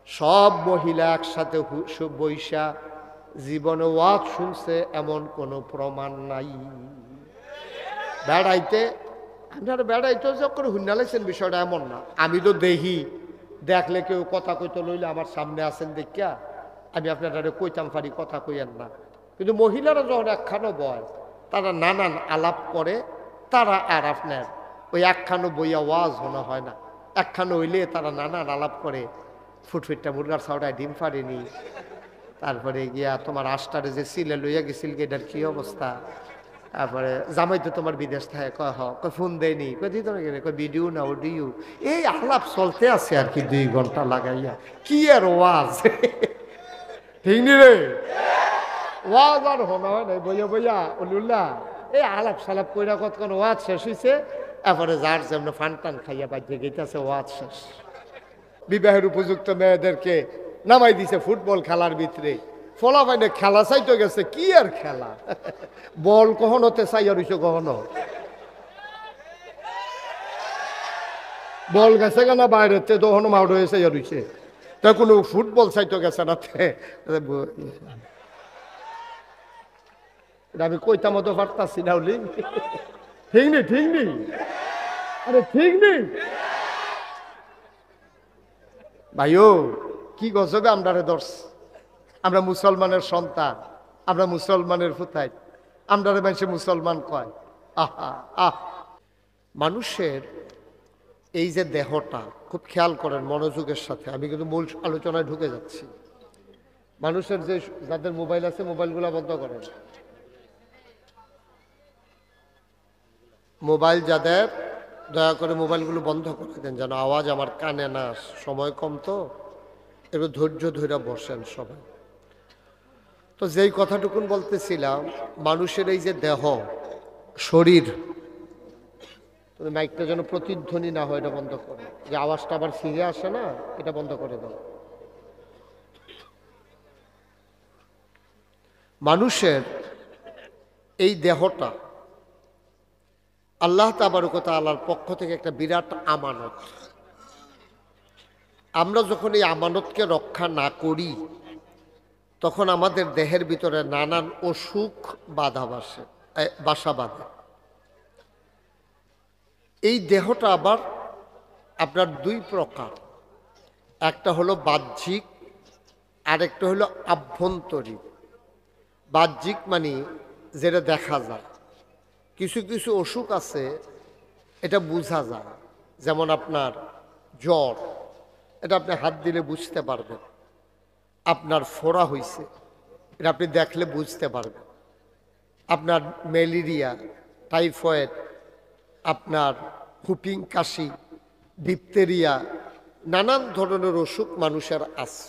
সব মহিলা একসাথে বৈশা জীবনে ওয়াজ শুনছে এমন কোনো প্রমাণ নাই। বেড়াইতে আপনারা বেড়াইতে যখন হুন্নালাইছেন বিষয়টা এমন না। আমি তো দেখি, দেখলে কেউ কথা কইতে লইলে আমার সামনে আছেন দেখিয়া আমি আপনারা কইতাম পারি, কথা কইয়েন না। কিন্তু মহিলারা যখন একখানো বয়, তারা নানান আলাপ করে, তারা আর আপনার ওই একখানো বইয়া ওয়াজ শোনা হয় না। একখানো হইলে তারা নানান আলাপ করে, ফুটফুটটা মুরগার ছাওড়ায় ডিম পারেনি, তারপরে গিয়া তোমার আষ্টারে যে সিলে লইয়া গেছিল এটার কি অবস্থা, তারপরে জামাই তো তোমার বিদেশ থাকে, কয় ফোন দেয়নি, কয় দিত না, কয় ভিডিও না অডিও, এই আলাপ চলতে আছে আর কি 2 ঘন্টা লাগাইয়া। কি আর ওয়াজ ঠিক নি রে, ওয়াজ আর হোনা হয় না, বইয়া বইয়া উল্লাহ এই আলাপ সালাপ কইরা কতক্ষণ ওয়াজ শেষ হয়েছে, এরপরে যার যেমন ফান টান খাইয়া বাজে গেছে, ওয়াজ শেষ। বিবাহের উপযুক্ত মেয়েদেরকে নামাই দিছে ফুটবল খেলার ভিতরে, ফলা পাইনে খেলা চাইতে গেছে। কি আর খেলা, বল কখনোতে চাইয়া রইছে, কখনো বল গেছে কেনা বাইরেতে, তখনও মাউড হয়ে চাইয়া রইছে, তা কোনো ফুটবল চাইতে গেছে না। আমি কইতা মতো পারতাছি না, উলি ঠিক নেই, ঠিক নেই, আরে ঠিক নেই ভাইও। কি গজবে আমরা দর্শ, আমরা মুসলমানের সন্তান, আমরা মুসলমানের ফুতাই, আমরা মানুষে মুসলমান কয়। আহা আহ, মানুষের এই যে দেহটা খুব খেয়াল করেন মনোযোগের সাথে, আমি কিন্তু মূল আলোচনায় ঢুকে যাচ্ছি। মানুষের যে যাদের মোবাইল আছে মোবাইলগুলো বন্ধ করেন, মোবাইল যাদের, দয়া করে মোবাইলগুলো বন্ধ করে দেন, যেন আওয়াজ আমার কানে না। সময় কম তো, একটু ধৈর্য ধরে বসেন সবাই। তো যেই কথাটুকুন বলতেছিলাম, মানুষের এই যে দেহ শরীর, তুমি মাইকটা যেন প্রতিধ্বনি না হয়, এটা বন্ধ করো, যে আওয়াজটা আবার ফিরে আসে না, এটা বন্ধ করে দাও। মানুষের এই দেহটা আল্লাহ তাবারক ওয়া তাআলার পক্ষ থেকে একটা বিরাট আমানত। আমরা যখন এই আমানতকে রক্ষা না করি, তখন আমাদের দেহের ভিতরে নানান অসুখ বাসা বাঁধে। এই দেহটা আবার আপনার 2 প্রকার, একটা হলো বাহ্যিক, আরেকটা হলো আভ্যন্তরীণ। বাহ্যিক মানে যেটা দেখা যায়, কিছু কিছু অসুখ আছে এটা বোঝা যায়, যেমন আপনার জ্বর, এটা আপনি হাত দিলে বুঝতে পারবেন। আপনার ফোড়া হইছে, এটা আপনি দেখলে বুঝতে পারবেন। আপনার ম্যালেরিয়া, টাইফয়েড, আপনার হুপিং কাশি, ডিপথেরিয়া, নানান ধরনের অসুখ মানুষের আছে।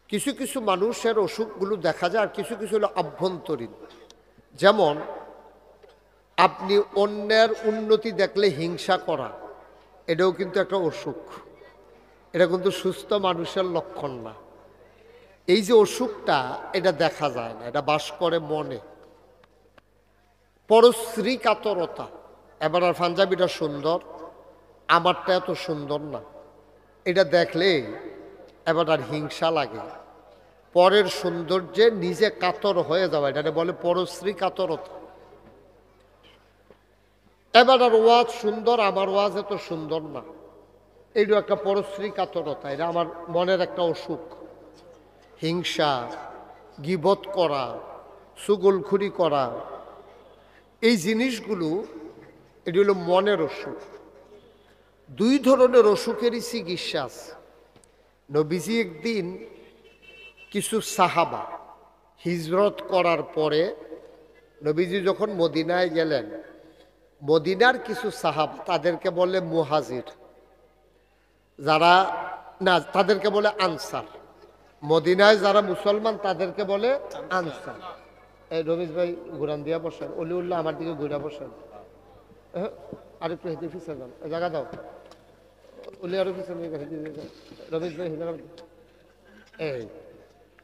কিছু কিছু মানুষের অসুখগুলো দেখা যায়, আর কিছু কিছু হলো আভ্যন্তরীণ। যেমন আপনি অন্যের উন্নতি দেখলে হিংসা করা, এটাও কিন্তু একটা অসুখ, এটা কিন্তু সুস্থ মানুষের লক্ষণ না। এই যে অসুখটা, এটা দেখা যায় না, এটা বাস করে মনে। পরশ্রী কাতরতা, এবার আর পাঞ্জাবিটা সুন্দর, আমারটা এত সুন্দর না, এটা দেখলে এবার আর হিংসা লাগে। পরের সৌন্দর্যে নিজে কাতর হয়ে যাওয়া, এটা বলে পরশ্রী কাতরতা। এবার আর ওয়াজ সুন্দর, আমার ওয়াজ এত সুন্দর না, এইটা একটা পরশ্রী কাতরতা, এটা আমার মনের একটা অসুখ। হিংসা, গীবত করা, চুগলখুরি করা, এই জিনিসগুলো এটি হলো মনের অসুখ। 2 ধরনের অসুখেরই চিকিৎসা আছে। নবীজি একদিন কিছু সাহাবা হিজরত করার পরে, নবীজি যখন মদিনায় গেলেন, মদিনার কিছু সাহাবা, তাদেরকে বলে মুহাজির, যারা না তাদেরকে বলে আনসার। মদিনায় যারা মুসলমান তাদেরকে বলে আনসার। এই রমেশ ভাই ঘুরান দিয়া বসেন, অলিউল্লাহ আমার দিকে ঘুরা বসেন, আরেকটু হেঁটে ফিসে যান, জায়গা দাও, অলি আরো পিছনে রমেশ ভাই হিজার। এই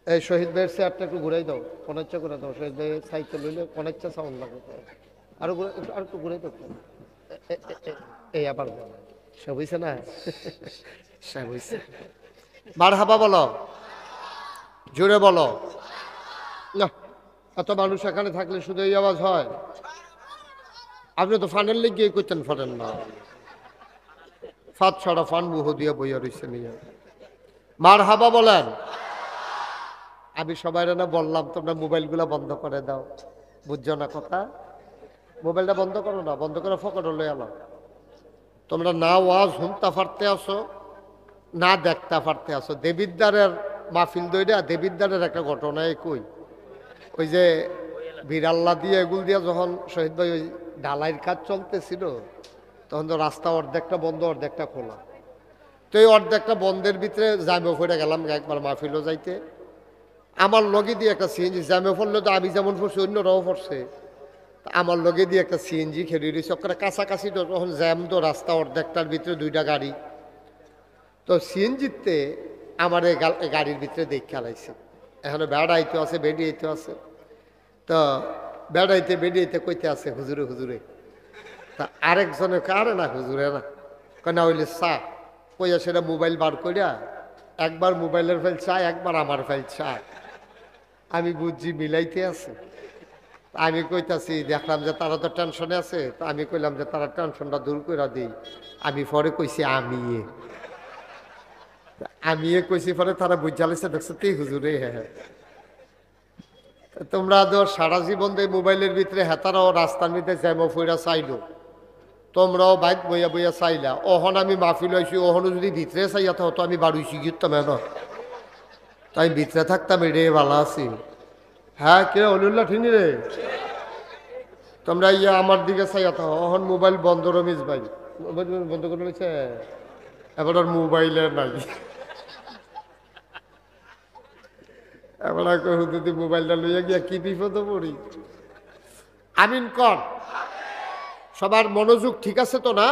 এই শহীদ ভাইয়ের চেয়ারটা একটু ঘুরাই দাও, কনেচ্ছা করে দাও, শহীদ ভাই সাইকেল লইলে কনেচ্ছা সাউন্ড লাগে, আরো আর একটু ঘুরাই দাও। এই আবার সব হয়েছে না, সব হয়েছে। মারহাবা বলো, জোরে বলো। না, এত মানুষ এখানে থাকলে শুধু এই আওয়াজ হয়? আপনি তো ফানের লেগে করতেন, ফানেন না, ফাঁদ ছড়া ফান বুহ দিয়ে বইয়া রয়েছে নিয়ে। মারহাবা বলেন। আমি সবাই না বললাম তোমরা মোবাইলগুলো বন্ধ করে দাও, বুঝছো না কথা? মোবাইলটা বন্ধ করো না, বন্ধ করে ফকট লয়ে এলাম। তোমরা না ওয়াজ শুনতে পারতে আসো, না দেখতে পারতে আসো। দেবিদ্দারের মাহফিল দইরা দেবিদ্দারের একটা ঘটনা কই। ওই যে বিড়াল্লা দিয়ে এগুল দিয়ে যখন শহীদ ভাই ওই ঢালাইয়ের কাজ চলতেছিল, তখন তো রাস্তা অর্ধেকটা বন্ধ অর্ধেকটা খোলা। তো এই অর্ধেকটা বন্ধের ভিতরে জামে ফেরে গেলাম একবার মাহফিলও যাইতে। আমার লগে দিয়ে একটা সিএনজি, জামে ফেললে তো আমি যেমন পড়ছি অন্যরাও পড়ছে, আমার লগে দিয়ে একটা সিএনজি খেলে দিয়েছে ওখানে কাছাকাছি। তো তখন জ্যাম, তো রাস্তা অর্ধেকটার ভিতরে দুইটা গাড়ি। তো সিএনজিতে আমার এই গাড়ির ভিতরে দেখ খেলাইছে। এখানে বেড়াইতে আছে, বেডিয়েতে আছে। তো বেড়াইতে বেডিয়েতে কইতে আছে হুজুরে হুজুরে। তা আরেকজনে কারে না হুজুরে না, কেনা হইলে চা কইয়া সেটা মোবাইল বার করিয়া একবার মোবাইলের ফেল চায়, একবার আমার ফেল চায়। আমি বুঝছি মিলাইতে আছে। আমি কইতাছি, দেখলাম যে তারা তো টেনশনে আছে, তো আমি কইলাম যে তারা টেনশনটা দূর করে দিই। আমি পরে কইছি আমি কইছি, পরে তারা বুঝালিছে, দেখছো তুই হুজুরে। হ্যাঁ, তোমরা তো সারা জীবন দিয়ে মোবাইলের ভিতরে হেতারাও রাস্তার মধ্যে জ্যামো ফইরা চাইলো, তোমরাও বাইক বইয়া বইয়া চাইলা। ওহন আমি মাহফিল হয়েছি, ওহনও যদি ভিতরে চাইয়া হতো আমি বাড়ুইছি গিয়েতাম না, তাই ভিতরে থাকতাম, এটাই ভালো আছি। হ্যাঁ, কে অলিউল্লাহ ঠিনি রে? তোমরা ইয়া আমার দিকে চাইয়া থাকো, ওহন মোবাইল বন্ধ। রমেশ ভাই মোবাইল বন্ধ করে রয়েছে, এবার আর মোবাইলে নাই। এবার যদি মোবাইলটা লইয়া গিয়া কি বিপদ পড়ি। আমিন কর। সবার মনোযোগ ঠিক আছে তো না?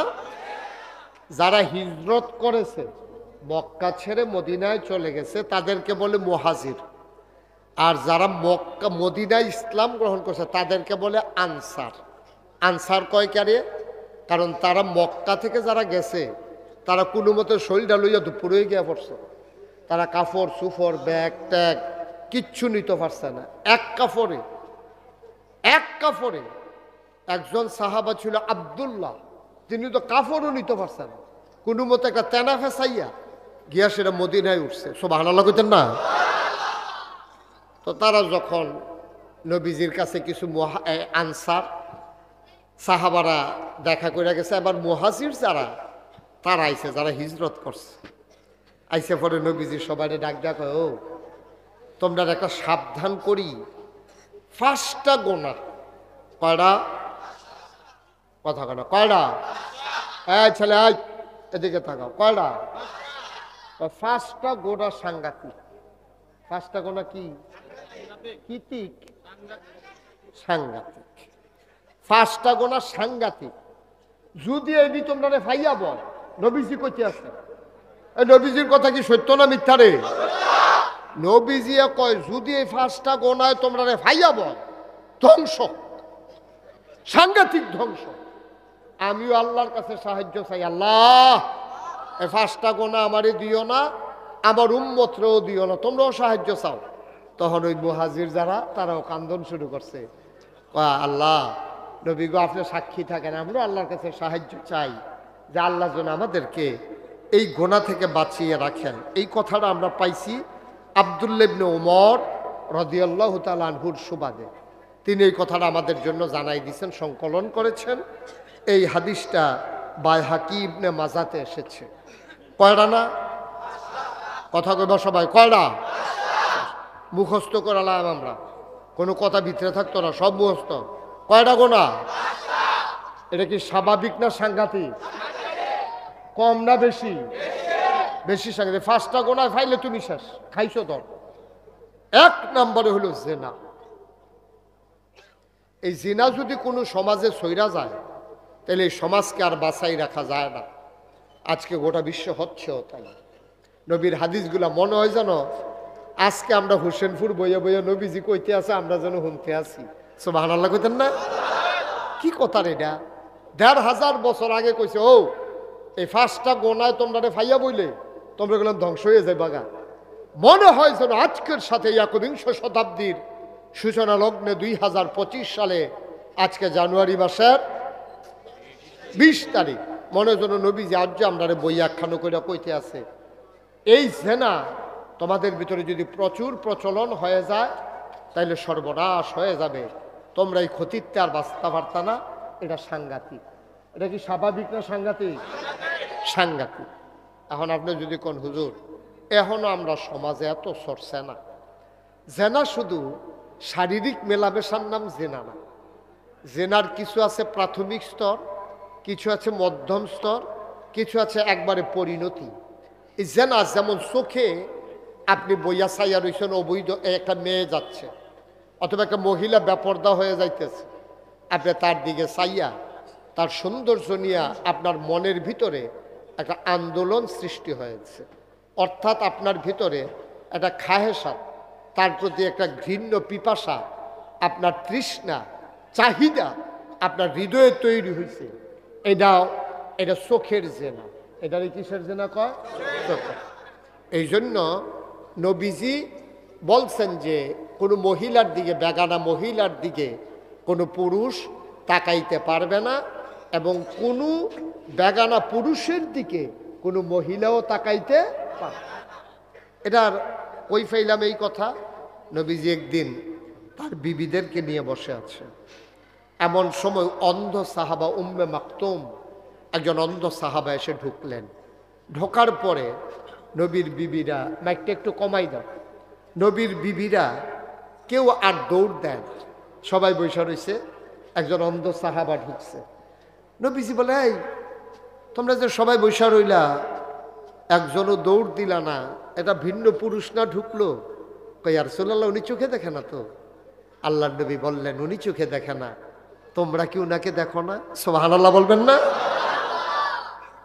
যারা হিজরত করেছে, মক্কা ছেড়ে মদিনায় চলে গেছে, তাদেরকে বলে মুহাজির। আর যারা মক্কা মদিনায় ইসলাম গ্রহণ করছে তাদেরকে বলে আনসার। আনসার কয় কারে? কারণ তারা মক্কা থেকে যারা গেছে তারা কোনো মতে শরীরটা লইয়া দুপুরে গিয়া পড়ছে। তারা কাপড় সুফর ব্যাগ ট্যাগ কিচ্ছু নিতে পারছে না। এক কাপড়ে একজন সাহাবা ছিল আব্দুল্লাহ, তিনি তো কাপড়ও নিতে পারছেন না, কোনো মতে একটা তেনা ফেসাইয়া গিয়া সেটা মদিনায় উঠছে। সুবহানাল্লাহ কইতেন না? তো তারা যখন নবীজির কাছে কিছু আনসার সাহাবারা দেখা করে গেছে, আবার মুহাজির যারা তারা আইছে, যারা হিজরত করছে আইসে। পরে নবীজি সবাই ডাক ডাক, ও তোমরা একটা সাবধান করি, 5টা গোনা। কয়টা? কথা কেন কয়টা? ছেলে আয় এদিকে থাকাও। কয়টা? 5টা গোনা সাংঘাতিক। 5টা গোনা কি? কীতিক সাংঘাতিক। 5টা গোনা সাংঘাতিক। যদি এটি তোমরা ফাইয়া বল, নবীজি কইতে আছে, এই নবীজির কথা কি সত্য না মিথ্যা রে? নবীজি কয় যদি এই 5টা গোনায় তোমরা ফাইয়া বল, ধ্বংস, সাংঘাতিক ধ্বংস। আমিও আল্লাহর কাছে সাহায্য চাই, আল্লাহ এই 5টা গোনা আমারে দিও না, আমার উম্মতরেও দিও না, তোমরাও সাহায্য চাও। তখন ওই মুহাজির যারা তারাও কান্দন শুরু করছে, আল্লাহ নবী গো আপনি সাক্ষী থাকেন, আমরা আল্লাহর কাছে সাহায্য চাই যে আল্লাহ যেন আমাদেরকে এই গোনা থেকে বাঁচিয়ে রাখেন। এই কথাটা আমরা পাইছি আব্দুল্লাহ ইবনে ওমর রাদিয়াল্লাহু তাআলা আনহুর সুবাদে। তিনি এই কথাটা আমাদের জন্য জানাই দিয়েছেন, সংকলন করেছেন। এই হাদিসটা বাইহাকি ইবনে মাজাতে এসেছে। কয়টা না? কথা কইবা সবাই, কয়টা? মুখস্থ করালাম আমরা, কোনো কথা ভিতরে থাকতো না, সব মুখস্থ। কয়টা গোনা? এটা কি স্বাভাবিক না সাংঘাতিক? কম না বেশি? বেশি সাংঘাতিক। 5টা গোনায় ফাইলে তুমি শেষ, খাইছো তো। 1 নম্বরে হলো জিনা। এই জিনা যদি কোনো সমাজে সইরা যায় তাহলে এই সমাজকে আর বাঁচাই রাখা যায় না। আজকে গোটা বিশ্ব হচ্ছেও তাই। নবীর হাদিসগুলা মনে হয় যেন আজকে আমরা হোসেনপুর বইয়া বইয়া নবীজি কইতে আছে, আমরা যেন শুনতে আছি। সুবহানাল্লাহ কইতেন না? কি কথা রে এটা? 1500 বছর আগে কইছে, ও এই 5টা গোনায় তোমরা ফাইয়া বইলে তোমরা এগুলো ধ্বংস হয়ে যায় বাগা। মনে হয় যেন আজকের সাথে একবিংশ শতাব্দীর সূচনা লগ্নে 2025 সালে আজকে জানুয়ারি মাসের 20 তারিখ মনে যেন নবীজি আজ আমরা বই একখানো করে কইতে আছে এই জেনা তোমাদের ভিতরে যদি প্রচুর প্রচলন হয়ে যায় তাইলে সর্বনাশ হয়ে যাবে, তোমরা এই ক্ষতিতে আর বাঁচতে পারতা না। এটা সাংঘাতিক। এটা কি স্বাভাবিক না সাংঘাতিক? সাংঘাতিক। এখন আপনি যদি কোন হুজুর এখনো আমরা সমাজে এত চর্চা না, জেনা শুধু শারীরিক মেলামেশার নাম জেনা না। জেনার কিছু আছে প্রাথমিক স্তর, কিছু আছে মধ্যম স্তর, কিছু আছে একবারে পরিণতি। এই জেনা যেমন চোখে আপনি বইয়া চাইয়া রয়েছেন অবৈধ একটা মেয়ে যাচ্ছে অথবা একটা মহিলা বেপর্দা হয়ে যাইতেছে, আপনি তার দিকে চাইয়া তার সৌন্দর্য নিয়ে আপনার মনের ভিতরে একটা আন্দোলন সৃষ্টি হয়েছে, অর্থাৎ আপনার ভিতরে একটা খাহেসাত, তার প্রতি একটা ঘৃণ্য পিপাসা, আপনার তৃষ্ণা চাহিদা আপনার হৃদয়ে তৈরি হয়েছে। এটা চোখের জেনা। এটারে কিসের জেনা কয়? চোখের। এই জন্য নবীজি বলছেন যে কোনো মহিলার দিকে, বেগানা মহিলার দিকে কোনো পুরুষ তাকাইতে পারবে না এবং কোনো বেগানা পুরুষের দিকে কোনো মহিলাও তাকাইতে পারবে না। এটার কই ফাইলাম এই কথা? নবীজি একদিন তার বিবিদেরকে নিয়ে বসে আছে, এমন সময় অন্ধ সাহাবা উম্মে মাকতুম একজন অন্ধ সাহাবা এসে ঢুকলেন। ঢোকার পরে নবীর বিবিরা, মাইকটা একটু কমাই দাও, নবীর বিবিরা কেউ আর দৌড় দেন, সবাই বসে রয়েছে, একজন অন্ধ সাহাবা ঢুকছে। নবীজি বলে, এই তোমরা যে সবাই বসে রইলা, একজনও দৌড় দিলা না, এটা ভিন্ন পুরুষ না ঢুকলো? কই আর রাসূলুল্লাহ উনি চোখে দেখে না তো? আল্লাহর নবী বললেন, উনি চোখে দেখে না, তোমরা কি উনাকে দেখো না? সুবহানাল্লাহ বলবেন না?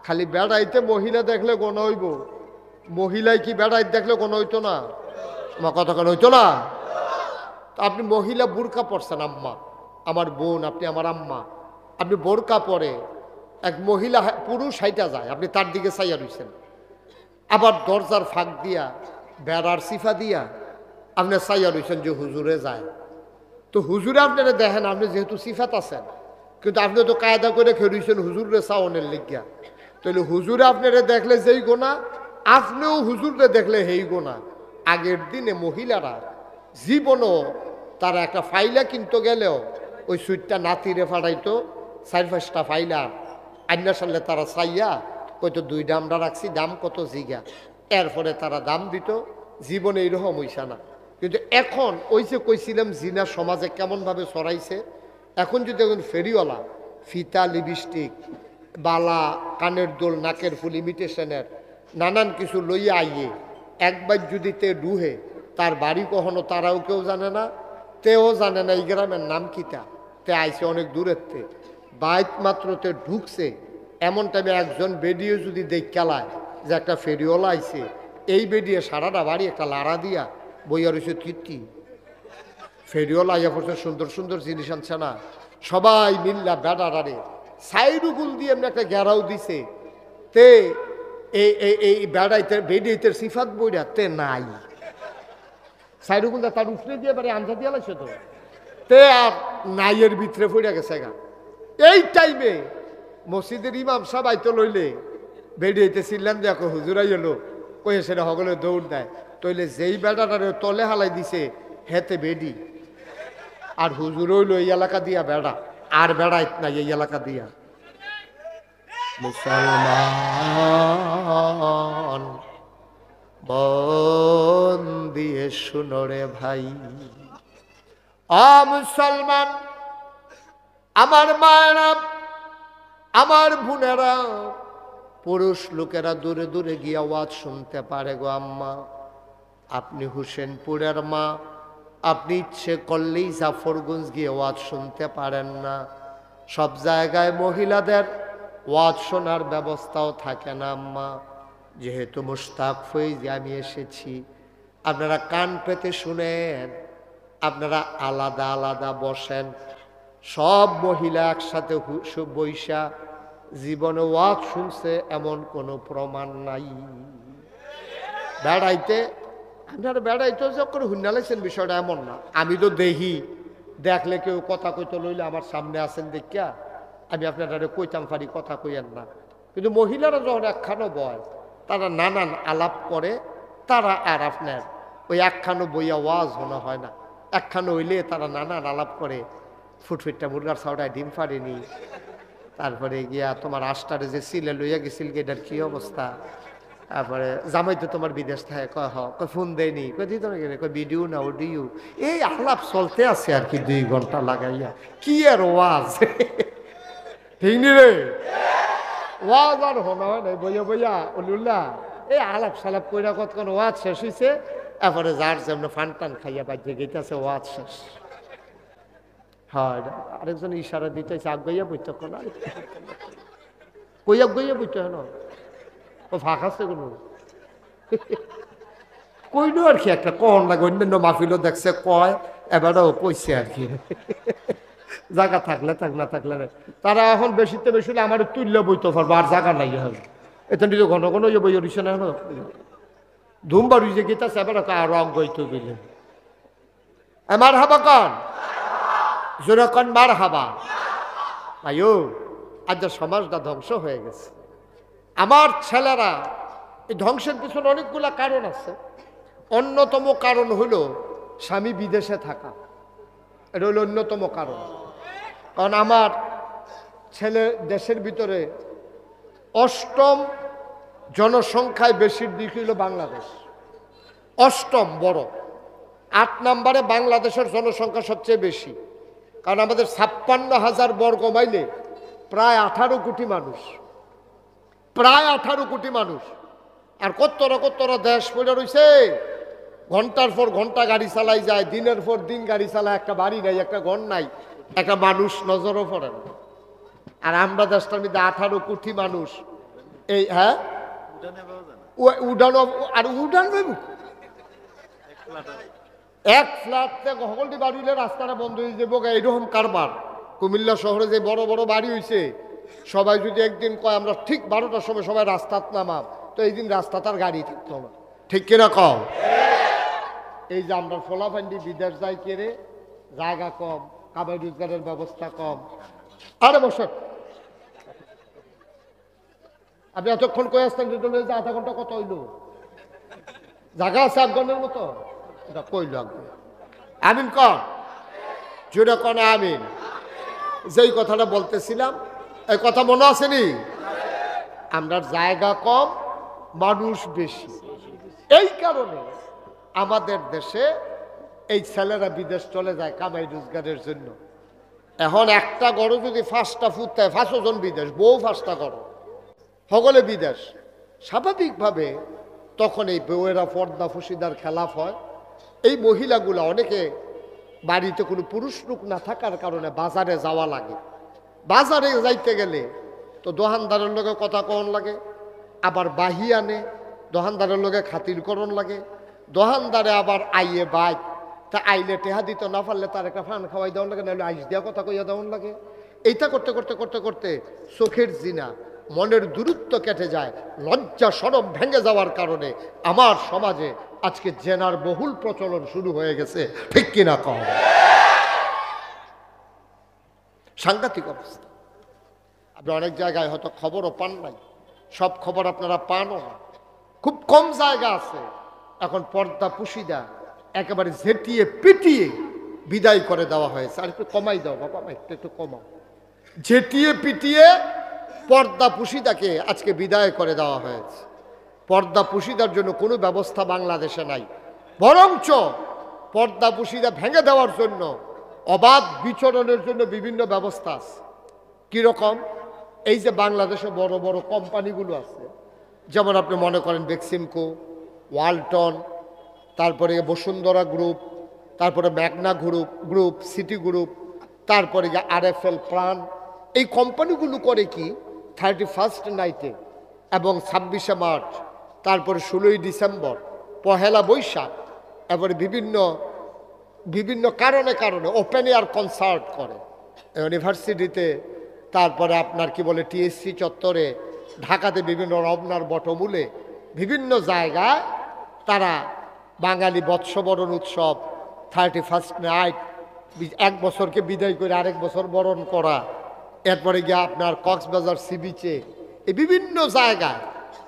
খালি বেড়াইতে মহিলা দেখলে গোনা হইব, মহিলাই কি বেড়াইতে দেখলে গোনা হইতো না? আমার কথা কেন হইতো না? আপনি মহিলা বুরকা পরছেন, আম্মা আমার বোন, আপনি আমার আম্মা, আপনি বোরকা পরে এক মহিলা পুরুষ হাইটা যায়, আপনি তার দিকে চাইয়া রইছেন, আবার দরজার ফাঁক দিয়া বেড়ার সিফা দিয়া আপনি চাইয়া রইছেন যে হুজুরে যায়। তো হুজুরে আপনারা দেখেন, আপনি যেহেতু সিফাত আছেন, কিন্তু আপনি তো কায়দা করে খেয়েছেন হুজুরে চাওনের লিগিয়া, তাহলে হুজুরে আপনারা দেখলে যেই গোনা, আপনিও হুজুরে দেখলে হেই গোনা। আগের দিনে মহিলারা জীবনও তারা একটা ফাইলা কিনতে গেলেও ওই সুইটটা নাতিরে ফাটাইতো, 4-5টা ফাইলা আইনা সালে তারা চাইয়া কইতো 2টা আমরা রাখছি, দাম কত জিগা, এরপরে তারা দাম দিত। জীবনে এইরকম হইসা না। কিন্তু এখন ওই যে কইছিলাম জিনা সমাজে কেমনভাবে ছড়াইছে, এখন যদি একজন ফেরিওয়ালা ফিতা, লিপস্টিক, বালা, কানের দোল, নাকের ফুল, ইমিটেশনের নানান কিছু লইয়া আইয়ে একবার যদি তে ডুহে, তার বাড়ি কখনো তারাও কেউ জানে না, তেও জানে না এই গ্রামের নাম কিতা, তে আইছে অনেক দূরের তে, বাইক মাত্র তে ঢুকছে, এমন টাইমে একজন বেডিও যদি দেখালায় যে একটা ফেরিওয়ালা আইছে, এই বেডিয়ে সারাটা বাড়ি একটা লাড়া দিয়া বইয়া রয়েছে কীর্তি। ফেরিওয়ালা আইয়া পড়ছে, সুন্দর সুন্দর জিনিস আনছে না, সবাই মিল্লা বেড়ারে সাইডুগুল দিয়ে এমনি একটা ঘেরাও দিছে, তে এই বেড়াইতে বেডিতে সিফাত বইরা তে নাই, সাইডুগুল তার উঠলে দিয়ে বাড়ি আনজা দিয়া লাগছে তো, তে আর নাইয়ের ভিতরে পড়ে গেছে গা। এই টাইমে মসজিদের ইমাম সাহেব আইতো লইলে বেডিয়েতে ছিলেন যে এখন হুজুরাই এলো, কয়ে সেটা সকলে দৌড় দেয়, তইলে যেই বেড়াটারে তলে হালাই দিছে হেতে বেডি, আর হুজুর হইল এই এলাকা দিয়া বেড়া, আর বেড়াইত নাই এই এলাকা দিয়া। মুসলমান বন দিয়ে শুনরে ভাই, মুসলমান আমার মায়েরা, আমার বোনেরা, পুরুষ লোকেরা দূরে দূরে গিয়ে আওয়াজ শুনতে পারে গো আম্মা, আপনি হোসেনপুরের মা, আপনি ইচ্ছে করলেই জাফরগঞ্জ গিয়ে ওয়াজ শুনতে পারেন না। সব জায়গায় মহিলাদের ওয়াজ শোনার ব্যবস্থাও থাকে না আম্মা। যেহেতু মুশতাক ফৈজি আমি এসেছি, আপনারা কান পেতে শুনেন, আপনারা আলাদা আলাদা বসেন। সব মহিলা একসাথে বৈশা জীবনে ওয়াজ শুনছে এমন কোনো প্রমাণ নাই। বেড়াইতে আপনারা বেড়াইতে যে করে হুন্নালাইছেন বিষয়টা এমন না। আমি তো দেখি, দেখলে কেউ কথা কইতে লইলে আমার সামনে আছেন দেখিয়া আমি আপনারা কইতাম পারি, কথা কইয়েন না। কিন্তু মহিলারা যখন একখানো বয়, তারা নানান আলাপ করে, তারা আর আপনার ওই একখানো বইয়া ওয়াজ মনে হয় না। একখানো হইলে তারা নানান আলাপ করে, ফুটফুটটা মুরগার ছাউটায় ডিম পারেনি, তারপরে গিয়া তোমার আষ্টারে যে সিলে লইয়া গেছিল এটার কি অবস্থা, তারপরে জামাই তো তোমার বিদেশ থাকে, কয় হ, কয় ফোন দেয়নি, কয় দিত না, কয় ভিডিও না অডিও, এই আলাপ চলতে আছে আর কি 2 ঘন্টা লাগাইয়া। কি আর ওয়াজ, ঠিক নি রে? ওয়াজ আর হনা হয় নাই, বইয়া বইয়া উল্লাহ এই আলাপ সালাপ কইরা কতক্ষণ ওয়াজ শেষ হয়েছে, এরপরে যার যেমন ফান টান খাইয়া বাজে গেইতেছে, ওয়াজ শেষ। হয় আরেকজন ইশারা দিতেছে, আগাইয়া বইতে না, কইয়া গইয়া বইতে হয় না, ও ফাঁকাছে কোনো কইল আর কি, একটা কন লাগে, অন্যান্য মাহফিলও দেখছে কয়, এবারও কইছে আর কি। জায়গা থাকলে থাক, না থাকলে না। তারা এখন বেশিতে বেশি আমার তুললে বইতে পারবো, আর জায়গা নাই হবে। এটা নিজে ঘন ঘন বই রইছে না, ধুম বাড়ি যে গীতাছে, এবার রং গইতে দিলেন। মার হাবা কন, জোরে কন মার হাবা। আয়ো আজ সমাজটা ধ্বংস হয়ে গেছে। আমার ছেলেরা এই ধ্বংসের পিছনে অনেকগুলা কারণ আছে। অন্যতম কারণ হলো স্বামী বিদেশে থাকা, এটা হলো অন্যতম কারণ। কারণ আমার ছেলে দেশের ভিতরে 8ম জনসংখ্যায় বেশির দিক হলো বাংলাদেশ, 8ম বড়। 8 নম্বরে বাংলাদেশের জনসংখ্যা সবচেয়ে বেশি, কারণ আমাদের 56,000 বর্গ মাইলে প্রায় 18 কোটি মানুষ, প্রায় 18 কোটি মানুষ। আর কত্তরা দেশ পড়ে রয়েছে, ঘন্টার পর ঘন্টা গাড়ি চালাই যায়, দিনের পর দিন গাড়ি চালায়, একটা বাড়ি নাই, একটা ঘর নাই, একটা মানুষ নজরও পড়ে না। আর আমরা দেশটার মধ্যে 18 কোটি মানুষ, এই হ্যাঁ উডানো, আর উডান এক ফ্ল্যাটে সকলটি বাড়ি হইলে রাস্তাটা বন্ধ হয়ে যাবো, এইরকম কারবার। কুমিল্লা শহরে যে বড় বড় বাড়ি হয়েছে, সবাই যদি একদিন কয় আমরা ঠিক 12টার সময় সবাই রাস্তাত নামাম, তো এই দিন রাস্তা তার গাড়ি থাকতো না, ঠিক কিনা কম? এই যে আমরা ফোলাফান্ডি বিদেশ যাই কেড়ে, জায়গা কম, কামাই রোজগারের ব্যবস্থা কম। আরে বসে আপনি এতক্ষণ কয়ে আসতেন যে 0.5 ঘন্টা কত হইল? জায়গা আছে আফগানের মতো, এটা কইল আফগান। আমিন কন, জোরে কন আমিন। যেই কথাটা বলতেছিলাম, এই কথা মনে আসেনি? আমরা জায়গা কম, মানুষ বেশি, এই কারণে আমাদের দেশে এই ছেলেরা বিদেশ চলে যায় কামাই রোজগারের জন্য। এখন একটা গড় যদি 5টা ফুটতে 5 জন বিদেশ, বউ 5টা গড়, সকলে বিদেশ। স্বাভাবিকভাবে তখন এই বউয়েরা পর্দা ফুসিদার খেলাফ হয়। এই মহিলাগুলা অনেকে বাড়িতে কোনো পুরুষ লোক না থাকার কারণে বাজারে যাওয়া লাগে। বাজারে যাইতে গেলে তো দোকানদারের লগে কথা কন লাগে, আবার বাহি আনে, দোকানদারের লগে খাতিরকরণ লাগে, দোকানদারে আবার আইয়ে বাইক, তা আইলে টেহা দিত না পারলে তার একটা ফান খাওয়াই দেওয়ান লাগে, নাহলে আইস দেওয়া কথা কইয়া দেওয়ান লাগে। এইটা করতে করতে করতে করতে চোখের জিনা, মনের দূরত্ব কেটে যায়, লজ্জা শরম ভেঙে যাওয়ার কারণে আমার সমাজে আজকে জেনার বহুল প্রচলন শুরু হয়ে গেছে, ঠিক কিনা কম? সাংঘাতিক অবস্থা। আপনি অনেক জায়গায় হয়তো খবরও পান নাই, সব খবর আপনারা পানও না, খুব কম জায়গা আছে এখন পর্দা পুশিদা একেবারে ঝেঁটিয়ে পিটিয়ে বিদায় করে দেওয়া হয়েছে। আর একটু কমাই দাও বাবা, একটু কমাও। ঝেঁটিয়ে পিটিয়ে পর্দা পুশিদাকে আজকে বিদায় করে দেওয়া হয়েছে। পর্দা পুশিদার জন্য কোনো ব্যবস্থা বাংলাদেশে নাই, বরঞ্চ পর্দা পুশিদা ভেঙে দেওয়ার জন্য, অবাধ বিচরণের জন্য বিভিন্ন ব্যবস্থা আছে। কীরকম? এই যে বাংলাদেশে বড় বড় কোম্পানিগুলো আছে, যেমন আপনি মনে করেন বেক্সিমকো, ওয়ালটন, তারপরে বসুন্ধরা গ্রুপ, তারপরে ম্যাগনা গ্রুপ, সিটি গ্রুপ, তারপরে RFL প্রাণ, এই কোম্পানিগুলো করে কি 31st নাইটে এবং 26শে মার্চ, তারপরে 16ই ডিসেম্বর, 1লা বৈশাখ, এবারে বিভিন্ন বিভিন্ন কারণে ওপেন এয়ার কনসার্ট করে ইউনিভার্সিটিতে, তারপরে আপনার কি বলে TSC চত্বরে, ঢাকাতে বিভিন্ন রমনার বটমূলে, বিভিন্ন জায়গায় তারা বাঙালি বৎসবরণ উৎসব 31st নাইট, এক বছরকে বিদায় করে আরেক বছর বরণ করা, এরপরে গিয়ে আপনার কক্সবাজার সি বিচে, এই বিভিন্ন জায়গায়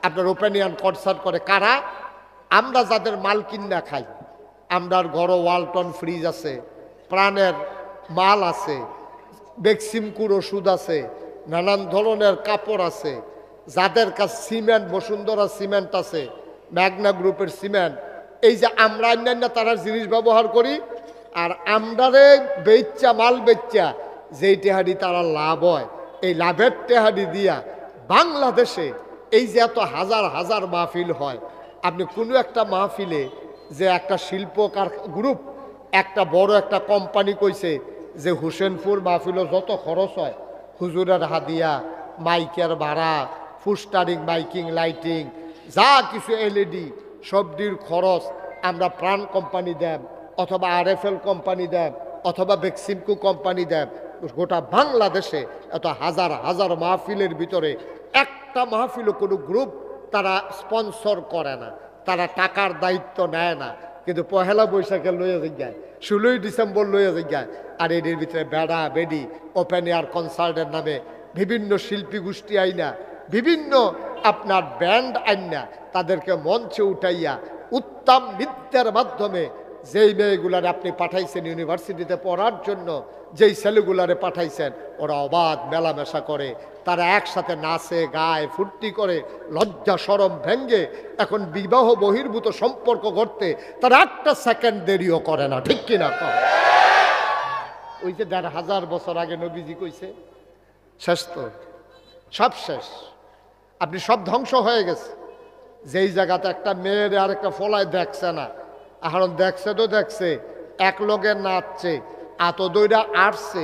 আপনার ওপেনিয়ান কনসার্ট করে কারা? আমরা যাদের মাল কিনা খাই, আমরার ঘরও ওয়ালটন ফ্রিজ আছে, প্রাণের মাল আছে, বেক্সিমকুর ওষুধ আছে, নানান ধরনের কাপড় আছে, যাদের কাছে সিমেন্ট, বসুন্ধরা সিমেন্ট আছে, ম্যাগনা গ্রুপের সিমেন্ট, এই যে আমরা অন্যান্য তারা জিনিস ব্যবহার করি, আর আমরারে বেচ্চা মাল বেচ্চা যেই টেহাডি তারা লাভ হয়, এই লাভের টেহাডি দিয়া বাংলাদেশে এই যে এত হাজার হাজার মাহফিল হয়, আপনি কোনো একটা মাহফিলে যে একটা শিল্পকার গ্রুপ, একটা বড় একটা কোম্পানি কইছে যে হোসেনপুর মাহফিলও যত খরচ হয়, হুজুরের হাদিয়া, মাইকের ভাড়া, ফুস্টারিং, মাইকিং, লাইটিং, যা কিছু এলইডি সবটির খরচ আমরা প্রাণ কোম্পানি দেব, অথবা RFL কোম্পানি দেব, অথবা বেক্সিমকো কোম্পানি দেব। গোটা বাংলাদেশে এত হাজার হাজার মাহফিলের ভিতরে একটা মাহফিলও কোনো গ্রুপ তারা স্পন্সর করে না, তারা টাকার দায়িত্ব নেয় না, কিন্তু পহেলা বৈশাখে লইয়া যায়, 16ই ডিসেম্বর লইয়া যায়, আর এদের ভিতরে বেড়া বেডি ওপেন এয়ার কনসার্টের নামে বিভিন্ন শিল্পী গোষ্ঠী আইনা, বিভিন্ন আপনার ব্যান্ড আইনা তাদেরকে মঞ্চে উঠাইয়া উত্তম নৃত্যের মাধ্যমে যেই মেয়েগুলারে আপনি পাঠাইছেন ইউনিভার্সিটিতে পড়ার জন্য, যেই ছেলেগুলারে পাঠাইছেন, ওরা অবাধ মেলামেশা করে, তারা একসাথে নাচে গায় ফুর্তি করে, লজ্জা শরম ভেঙ্গে এখন বিবাহ বহির্ভূত সম্পর্ক করতে তারা একটা সেকেন্ড দেরিও করে না, ঠিক কিনা? ওই যে 1500 বছর আগে নবীজি কইছে শেষ, তো সব শেষ, আপনি সব ধ্বংস হয়ে গেছে। যেই জায়গাতে একটা মেয়ের আর একটা ফলায় দেখছে না, এখন দেখছে তো দেখছে, এক লগে নাচছে, এত দইরা আসছে,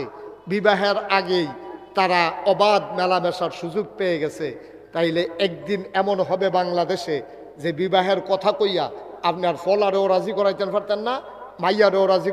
বিবাহের আগেই তারা অবাধ মেলামেশার সুযোগ পেয়ে গেছে। তাইলে একদিন এমন হবে বাংলাদেশে যে বিবাহের কথা কইয়া আপনার ফলারেও রাজি করাইতেন পারতেন না, মাইয়ারেও রাজি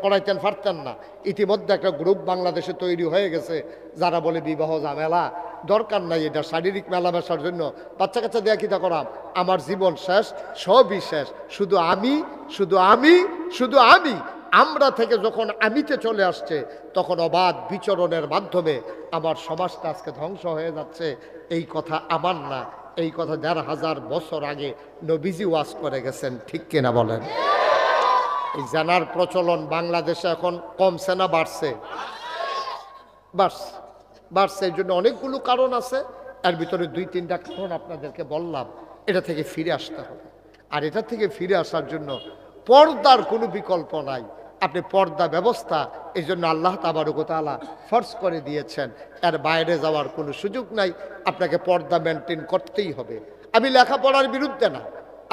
করাইতেন পারতেন না। ইতিমধ্যে একটা গ্রুপ বাংলাদেশে তৈরি হয়ে গেছে যারা বলে বিবাহ ঝামেলা, দরকার নাই, এটা শারীরিক মেলামেশার জন্য বাচ্চা কাচ্চা দেয়া কিতা করাম, আমার জীবন শেষ, সবই শেষ, শুধু আমি, শুধু আমি, শুধু আমি। আমরা থেকে যখন আমিতে চলে আসছে, তখন অবাধ বিচরণের মাধ্যমে আমার সমাজটা আজকে ধ্বংস হয়ে যাচ্ছে। এই কথা আমার না, এই কথা 1500 বছর আগে নবীজি ওয়াজ করে গেছেন, ঠিক কিনা বলেন? এই জানার প্রচলন বাংলাদেশে এখন কমছে না বাড়ছে? বাড়ছে। এই জন্য অনেকগুলো কারণ আছে, এর ভিতরে 2-3টা কারণ আপনাদেরকে বললাম। এটা থেকে ফিরে আসতে হবে, আর এটা থেকে ফিরে আসার জন্য পর্দার কোনো বিকল্প নাই। আপনি পর্দা ব্যবস্থা এই জন্য আল্লাহ তাবারক ওয়া তাআলা ফরজ করে দিয়েছেন, এর বাইরে যাওয়ার কোনো সুযোগ নাই, আপনাকে পর্দা মেনটেন করতেই হবে। আমি লেখাপড়ার বিরুদ্ধে না,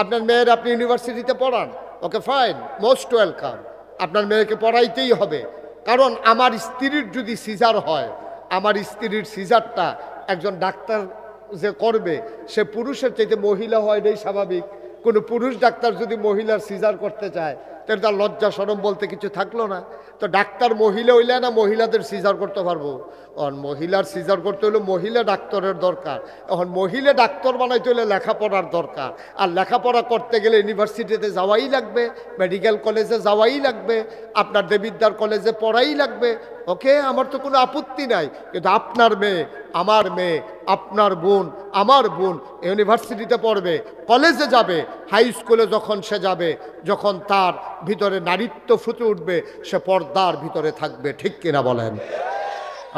আপনার মেয়ের আপনি ইউনিভার্সিটিতে পড়ান, ওকে ফাইন, মোস্ট ওয়েলকাম, আপনার মেয়েকে পড়াইতেই হবে। কারণ আমার স্ত্রীর যদি সিজার হয়, আমার স্ত্রীর সিজারটা একজন ডাক্তার যে করবে, সে পুরুষের চাইতে মহিলা হয়, এটাই স্বাভাবিক। কোনো পুরুষ ডাক্তার যদি মহিলার সিজার করতে চায়, তাহলে তার লজ্জা শরম বলতে কিছু থাকলো না। তো ডাক্তার মহিলা হইলে না মহিলাদের সিজার করতে পারবো? এখন মহিলার সিজার করতে হলে মহিলা ডাক্তারের দরকার। এখন মহিলা ডাক্তার বানাইতে হলে লেখাপড়ার দরকার, আর লেখাপড়া করতে গেলে ইউনিভার্সিটিতে যাওয়াই লাগবে, মেডিকেল কলেজে যাওয়াই লাগবে, আপনার দেবিদ্যার কলেজে পড়াই লাগবে। ওকে, আমার তো কোনো আপত্তি নাই, কিন্তু আপনার মেয়ে, আমার মেয়ে, আপনার বোন, আমার বোন ইউনিভার্সিটিতে পড়বে, কলেজে যাবে, হাই স্কুলে যখন সে যাবে, যখন তার ভিতরে নারীত্ব ফুটে উঠবে, সে পর্দার ভিতরে থাকবে, ঠিক কিনা বলেন?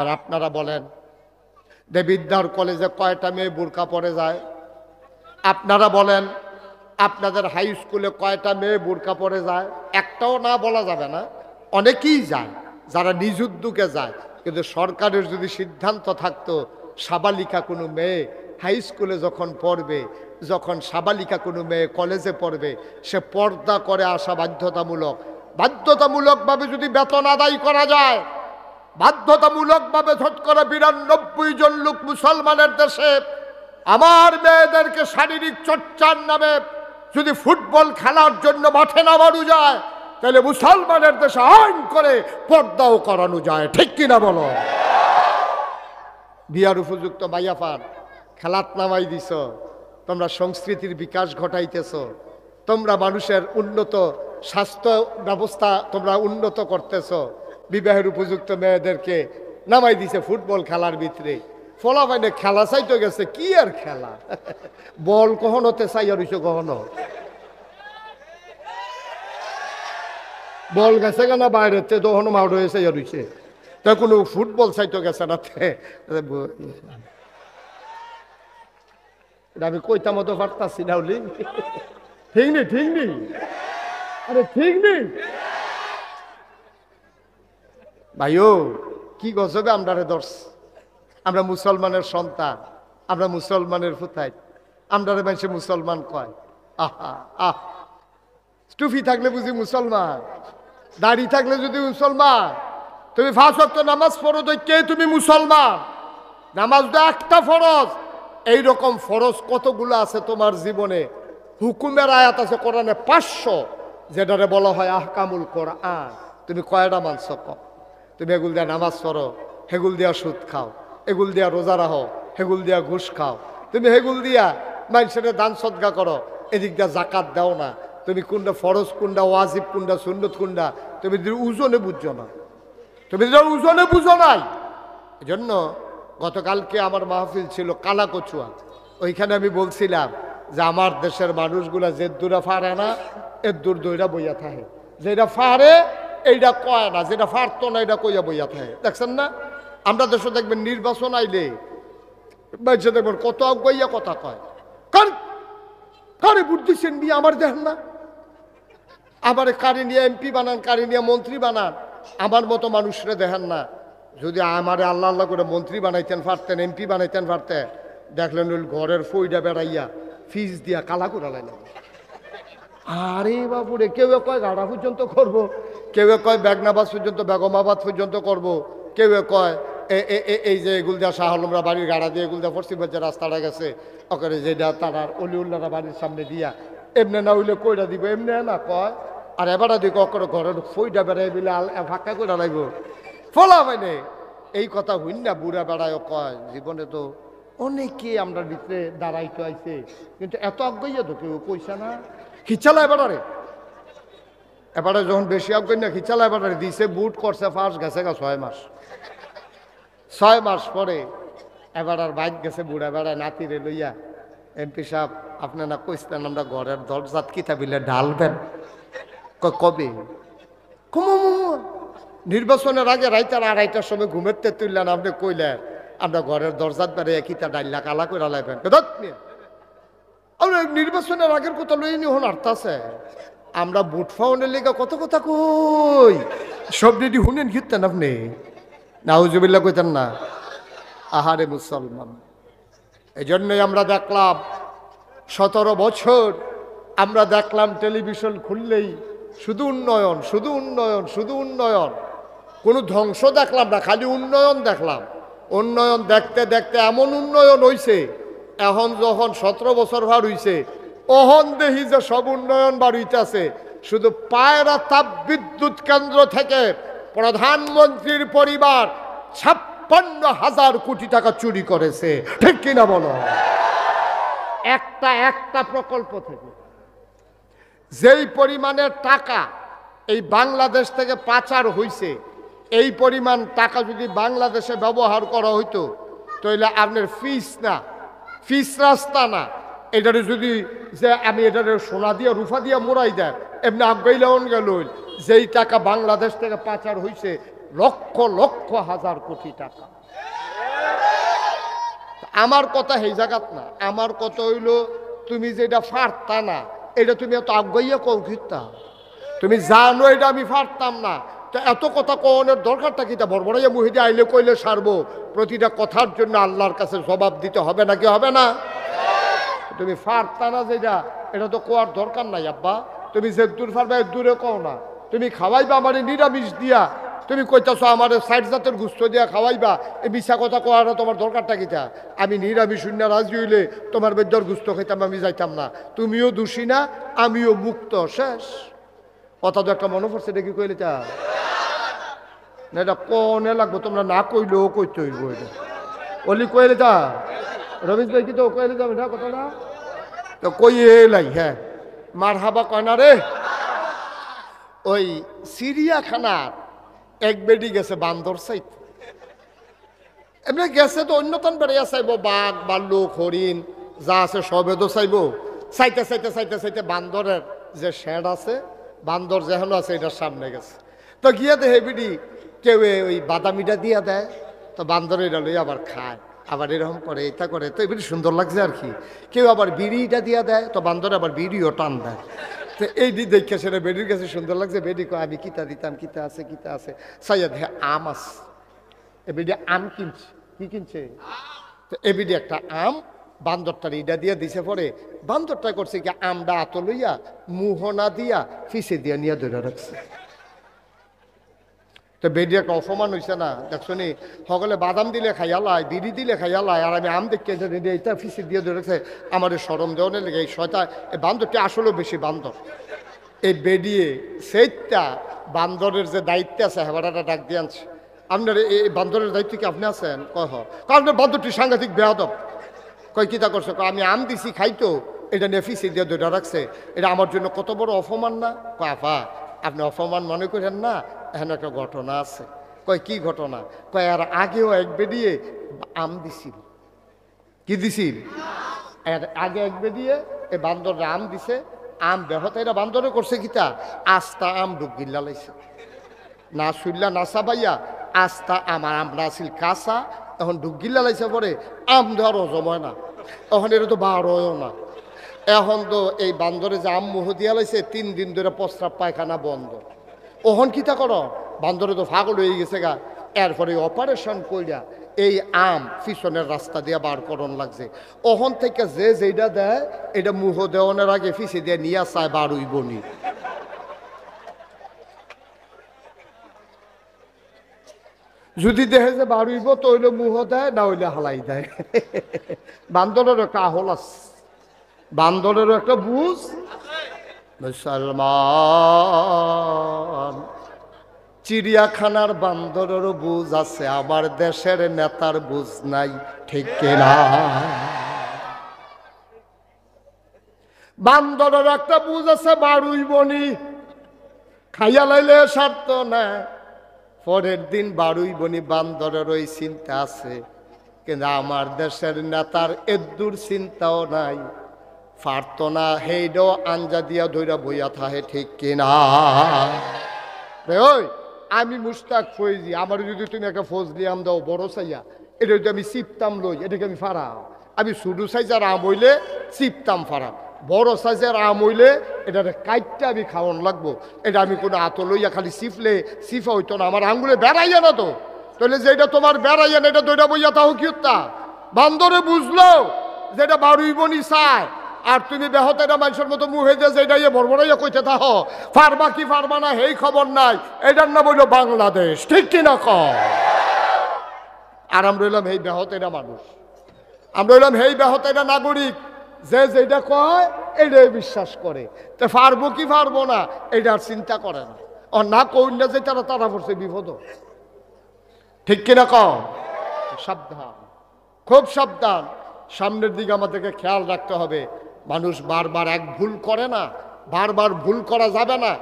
আর আপনারা বলেন, দেবিদ্যার কলেজে কয়টা মেয়ে বোরকা পরে যায়? আপনারা বলেন, আপনাদের হাই স্কুলে কয়টা মেয়ে বোরকা পরে যায়? একটাও না বলা যাবে না, অনেকেই যায়, যারা নিজ উদ্যোগে যায়। কিন্তু সরকারের যদি সিদ্ধান্ত থাকতো সাবালিকা কোনো মেয়ে হাই স্কুলে যখন পড়বে, যখন সাবালিকা কোনো মেয়ে কলেজে পড়বে, সে পর্দা করে আসা বাধ্যতামূলকভাবে যদি বেতন আদায় করা যায়, বাধ্যতামূলকভাবে শতকরা 92 জন লোক মুসলমানের দেশে আমার মেয়েদেরকে শারীরিক চর্চার নামে যদি ফুটবল খেলার জন্য মাঠে নামানো যায়, তাহলে মুসলমানের দেশে আইন করে পর্দাও করানো যায়, ঠিক কিনা বলো? বিয়ার উপযুক্ত মাইয়াফান খেলাত নামাই দিছ, তোমরা সংস্কৃতির বিকাশ ঘটাইতেছ, তোমরা মানুষের উন্নত স্বাস্থ্য ব্যবস্থা তোমরা উন্নত করতেছ, বিবাহের উপযুক্ত মেয়েদেরকে নামাই দিছে ফুটবল খেলার ভিতরে, ফলাফাইনে খেলা চাইতে গেছে, কি আর খেলা, বল কখনোতে চাইয়া রইছে, কখনো বল গেছে কেনা বাইরেতে, তখনও মাউড হয়ে চাইয়া রইছে, তা কোনো ফুটবল চাইতে গেছে না। আমি কইতা মতো পারতাছি না, হলি ঠিক নেই, ঠিক নেই, আরে ঠিক নেই ভাইও, কি গজবে আমরা দর্শ, আমরা মুসলমানের সন্তান, আমরা মুসলমানের ফুতাই, আমরা মানুষে মুসলমান কয়, আহা আহ, টুপি থাকলে বুঝি মুসলমান, দাড়ি থাকলে যদি মুসলমান, তুমি 5 ওয়াক্ত নামাজ পড়ো কে তুমি মুসলমান, নামাজ তো একটা ফরজ, এইরকম ফরজ কতগুলো আছে তোমার জীবনে, হুকুমের আয়াত আছে কোরআনে 500, যেটারে বলা হয় আহকামুল কোরআন, তুমি কয়টা মানছ কম? তুমি এগুল দিয়া নামাজ পড়ো, হেগুল দিয়া সুদ খাও, এগুল দিয়া রোজা রাখো, হেগুল দিয়া ঘুষ খাও, তুমি হেগুল দিয়া মানুষের দান সদকা করো, এদিক দিয়া জাকাত দাও না, তুমি কোনটা ফরজ কোনটা ওয়াজিব কোনটা সুন্নত কোনটা তুমি ওজনে বুঝছো না, তুমি ওজনে বুঝো নাই। এই জন্য গতকালকে আমার মাহফিল ছিল কালাকচুয়া, ওইখানে আমি বলছিলাম যে আমার দেশের মানুষগুলা যে দূরে ফারে না, এর দূর দইরা বইয়া থাকে, যেটা ফারে এইটা কয় না, যেটা ফারতো না এটা কইয়া বইয়া থাকে। দেখছেন না, আমরা দেশে দেখবেন নির্বাচন আইলে দেখবেন কত আগাইয়া কথা কয়, কারে ভোট দিচ্ছেন বিয়ে আমার দেখেন না, আবার কারে নিয়ে এমপি বানান, কারে নিয়ে মন্ত্রী বানান, আমার মতো মানুষরে দেখেন না। যদি আমারে আল্লাহ আল্লাহ করে মন্ত্রী বানাইতেন পারতেন, এমপি বানাইতেন পারতেন, দেখলেন ওই ঘরের ফইডা বেড়াইয়া ফিজ দিয়া কালা করে লাইলাম। আরে বাবুরে, কেউ কয় গাড়া পর্যন্ত করবো, কেউ কয় বেগনাবাদ পর্যন্ত, বেগমাবাদ পর্যন্ত করবো, কেউ কয় এই যে এগুলদা শাহ আলমরা বাড়ির গাড়া দিয়ে এগুলদা পশ্চিম যে রাস্তাটা গেছে ওখানে যেটা তারার অলিউল্লারা বাড়ির সামনে দিয়া, এমনি না হইলে কইরা দিব, এমনি না কয়, আর এবারে দিকে অকরে ঘরের ফইডা বেড়াই বিলে ফাঁকা করে লাগবো ফলা মানে এই কথা হইন না, বুড়া বেড়ায় কয় জীবনে তো অনেকে আমরা ভিতরে দাঁড়াইতে আইছে, কিন্তু এত আজ্ঞাইয়া তো কেউ কইছে না। খিচালা এবারে এবারে যখন বেশি আজ্ঞাই না, খিচালা এবারে দিছে, বুট করছে ফার্স্ট, গেছে গা 6 মাস, 6 মাস পরে এবার আর বাইক গেছে বুড়া বেড়ায় নাতিরে লইয়া, এমপি সাহেব আপনারা কইছেন আমরা ঘরের দরজাত কিতা বিলে ঢালবেন, কবে নির্বাচনের আগে রাইতার 2:30টার সময় ঘুমেতে তুললেন, আপনি কইলেন আমরা ঘরের দরজাত বেড়ে কিতা ডাইলা কালা করে লাইবেন, নির্বাচনের আগের কথা লই নি হন আর্থ আছে, আমরা বুট ফাউনের লেগে কত কথা কই, সব রেডি শুনেন ঘিরতেন আপনি, নাউজুবিল্লাহ কইতেন না। আহারে মুসলমান, এই জন্যই আমরা দেখলাম 17 বছর আমরা দেখলাম টেলিভিশন খুললেই শুধু উন্নয়ন, শুধু উন্নয়ন, শুধু উন্নয়ন, কোনো ধ্বংস দেখলাম না, খালি উন্নয়ন দেখলাম। উন্নয়ন দেখতে দেখতে এমন উন্নয়ন হইছে, এখন যখন 17 বছর ভার হইছে, অহন দেখি যে সব উন্নয়ন বাড়িতেছে, শুধু পায়রা তাপ বিদ্যুৎ কেন্দ্র থেকে প্রধানমন্ত্রীর পরিবার 56,000 কোটি টাকা চুরি করেছে, ঠিক কিনা বলো? একটা প্রকল্প থেকে যেই পরিমাণের টাকা এই বাংলাদেশ থেকে পাচার হইছে, এই পরিমাণ টাকা যদি বাংলাদেশে ব্যবহার করা হইতো তাহলে আপনার ফিস রাস্তা না, এটারে যদি যে আমি এটারে সোনা দিয়ে রুফা দিয়ে মোড়াই দেয়, এমনি আগাইলেন গেল, যেই টাকা বাংলাদেশ থেকে পাচার হইছে লক্ষ লক্ষ হাজার কোটি টাকা। আমার কথা এই জায়গাত না, আমার কথা হইল তুমি যেটা ফারতা না, এটা তুমি এত আগাইয়া কও ঘিরতা, তুমি জানো এটা আমি ফারতাম না, তো এত কথা কওয়ানোর দরকারটা কি? তা বড়বড়াইয়া মুহিদে আইলে কইলে সারবো, প্রতিটা কথার জন্য আল্লাহর কাছে জবাব দিতে হবে নাকি হবে না? তুমি ফারতা না যেটা, এটা তো কোয়ার দরকার নাই আব্বা, তুমি যে দূর ফারবা দূরে কও না, তুমি খাওয়াইবা আমারে নিরামিষ দিয়া, তুমি কইতাছ আমার 60 জাতের গুস্ত দিয়া খাওয়াইবা, এই মিশা কথা কোয়ার তোমার দরকারটা কিটা? আমি নিরামিষ শূন্য রাজি হইলে তোমার বেদ্যর গুস্ত খাইতাম, আমি যাইতাম না, তুমিও দোষী না আমিও মুক্ত, শেষ কথা। তো একটা মনে পড়ছে, এটা কি কইলে তা না, এটা কনে লাগবো, তোমরা না কইলেও কইতে হইব, এটা অলি কইলে তা রমেশ ভাই কি তো কইলে যাবে না কথাটা, তো কইয়ে লাই। হ্যাঁ মারহাবা কয় না রে। ওই চিড়িয়াখানার এক বেডি গেছে বান্দর চাইতে, এমনি গেছে তো অন্যতন বেড়িয়া চাইব, বাঘ ভাল্লুক হরিণ যা আছে সবে তো চাইব। চাইতে চাইতে চাইতে চাইতে বান্দরের যে শেড আছে, বান্দর যেহেন আছে এটার সামনে গেছে। তো গিয়ে দেখে বিড়ি কেউ ওই বাদামিটা দিয়া দেয়, তো বান্দর এটা লই আবার খায়, আবার এরকম করে এটা করে, তো এবারে সুন্দর লাগছে আর কি। কেউ আবার বিড়িটা দিয়া দেয়, তো বান্দর আবার বিড়িও টান দেয়। তো এই দিক দেখে সেটা বেডির কাছে সুন্দর লাগছে, বেডি কয় আমি কিতা দিতাম, কিতা আছে কিতা আছে। সাইয়া দেখে আম আছে, এবিডি আম কিনছে। কি কিনছে? তো এবিডি একটা আম বান্দরটার ইডা দিয়া দিছে। পরে বান্দরটা করছে কি আমটা আত লইয়া মুহনা দিয়া ফিসে দিয়া নিয়ে ধরে রাখছে। তো বেডি একটা অপমান হয়েছে না, দেখছো নি সকলে বাদাম দিলে খাইয়ালায়, বিড়ি দিলে খাইয়ালায়, আর আমি আম দেখতে এটা ফিসে দিয়ে ধরে রাখছে। আমার সরম দেওয়ানের লেগে এই শয়তা, এই বান্দরটি আসলেও বেশি বান্দর। এই বেডিয়ে সেইটা বান্দরের যে দায়িত্ব আছে হেবাটা ডাক দিয়ে আনছে। আপনার এই বান্দরের দায়িত্ব কি আপনি আছেন? কয় কারণ বান্দরটি সাংঘাতিক বেয়াদব। কয় কিতা করছে? আমি আম দিছি খাইতো, এটা নিয়ে ফিসে দিয়ে ধরে রাখছে, এটা আমার জন্য কত বড় অপমান না? কয় আফা আপনি অপমান মনে করেন না, এখানে একটা ঘটনা আছে। কয় কি ঘটনা? কয় আর আগেও এক বেডিয়ে আম দিছিল। কি দিছিল? আগে এক বেডিয়ে এই বান্দররা আম দিছে, আম বেহতে এরা বান্দরে করছে কিতা আস্তা আম ডুবগিল্লা লাইছে, না শুইল্লা না চাবাইয়া আস্তা আমার আমরা আসিল কাঁচা, এখন ডুবগিল্লা লাইছে। পরে আম ধরো জমায় না, এখন এটা তো বার হয়ও না। এখন তো এই বান্দরে যে আম মুহ দিয়া লাইছে, 3 দিন ধরে প্রস্রাব পায়খানা বন্ধ। ওহন কিতা করো, বান্দরে তো ফাগল হয়ে গেছে গা। এরপরে অপারেশন কইরা এই আম পিছনের রাস্তা দিয়ে বার করন লাগছে। ওহন থেকে যে যেটা দেয় এটা মুহ দেওয়ানোর আগে ফিসে দিয়ে নিয়ে চায় বার হইবনি। যদি দেখে যে বার হইব তো হইলে মুহ দেয়, না হইলে হালাই দেয়। বান্দরেরও একটা আহল আছে, বান্দরেরও একটা বুঝ। মুসলমান চিড়িয়াখানার বান্দরেরও বুঝ আছে, আমার দেশের নেতার বুঝ নাই, ঠিক কিনা? বান্দরের একটা বুঝ আছে, বারুইবনি খাইয়া লাইলে স্বার্থ না, পরের দিন বারুইবনি। বান্দরের ওই চিন্তা আছে, কিন্তু আমার দেশের নেতার এদুর চিন্তাও নাই, পারত না হেইডও আঞ্জা দিয়া ধইরা বইয়া থাহে, ঠিক কিনা? ওই আমি মুস্তাক ফৈজি, আমার যদি তুমি একটা ফজলি আম দাও বড় চাইয়া, এটা যদি আমি চিপতাম লই, এটাকে আমি ফারাম। আমি ছোটো সাইজের আম হইলে চিপতাম ফারাম, বড় সাইজের আম হইলে এটা কাইটটা আমি খাওয়ান লাগবো। এটা আমি কোনো আত লইয়া খালি চিপলে চিপা হইতো না, আমার আঙ্গুলে বেড়াইয়া না তো। তাহলে যেটা তোমার বেড়াইয়া না, এটা দইটা বইয়া তাও কি হত্যা? বান্দরে বুঝলো যেটা বারুইবনি চায়, আর তুমি বেহতেরা মানুষের মতো মুহে যে যেটা বড়বড়াইয়া কইতে থাহ, ফারবা কি ফারবা না এই খবর নাই। এটার না বললো বাংলাদেশ, ঠিক কিনা ক? আর আমরা রইলাম এই বেহতেরা মানুষ, আমরা রইলাম এই বেহতেরা নাগরিক, যে যেটা কয় এটাই বিশ্বাস করে। তো পারবো কি পারবো না এটার চিন্তা করে না, আর না কইলে যে তারা তারা পড়ছে বিপদ, ঠিক কিনা ক? সাবধান, খুব সাবধান, সামনের দিকে আমাদেরকে খেয়াল রাখতে হবে। মানুষ বারবার এক ভুল করে না, বারবার ভুল করা যাবে না।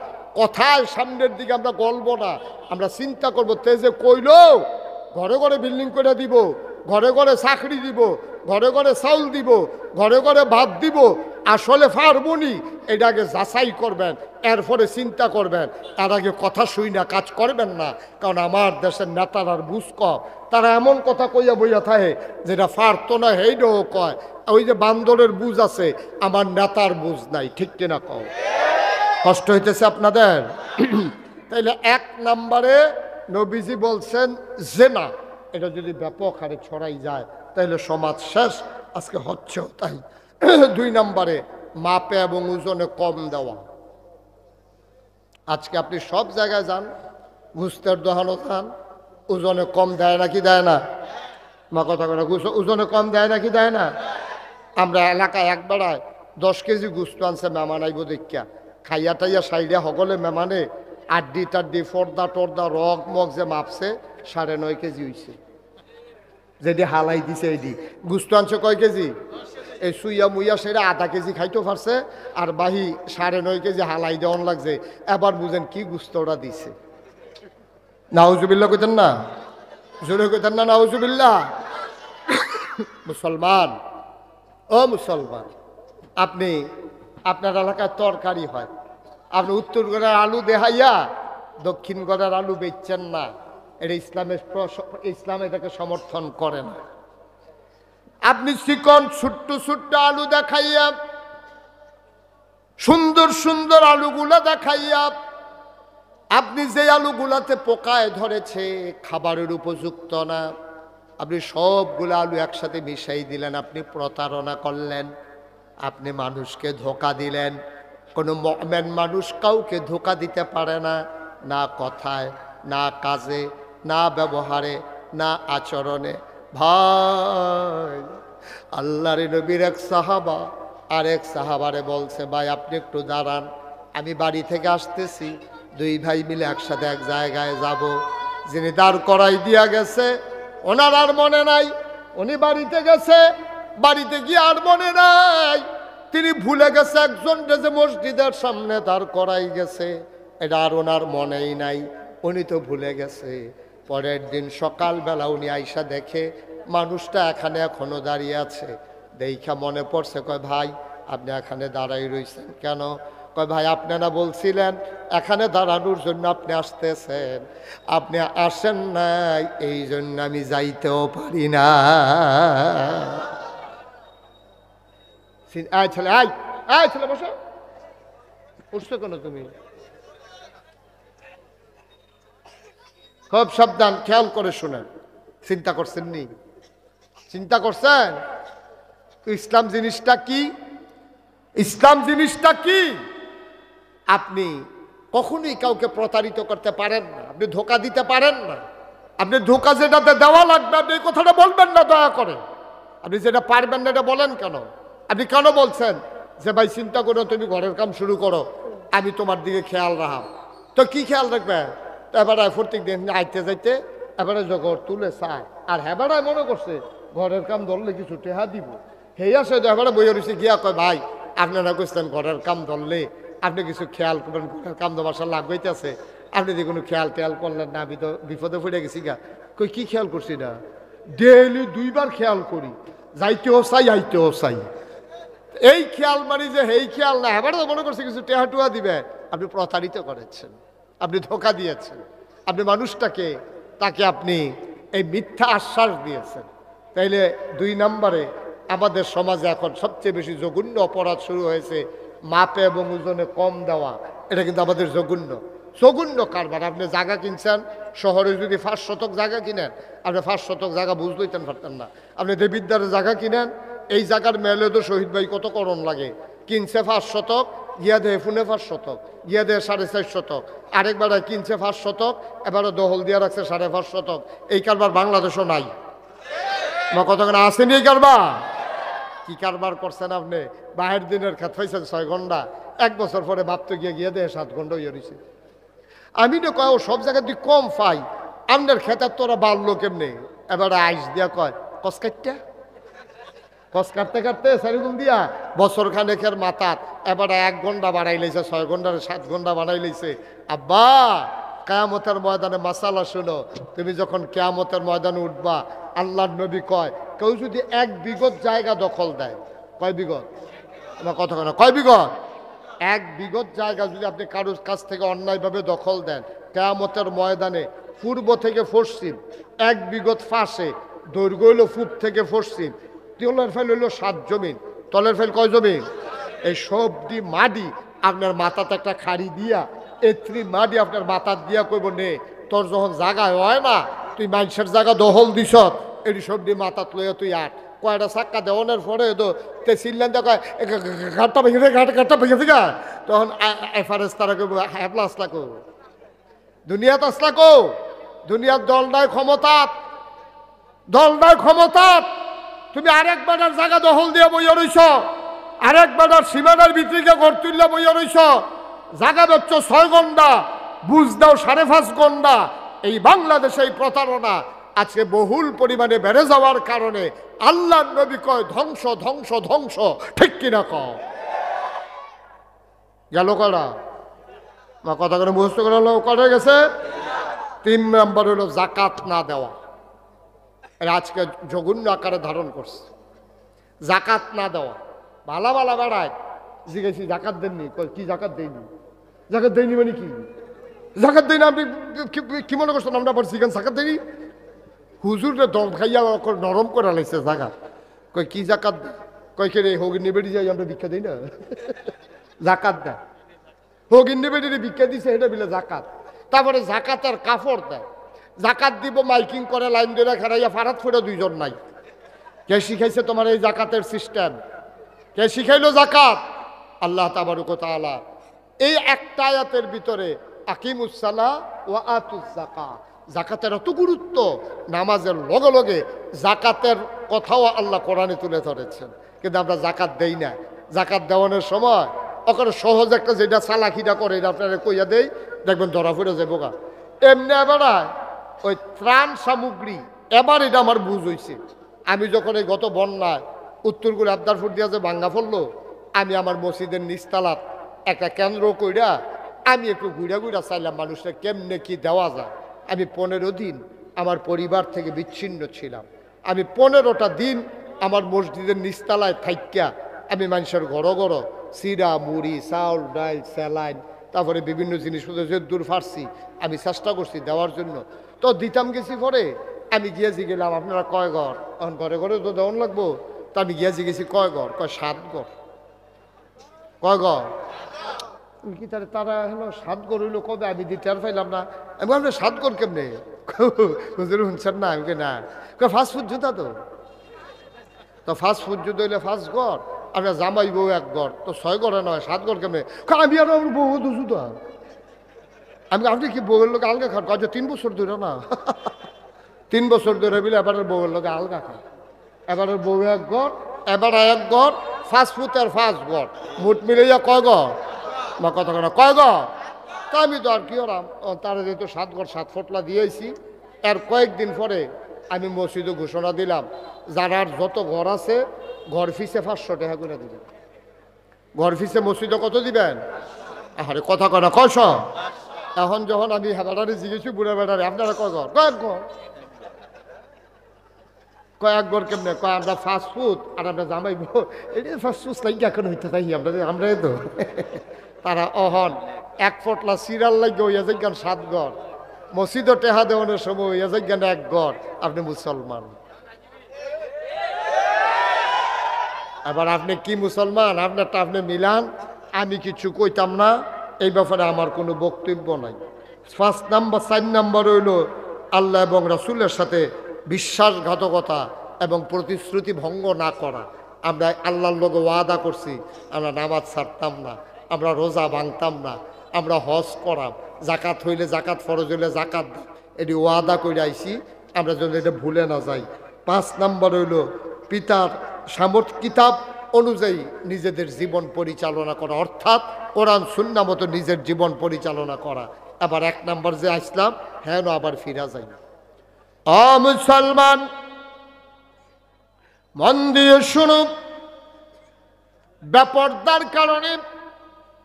কথায় সামনের দিকে আমরা গলবো না, আমরা চিন্তা করবো তেজে কইলো ঘরে ঘরে বিল্ডিং করে দিব, ঘরে ঘরে চাকরি দিব, ঘরে ঘরে চাউল দিব, ঘরে ঘরে ভাত দিব, আসলে পারবনি এটা আগে যাচাই করবেন, এরপরে চিন্তা করবেন। তার আগে কথা শুই না কাজ করবেন না, কারণ আমার দেশের নেতার বুঝ কম, তারা এমন কথা কইয়া বইয়া থাকে যেটা পারতো না হেইটাও কয়। ওই যে বান্দরের বুঝ আছে, আমার নেতার বুঝ নাই, ঠিক কিনা কও? কষ্ট হইতেছে আপনাদের? তাইলে 1 নম্বরে নবীজি বলছেন জেনা, এটা যদি ব্যাপক হারে ছড়াই যায় তাহলে সমাজ শেষ, আজকে হচ্ছেও তাই। 2 নম্বরে মাপে এবং ওজনে কম দেওয়া। আজকে আপনি সব জায়গায় যান, ঘুষতের দোকানও যান, ওজনে কম দেয় নাকি দেয় না? মা কথা কথা ওজনে কম দেয় নাকি দেয় না? আমরা এলাকায় এক বেড়ায় 10 কেজি গুস্ত আনছে মেহমান আইব দেখিয়া, খাইয়া টাইয়া সাইডে সকলে মেহমানে আড্ডি টাড্ডি ফর্দা টর্দা রগ মগ যে মাপছে 9.5 কেজি হয়েছে, যেটি হালাই দিছে। এটি গুস্ত আনছে কয় কেজি? এই সুইয়া মুইয়া সেটা আধা কেজি খাইতে পারছে, আর বাহি 9.5 কেজি হালাই দেওয়ান লাগছে। এবার বুঝেন কি গুস্তটা দিছে। নাউজুবিল্লাহ কইতেন না, জোরে কইতেন না নাউজুবিল্লাহ। মুসলমান, ও মুসলমান, আপনি আপনার এলাকায় তরকারি হয়, আপনি উত্তর গড়ের আলু দেখাইয়া দক্ষিণ গড়ের আলু বেচছেন না, এটা ইসলাম এটাকে সমর্থন করে না। আপনি চিকন ছোট্ট ছোট্ট আলু দেখাইয়া, সুন্দর সুন্দর আলুগুলা দেখাইয়া, আপনি যে আলুগুলাতে পোকায় ধরেছে, খাবারের উপযুক্ত না, আপনি সবগুলো আলু একসাথে মিশাই দিলেন, আপনি প্রতারণা করলেন, আপনি মানুষকে ধোঁকা দিলেন। কোনো মুমিন মানুষ কাউকে ধোঁকা দিতে পারে না, না কথায়, না কাজে, না ব্যবহারে, না আচরণে। ভাই, আল্লাহর নবীর এক সাহাবা আরেক সাহাবারে বলছে, ভাই আপনি একটু দাঁড়ান, আমি বাড়ি থেকে আসতেছি, 2 ভাই মিলে একসাথে এক জায়গায় যাব। যিনি দাঁড় করাই দিয়া গেছে, ওনার আর মনে নাই, উনি বাড়িতে গেছে, বাড়িতে গিয়ে আর মনে নাই, তিনি ভুলে গেছে একজন যে মসজিদের সামনে দাঁড় করাই গেছে, এটা আর ওনার মনেই নাই, উনি তো ভুলে গেছে। পরের দিন সকালবেলা উনি আইসা দেখে মানুষটা এখানে এখনো দাঁড়িয়ে আছে। দেখা মনে পড়ছে, কয় ভাই আপনি এখানে দাঁড়াই রইছেন কেন? কয় ভাই আপনারা বলছিলেন এখানে দাঁড়ানোর জন্য আপনি আসতেছেন, আপনি আসেন নাই, এই জন্য আমি যাইতেও পারি না। আয় ছেলে, আয় আয় ছেলে, বসো। উঠছো কেন তুমি? খুব সাবধান, খেয়াল করে শুনেন। চিন্তা করছেন নি? চিন্তা করছেন ইসলাম জিনিসটা কি? ইসলাম জিনিসটা কি? আপনি কখনোই কাউকে প্রতারিত করতে পারেন না, আপনি ধোঁকা দিতে পারেন না। আপনি ধোঁকা যেটাতে দেওয়া লাগবে আপনি এই কথাটা বলবেন না, দয়া করে। আপনি যেটা পারবেন না এটা বলেন কেন? আপনি কেন বলছেন যে ভাই চিন্তা করো, তুমি ঘরের কাম শুরু করো, আমি তোমার দিকে খেয়াল রাখাম? তো কি খেয়াল রাখবে? তো এবারে প্রত্যেক দিন আইতে যাইতে এবারে জগর তুলে চায়, আর হেবারায় মনে করছে ঘরের কাম ধরলে কিছু টেহা দিব। হেয়া সে এবারে বইয়ে রয়েছে গিয়া কয় ভাই আপনারা কইছেন ঘরের কাম ধরলে আপনি কিছু খেয়াল করবেন, ঘরের কাম দেওয়ার লাভ হইতেছে, আপনি যে কোনো খেয়াল টেয়াল করলেন না, আমি তো বিপদে পড়ে গেছি গা। কই কি খেয়াল করছি না? ডেইলি 2 বার খেয়াল করি, যাইতেও চাই আইতেও চাই। এই খেয়াল মানে যে এই খেয়াল না, এবারে তো মনে করছে কিছু টেহা টুয়া দিবে। আপনি প্রতারিত করেছেন, আপনি ধোঁকা দিয়েছেন, আপনি মানুষটাকে তাকে আপনি এই মিথ্যা আশ্বাস দিয়েছেন। তাইলে 2 নম্বরে আমাদের সমাজে এখন সবচেয়ে বেশি জঘন্য অপরাধ শুরু হয়েছে, মাপে এবং ওজনে কম দেওয়া। এটা কিন্তু আমাদের জঘন্য কারবার। আপনি জায়গা কিনছেন, শহরে যদি 5 শতক জায়গা কিনেন, আপনি 5 শতক জায়গা বুঝতেইতেন পারতেন না। আপনি দেবিদ্বারে জায়গা কিনেন, এই জায়গার মেলে তো শহীদ ভাই কত করণ লাগে, কিনছে 5 শতক, গিয়া দেহে ফুনে 5 শতক, গিয়া দেহে 4.5 শতক, আরেকবার কিনছে 5 শতক, এবারে দহল দিয়া রাখছে 5.5 শতক। এই কারবার বাংলাদেশও নাই। আমার কতক্ষণ আসেনি এই কারবার? কি কারবার করছেন আপনি? বাহির দিনের খাত পাইছেন 6 ঘন্টা, 1 বছর পরে ভাবতে গিয়ে দেহে 7 ঘন্টা হয়ে রয়েছে। আমি তো কয় ও সব জায়গায় তুই কম পাই, আপনার খেতার তোরা বাড়লো কেমনে? এবারে আইস দিয়া কয় কস কাটটা, কস কাটতে কাটতে সেরকম দিয়া বছর খানেকের মাথার এবারে 1 ঘন্টা বাড়াই লাইছে, 6 ঘন্টার 7 ঘন্টা বাড়াই লাইছে। আব্বা কিয়ামতের ময়দানে মাসালা শুনো, তুমি যখন কিয়ামতের ময়দানে উঠবা, আল্লাহর নবী কয় কেউ যদি 1 বিঘত জায়গা দখল দেয়, কয় বিঘত? আমার কথা কেন, কয় বিঘত? 1 বিঘত জায়গা যদি আপনি কারোর কাছ থেকে অন্যায়ভাবে দখল দেন, কিয়ামতের ময়দানে পূর্ব থেকে পশ্চিম 1 বিঘত ফাঁসে, দৈর্ঘ্য হইল পূব থেকে পশ্চিম, তলের ফেল হইল 7 জমিন, তলের ফেল কয় জমিন? এই সবটি মাটি আপনার মাথাতে একটা খাড়ি দিয়া, এত্রি মাটি আপনার মাথার দিয়া কইব নে, তোর যখন জায়গায় হয় না, তুই মানুষের জায়গা দখল দিস, এটি সবটি মাথাত লইয়া তুই আট। কয়টা চাক্কা দেওয়ানোর পরে তো চিল্লেন দেখা ঘাটটা ভেঙে ঘাটটা ভেঙে গা, তখন এফারেস তারা কইব হ্যাপলা আসলা কো, দুনিয়াত আসলা কো, দুনিয়ার দলটায় ক্ষমতা, তুমি আরেক বেটার জায়গা দখল দিয়ে বইয়া রইছ, আরেক বেটার সীমানার ভিতরে ঘর তুললে বইয়া রইছ, জায়গা বেচছ 6 ঘন্টা, বুঝ দাও 5.5 ঘন্টা। এই বাংলাদেশে এই প্রতারণা আজকে বহুল পরিমাণে বেড়ে যাওয়ার কারণে আল্লাহর নবী কয় ধ্বংস ধ্বংস ধ্বংস, ঠিক কিনা কও? গেল করা মা কথা করে মুখস্থ করে করে গেছে। 3 নম্বর হলো জাকাত না দেওয়া। এরা আজকে জঘন্য আকারে ধারণ করছে। জাকাত না দেওয়া, ভালা ভালা বেড়ায় জিজ্ঞেসি জাকাত দেননি, কি জাকাত দেয়নি? জাকাত দেয়নি মানে কি? জাকাত দেয়নি আপনি কি মনে করছেন আমরা আবার জিজ্ঞান জাকাত দেয়নি? হুজুরে দম খাইয়া নরম করে লাগছে জাকাত। কই কি জাকাত দেয়? কই কে রে হগিনী বেড়ি যাই আমরা ভিক্ষা দিই না? জাকাত দেয়, হগিনী বেড়ি ভিক্ষা দিছে এটা বিলে জাকাত। তারপরে জাকাতের কাপড় দেয়, জাকাত দিব মাইকিং করে লাইন ধরে খারাইয়া ফারাত ফুটে 2 জন নাই। কে শিখাইছে তোমার এই জাকাতের সিস্টেম? কে শিখাইলো জাকাত? আল্লাহ তাবারক ওয়া তাআলা এই একটা আয়াতের ভিতরে আকিমুস সালাহ ওয়া আতুজ যাকাত, জাকাতের এত গুরুত্ব, নামাজের লগে লগে জাকাতের কথাও আল্লাহ কোরআনে তুলে ধরেছেন। কিন্তু আমরা জাকাত দেই না। জাকাত দেওয়ানোর সময় ওখানে সহজ একটা যেটা চালাকিটা করে এটা আপনারা কইয়া দেই, দেখবেন ধরা পড়ে যাবো গা। এমনি এবার ওই ত্রাণ সামগ্রী, এবার এটা আমার বুঝ হয়েছে। আমি যখন এই গত বন্যায় উত্তরগুলো আবদারপুর দিয়া যে ভাঙ্গা পড়লো, আমি আমার মসজিদের নিচতলাত একটা কেন্দ্র কইরা আমি একটু ঘুরা ঘুরা চাইলাম মানুষটা কেমনে কি দেওয়া যায়। আমি 15 দিন আমার পরিবার থেকে বিচ্ছিন্ন ছিলাম। আমি 15টা দিন আমার মসজিদের নিচতলায় থাইক্যা আমি মানুষের ঘর ঘর চিরা মুড়ি চাউল ডাল স্যালাইন তারপরে বিভিন্ন জিনিসপত্র যে দূর ফারছি আমি চেষ্টা করছি দেওয়ার জন্য। তো দিতাম গেছি পরে আমি গিয়েছি গেলাম আপনারা কয় ঘর? এখন ঘরে ঘরে তো দেওয়ান লাগবো। তো আমি গিয়েছি গেছি কয় ঘর? কয় 7 ঘর। কয় ঘর? কি তারা হলো 7 ঘর হইলো কবে? আমি দিতে আর পাইলাম না। আমি ভাবলাম 7 ঘর কেমনে? হুজুর শুনছেন না? আমি না কয় ফাস্টফুড জুতা তো ফাস্টফুড জুতো হইলে 5 ঘর, আমরা জামাই বউ 1 ঘর, তো 6 ঘরে নয় 7 ঘর কেমনে? আমি আর আমার বউ জুতা। আমি আপনি কি বউয়ের লোক আলগা খান? কাজ 3 বছর ধরে না 3 বছর ধরে বিলে এবারের বউয়ের লোক আলগা খান। এবারের বউ 1 ঘর, এবার 1 ঘর, ফাস্টফুডের 5 ঘর, মোট মিলাইয়া কয় ঘর? বা কত করে কয় ঘর? তা আমি তো আর কি ওরাম তারা যেহেতু 7 ঘর 7 ফটলা দিয়েছি। এর কয়েকদিন পরে আমি মসজিদে ঘোষণা দিলাম যারার যত ঘর আছে ঘর ফিসে 500 টাকা করে দিবেন। ঘর ফিসে মসজিদে কত দিবেন? আরে কথা কয় না কয়শ? এখন যখন আমি হেবাটারে জিজ্ঞেছি বুড়া বেড়ারে আপনারা কয় ঘর? কয়েক ঘর। কয়েক ঘর কেমনে? কয় আমরা ফাস্টফুড আর আমরা জামাইব এটা ফাস্টফুড লাগি এখন হইতে থাকি আমরা তো তারা অহন 1 ফটলা সিরিয়াল লাগে হইয়া যাইগান 7 ঘর, মসজিদও টেহা দেওয়ানোর সময় হইয়া যাইগান 1 ঘর। আপনি মুসলমান, এবার আপনি কি মুসলমান? আপনারটা আপনি মিলান, আমি কিছু কইতাম না, এই ব্যাপারে আমার কোনো বক্তব্য নাই। 4 নাম্বার হইল আল্লাহ এবং রাসূলের সাথে বিশ্বাসঘাতকতা এবং প্রতিশ্রুতি ভঙ্গ না করা। আমরা আল্লাহর লগে ওয়াদা করছি আমরা নামাজ ছাড়তাম না, আমরা রোজা ভাঙতাম না, আমরা হজ করাম, জাকাত হইলে জাকাত, ফরজ হইলে জাকাত, এটি ওয়াদা করে আইছি, আমরা যেন এটা ভুলে না যাই। 5 নাম্বার হইল পিতার কিতাব অনুযায়ী নিজেদের জীবন পরিচালনা করা, অর্থাৎ কোরআন সুন্নাহ মতো নিজের জীবন পরিচালনা করা। আবার 1 নাম্বার যে আসলাম হ্যাঁ আবার ফিরা যাই। মুসলমান মন দিয়ে শুনুন, বেপরদার কারণে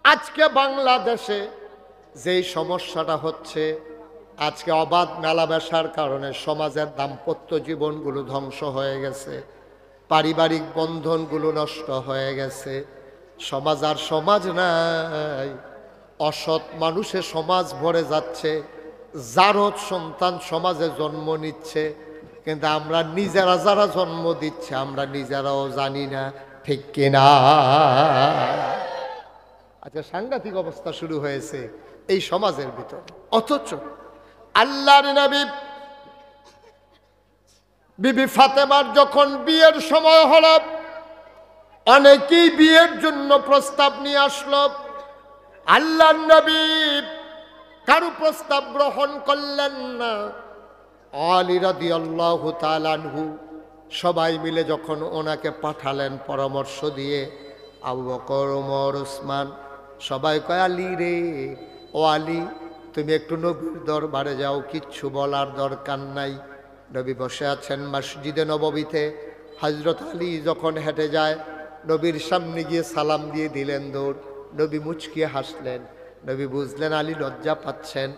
আজকে বাংলাদেশে যেই সমস্যাটা হচ্ছে, আজকে অবাধ মেলামেশার কারণে সমাজের দাম্পত্য জীবনগুলো ধ্বংস হয়ে গেছে, পারিবারিক বন্ধনগুলো নষ্ট হয়ে গেছে, সমাজ আর সমাজ নাই, অসৎ মানুষে সমাজ ভরে যাচ্ছে, জারদ সন্তান সমাজে জন্ম নিচ্ছে, কিন্তু আমরা নিজেরা যারা জন্ম দিচ্ছে আমরা নিজেরাও জানি না, ঠিক কিনা? আচ্ছা, সাংঘাতিক অবস্থা শুরু হয়েছে এই সমাজের ভিতর। অথচ আল্লাহর নবী বিবি ফাতেমার যখন বিয়ের সময় হলো, অনেকেই বিয়ের জন্য প্রস্তাব নিয়ে আসলো, আল্লাহর নবী কারো প্রস্তাব গ্রহণ করলেন না। আলী রাদিয়াল্লাহু তাআলা আনহু সবাই মিলে যখন ওনাকে পাঠালেন পরামর্শ দিয়ে, আবু বকর, ওমর, ওসমান সবাই কয় আলী রে, ও আলী তুমি একটু নবীর দরবারে যাও, কিচ্ছু বলার দরকার নাই, নবী বসে আছেন মসজিদে নববীতে। হযরত আলী যখন হেঁটে যায়, নবীর সামনে গিয়ে সালাম দিয়ে দিলেন দৌড়। নবী মুচকিয়ে হাসলেন। নবী বুঝলেন আলী লজ্জা পাচ্ছেন।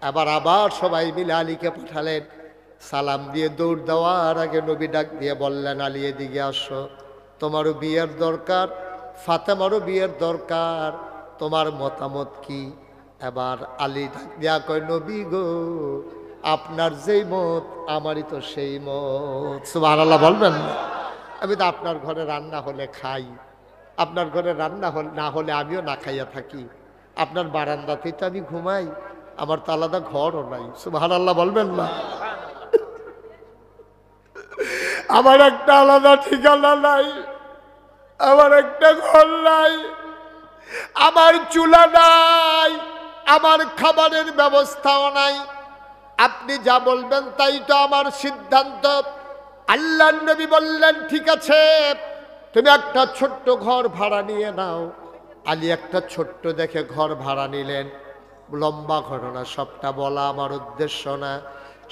আবার সবাই মিলে আলীকে পাঠালেন। সালাম দিয়ে দৌড় দেওয়ার আগে নবী ডাক দিয়ে বললেন, আলী এদিকে আসো, তোমারও বিয়ের দরকার, ফাতেমারও বিয়ের দরকার, তোমার মতামত কি? এবার আলী ডাক দিয়া কয়, নবী গো, আপনার যেই মত আমারই তো সেই মত। সুবহানাল্লাহ বলবেন না? আমি তো আপনার ঘরে রান্না হলে খাই, আপনার ঘরে রান্না না হলে আমিও না খাইয়া থাকি, আপনার বারান্দাতেই তো আমি ঘুমাই, আমার তো আলাদা ঘরও নাই। সুবহানাল্লাহ বলবেন না? আমার একটা আলাদা ঠিকানা নাই, আমার একটা ঘর নাই, আমার চুলা নাই, আমার খাবারের ব্যবস্থাও নাই। আপনি যা বলবেন তাই তো আমার সিদ্ধান্ত। আল্লাহর নবী বললেন, ঠিক আছে, তুমি একটা ছোট্ট ঘর ভাড়া নিয়ে নাও। আলী একটা ছোট্ট দেখে ঘর ভাড়া নিলেন। লম্বা ঘটনা, সবটা বলা আমার উদ্দেশ্য না।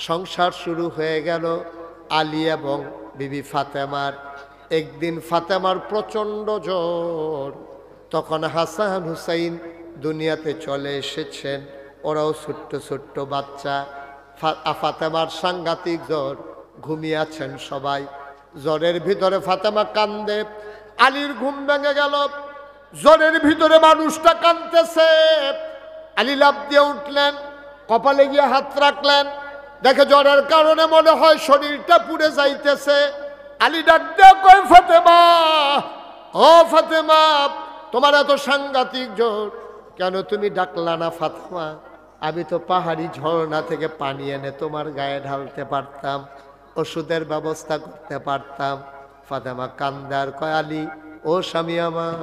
সংসার শুরু হয়ে গেল আলী এবং বিবি ফাতেমার। একদিন ফাতেমার প্রচণ্ড জ্বর। তখন হাসান হুসাইন দুনিয়াতে চলে এসেছেন, ওরাও ছোট্ট ছোট্ট বাচ্চা। ফাতেমার সাংঘাতিক জ্বর, ঘুমিয়ে আছেন সবাই। জ্বরের ভিতরে ফাতেমা কান্দে। আলীর ঘুম ভেঙে গেল। জ্বরের ভিতরে মানুষটা কাঁদতেছে। আলী লাফ দিয়ে উঠলেন, কপালে গিয়ে হাত রাখলেন, দেখে জ্বরের কারণে মনে হয় শরীরটা পুড়ে যাইতেছে। আলী ডাক দিয়ে কয়, ফাতেমা, ও ফাতেমা, তোমার এত সাংঘাতিক জ্বর, কেন তুমি ডাকলা না ফাতেমা? আমি তো পাহাড়ি ঝর্ণা থেকে পানি এনে তোমার গায়ে ঢালতে পারতাম, ওষুধের ব্যবস্থা করতে পারতাম। ফাতেমা কান্দার কয়, আলী, ও স্বামী আমার,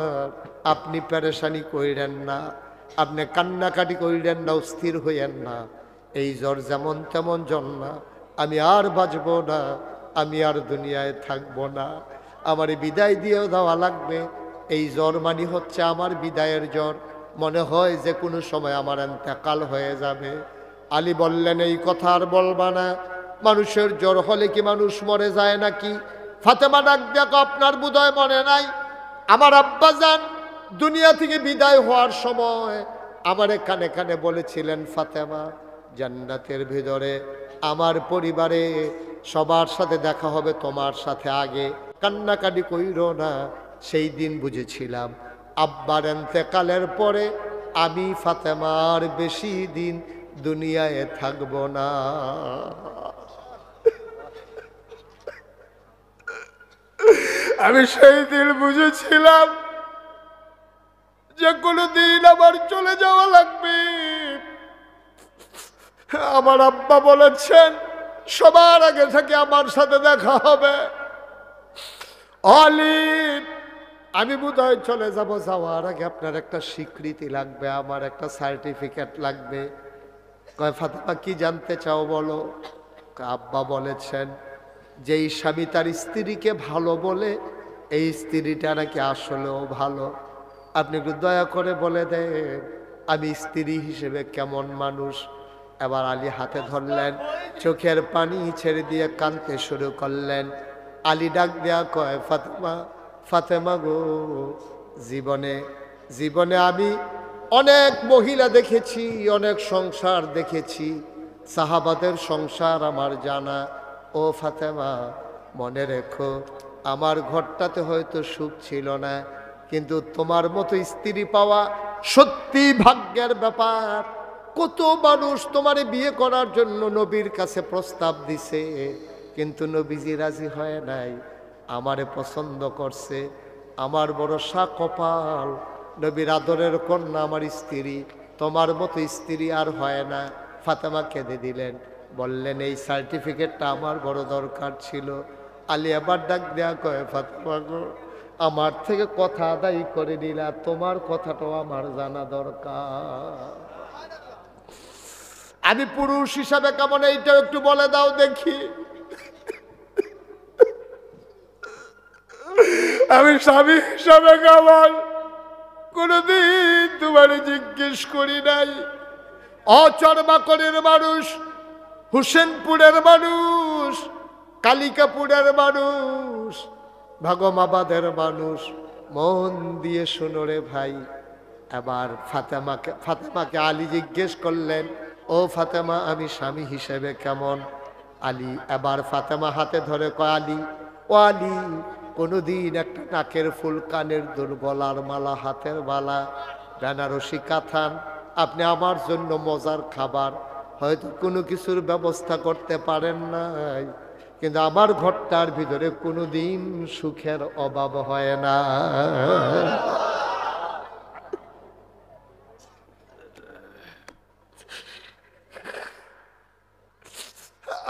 আপনি পেরেশানি কইরেন না, আপনি কান্নাকাটি কইরেন না, অস্থির হইয়েন না। এই জ্বর যেমন তেমন জ্বর না, আমি আর বাঁচব না, আমি আর দুনিয়ায় থাকব না, আমার বিদায় দিয়েও দেওয়া লাগবে। এই জ্বর মানে হচ্ছে আমার বিদায়ের জ্বর, মনে হয় যে কোনো সময় আমার ইন্তেকাল হয়ে যাবে। আলী বললেন, এই কথা আর বলবা না, মানুষের জ্বর হলে কি মানুষ মরে যায় নাকি? ফাতেমা ডাক দেখো, আপনার বোধহয় মনে নাই, আমার আব্বাজান দুনিয়া থেকে বিদায় হওয়ার সময় আমারে কানে কানে বলেছিলেন, ফাতেমা, জান্নাতের ভিতরে আমার পরিবারে সবার সাথে দেখা হবে, তোমার সাথে আগে, কান্নাকাটি কইরো না। সেই দিন বুঝেছিলাম আব্বার ইন্তেকালের পরে আমি ফাতেমার বেশি দিন দুনিয়ায় থাকব না। আমি সেই দিন বুঝেছিলাম যে কোনো দিন আমার চলে যাওয়া লাগবে। আমার আব্বা বলেছেন সবার আগে থেকে আমার সাথে দেখা হবে। আলী, আমি বোধহয় চলে যাব, যাওয়ার আগে আপনার একটা স্বীকৃতি লাগবে, আমার একটা সার্টিফিকেট লাগবে। কয়, ফাতেমা কি জানতে চাও বলো? আব্বা বলেছেন যেই স্বামী তার স্ত্রীকে ভালো বলে, এই স্ত্রীটা নাকি আসলেও ভালো। আপনি একটু দয়া করে বলে দেন আমি স্ত্রী হিসেবে কেমন মানুষ। এবার আলী হাতে ধরলেন, চোখের পানি ছেড়ে দিয়ে কাঁদতে শুরু করলেন। আলী ডাক দেয়া কয়, ফাতেমা, ফাতেমা গো, জীবনে জীবনে আমি অনেক মহিলা দেখেছি, অনেক সংসার দেখেছি, সাহাবাদের সংসার আমার জানা। ও ফাতেমা, মনে রেখো, আমার ঘরটাতে হয়তো সুখ ছিল না, কিন্তু তোমার মতো স্ত্রী পাওয়া সত্যি ভাগ্যের ব্যাপার। কত মানুষ তোমারে বিয়ে করার জন্য নবীর কাছে প্রস্তাব দিছে, কিন্তু নবীজি রাজি হয় নাই, আমারে পছন্দ করছে। আমার বড় কপাল, নবীর আদরের কন্যা আমার স্ত্রী, তোমার মতো স্ত্রী আর হয় না। ফাতেমা কেঁদে দিলেন, বললেন এই সার্টিফিকেটটা আমার বড় দরকার ছিল। আলী আবার ডাক দেয়া কয়, ফাতেমা গো, আমার থেকে কথা আদায় করে নিলা, তোমার কথাটাও আমার জানা দরকার। আমি পুরুষ হিসাবে কেমন এইটাও একটু বলে দাও দেখি। আমি স্বামী হিসাবে কেমন কোনদিন তোমারে জিজ্ঞেস করি নাই। অচর্মাকরের মানুষ হুসেনপুরের মানুষ, কালিকাপুরের মানুষ, ভাগমাবাদের মানুষ, মন দিয়ে শোনো রে ভাই। এবার ফাতেমাকে আলী জিজ্ঞেস করলেন, ও ফাতেমা, আমি স্বামী হিসেবে কেমন? আলী এবার ফাতেমা হাতে ধরে কয়, আলী, ও আলী, কোনোদিন একটা নাকের ফুল, কানের দুল, গলার মালা, হাতের বালা, বেনারসি কাথান, আপনি আমার জন্য মজার খাবার হয়তো কোনো কিছুর ব্যবস্থা করতে পারেন নাই, কিন্তু আমার ঘরটার ভিতরে কোনোদিন সুখের অভাব হয় না।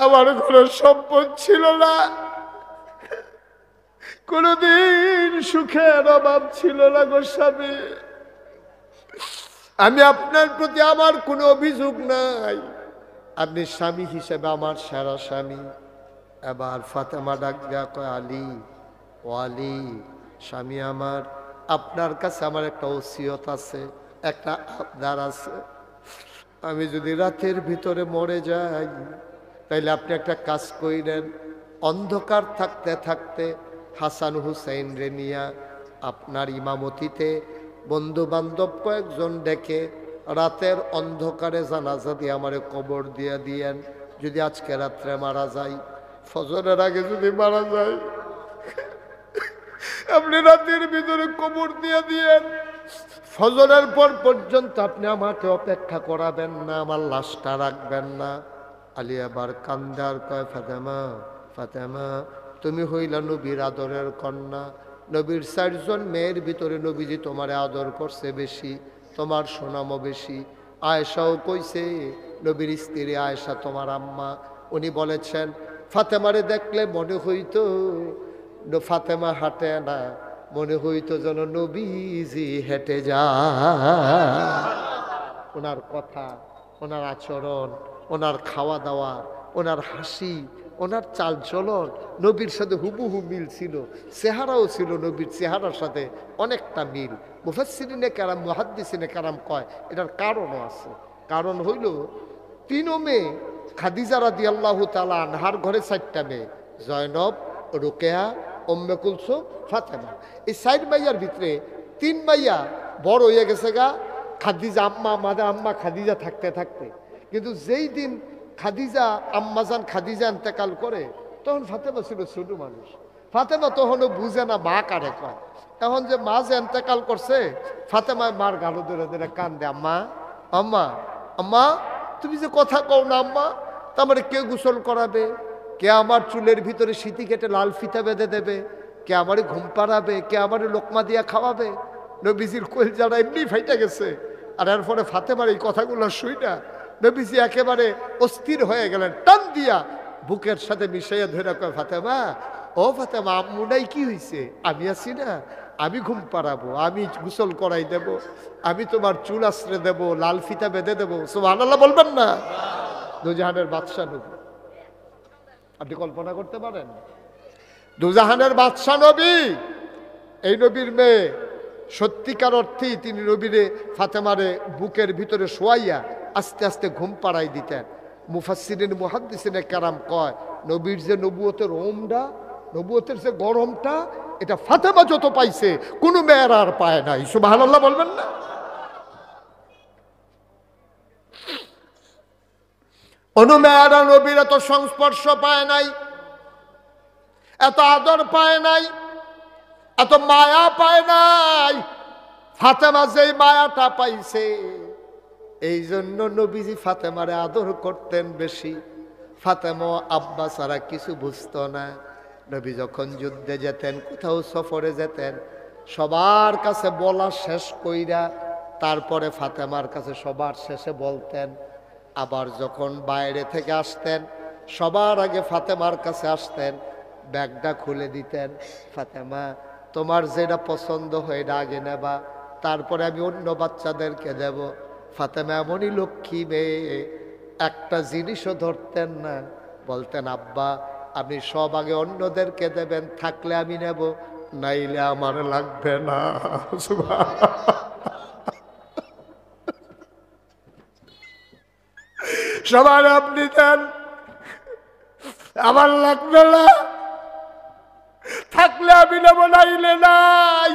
আমার কোনো সম্পদ ছিল না, কোনোদিন সুখের অভাব ছিল না গো স্বামী। আমি আপনার প্রতি আমার কোনো অভিযোগ নাই, আপনি স্বামী হিসেবে আমার সেরা স্বামী। এবার ফাতেমা ডাক দেয়া কয়, আলী, ও আলী, স্বামী আমার, আপনার কাছে আমার একটা ওসিয়ত আছে, একটা আবদার আছে। আমি যদি রাতের ভিতরে মরে যাই, তাইলে আপনি একটা কাজ কইরেন, অন্ধকার থাকতে থাকতে হাসান হুসাইন রে নিয়া আপনার ইমামতিতে বন্ধু বান্ধব কয়েকজন ডেকে রাতের অন্ধকারে জানাজা দিয়ে আমারে কবর দিয়ে দিয়েন। যদি আজকে রাত্রে মারা যাই, ফজরের আগে যদি মারা যায়, আপনি রাতের ভিতরে কবর দিয়ে দিয়েন। ফজরের পর পর্যন্ত আপনি আমাকে অপেক্ষা করাবেন না, আমার লাশটা রাখবেন না। আলী আবার কান্দার কয়, ফাতেমা, ফাতেমা, তুমি হইলা নবীর আদরের কন্যা, নবীর 4 জন মেয়ের ভিতরে নবীজি তোমার আদর করছে বেশি, তোমার সুনামও বেশি। আয়েশাও কইছে, নবীর স্ত্রী আয়েশা তোমার আম্মা, উনি বলেছেন ফাতেমারে দেখলে মনে হইতো ফাতেমা হাঁটে না, মনে হইতো যেন নবীজি হেঁটে যায়। ওনার কথা, ওনার আচরণ, ওনার খাওয়া দাওয়া, ওনার হাসি, ওনার চাল চলন নবীর সাথে হুবহু মিল ছিল। চেহারাও ছিল নবীর চেহারার সাথে অনেকটা মিল। মুফাসসিরিনে কারাম, মুহাদ্দিসিনে কারাম কয় এটার কারণও আছে। কারণ হইল 3 মেয়ে, খাদিজা রাদিয়াল্লাহু তাআলা আনহার ঘরে 4টা মেয়ে, জয়নব, রুকেয়া, উম্মে কুলসুম, ফাতেমা। এই 4 মাইয়ার ভিতরে 3 মাইয়া বড় হয়ে গেছে গা খাদিজা আম্মা, আমাদের আম্মা খাদিজা থাকতে থাকতে। কিন্তু যেই দিন খাদিজা আম্মাজান খাদিজা ইন্তেকাল করে, তখন ফাতেমা ছিল ছোট মানুষ। ফাতেমা তখনও বুঝে না মা কারে কয়। এখন যে মা যে ইন্তেকাল করছে, ফাতেমায় মার গালো ধরে ধরে কান্দে, আম্মা, আম্মা, আম্মা, তুমি যে কথা কও না আম্মা, তারপরে কে গোসল করাবে, কে আমার চুলের ভিতরে সিঁথি কেটে লাল ফিতা বেঁধে দেবে, কে আমারে ঘুম পাড়াবে, কে আমারে লোকমা দিয়া খাওয়াবে। নবীজির কলিজাটা এমনি ফাইটা গেছে। আর এর ফলে ফাতেমার এই কথাগুলো শুই না নবীজি একেবারে অস্থির হয়ে গেলেন, টান দিয়া বুকের সাথে মিশাইয়া ধরে কয়, ফাতেমা, ও ফাতেমা, আম্মু নাই, কি হয়েছে? আমি আছি না, আমি ঘুম পাড়াবো, আমি গোসল করাই দেব, আমি তোমার চুল আশ্রে দেব, লাল ফিতা বেঁধে দেবো। সুবহানাল্লাহ বলবেন না? দুজাহানের বাদশা নবী, আপনি কল্পনা করতে পারেন? দুজাহানের বাদশা নবী, এই নবীর মেয়ে সত্যিকার অর্থেই তিনি নবীরে ফাতেমারে বুকের ভিতরে শোয়াইয়া আস্তে আস্তে ঘুম পাড়াই দিতেন। মুফাসসিরিন মুহাদ্দিসিনে কারাম কয়, নবীর যে নবুয়তের ওমটা, নবুয়তের যে গরমটা, এটা ফাতেমা যত পাইছে কোনো মেয়ের আর পায় নাই। সুবহানাল্লাহ বলবেন না? কোনো মেয়েরা নবীর এত সংস্পর্শ পায় নাই, এত আদর পায় নাই, এত মায়া পায় নাই। ফাতেমা যেই মায়াটা পাইছে, এই জন্য নবীজি ফাতেমারে আদর করতেন বেশি। ফাতেমা আব্বা ছাড়া কিছু বুঝতো না। নবী যখন যুদ্ধে যেতেন, কোথাও সফরে যেতেন, সবার কাছে বলা শেষ কইরা তারপরে ফাতেমার কাছে সবার শেষে বলতেন। আবার যখন বাইরে থেকে আসতেন, সবার আগে ফাতেমার কাছে আসতেন, ব্যাগটা খুলে দিতেন, ফাতেমা, তোমার যেটা পছন্দ হয় এটা আগে নেবা, তারপরে আমি অন্য বাচ্চাদেরকে দেব। ফাতেমা এমনই লক্ষ্মী মেয়ে, একটা জিনিসও ধরতেন না, বলতেন, আব্বা, আপনি সব আগে অন্যদেরকে দেবেন, থাকলে আমি নেব, নাইলে আমার লাগবে না। সবার আপনি দেন, আমার লাগবে না, থাকলে আমি নেব, নাইলে নাই।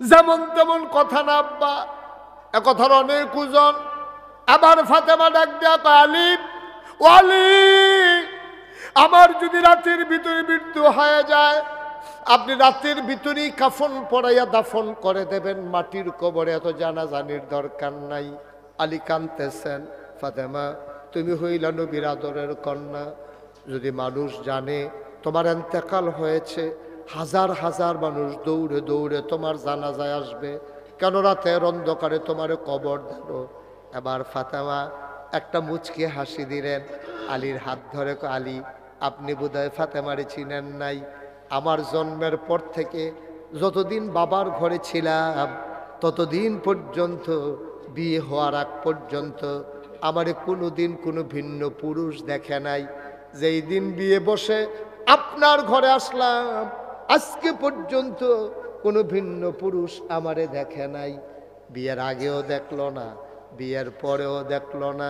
যেমন তেমন কথা না আব্বা, এ কথার অনেক ওজন। আবার ফাতেমা ডাক দেয়া আলী, ও আলী, আমার যদি রাতের ভিতরে মৃত্যু হয়ে যায়, আপনি রাতের ভিতরেই কাফন পরাইয়া দাফন করে দেবেন মাটির কবরে, এত জানাজানির দরকার নাই। আলী কাঁদতেছেন, ফাতেমা তুমি হইলা নবীর আদরের কন্যা, যদি মানুষ জানে তোমার ইন্তেকাল হয়েছে, হাজার হাজার মানুষ দৌড়ে দৌড়ে তোমার জানাজায় আসবে, কেন রাতের অন্ধকারে তোমার কবর দেব। এবার ফাতেমা একটা মুচকি হাসি দিলেন, আলীর হাত ধরে আলী, আপনি বোধহয় ফাতেমারে চিনেন নাই। আমার জন্মের পর থেকে যতদিন বাবার ঘরে ছিলাম ততদিন পর্যন্ত, বিয়ে হওয়ার আগ পর্যন্ত আমারে কোনোদিন কোনো ভিন্ন পুরুষ দেখে নাই। যেই দিন বিয়ে বসে আপনার ঘরে আসলাম, আজকে পর্যন্ত কোনো ভিন্ন পুরুষ আমারে দেখে নাই। বিয়ের আগেও দেখলো না, বিয়ের পরেও দেখলো না।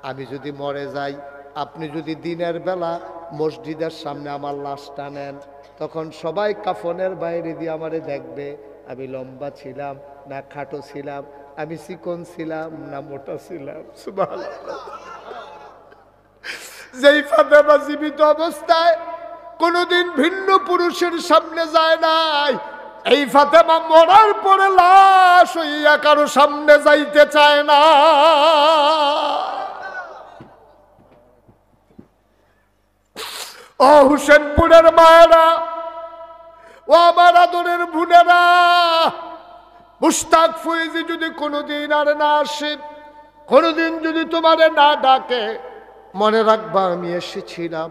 আমি যদি মরে যাই, আপনি যদি দিনের বেলা মসজিদের সামনে আমার লাশটা নেন, তখন সবাই কাফনের বাইরে দিয়ে আমারে দেখবে আমি লম্বা ছিলাম না খাটো ছিলাম, আমি চিকন ছিলাম না মোটা ছিলাম। সুবহানাল্লাহ। যেই ফাতেমা জীবিত অবস্থায় কোনোদিন ভিন্ন পুরুষের সামনে যায় নাই, এই ফাতেমা মরার পরে লাশ হইয়া কারো সামনে যাইতে চায় না। ও হুসেনপুরের মায়েরা, ও আমার আদরের বোনেরা, মুশতাক ফয়েজি যদি কোনোদিন আর না আসে, কোনোদিন যদি তোমারে না ডাকে, মনে রাখবা আমি এসেছিলাম,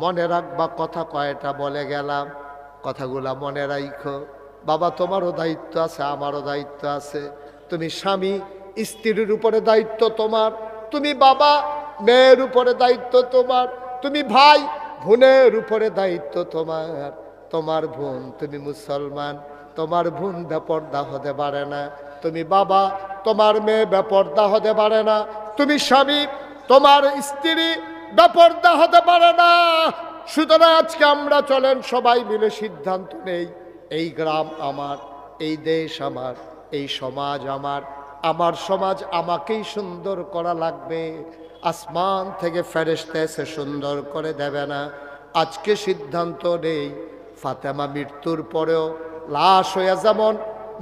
মনে রাখবা কথা কয়টা বলে গেলাম, কথাগুলা মনে রাখো। বাবা তোমারও দায়িত্ব আছে, আমারও দায়িত্ব আছে। তুমি স্বামী স্ত্রীর উপরে দায়িত্ব তোমার, তুমি বাবা মেয়ের উপরে দায়িত্ব তোমার, তুমি ভাই বোনের উপরে দায়িত্ব তোমার। তোমার বোন, তুমি মুসলমান, তোমার বোন বেপর্দা হতে পারে না। তুমি বাবা, তোমার মেয়ে বেপর্দা হতে পারে না। তুমি স্বামী, তোমার স্ত্রী বেপর্দা হতে পারে না। সুতরাং আজকে আমরা চলেন সবাই মিলে সিদ্ধান্ত নেই, এই গ্রাম আমার, এই দেশ আমার, এই সমাজ আমার, আমার সমাজ আমাকেই সুন্দর করা লাগবে। আসমান থেকে ফেরেশতা এসে সুন্দর করে দেবে না। আজকে সিদ্ধান্ত নেই, ফাতেমা মৃত্যুর পরেও লাশ হয়ে যেমন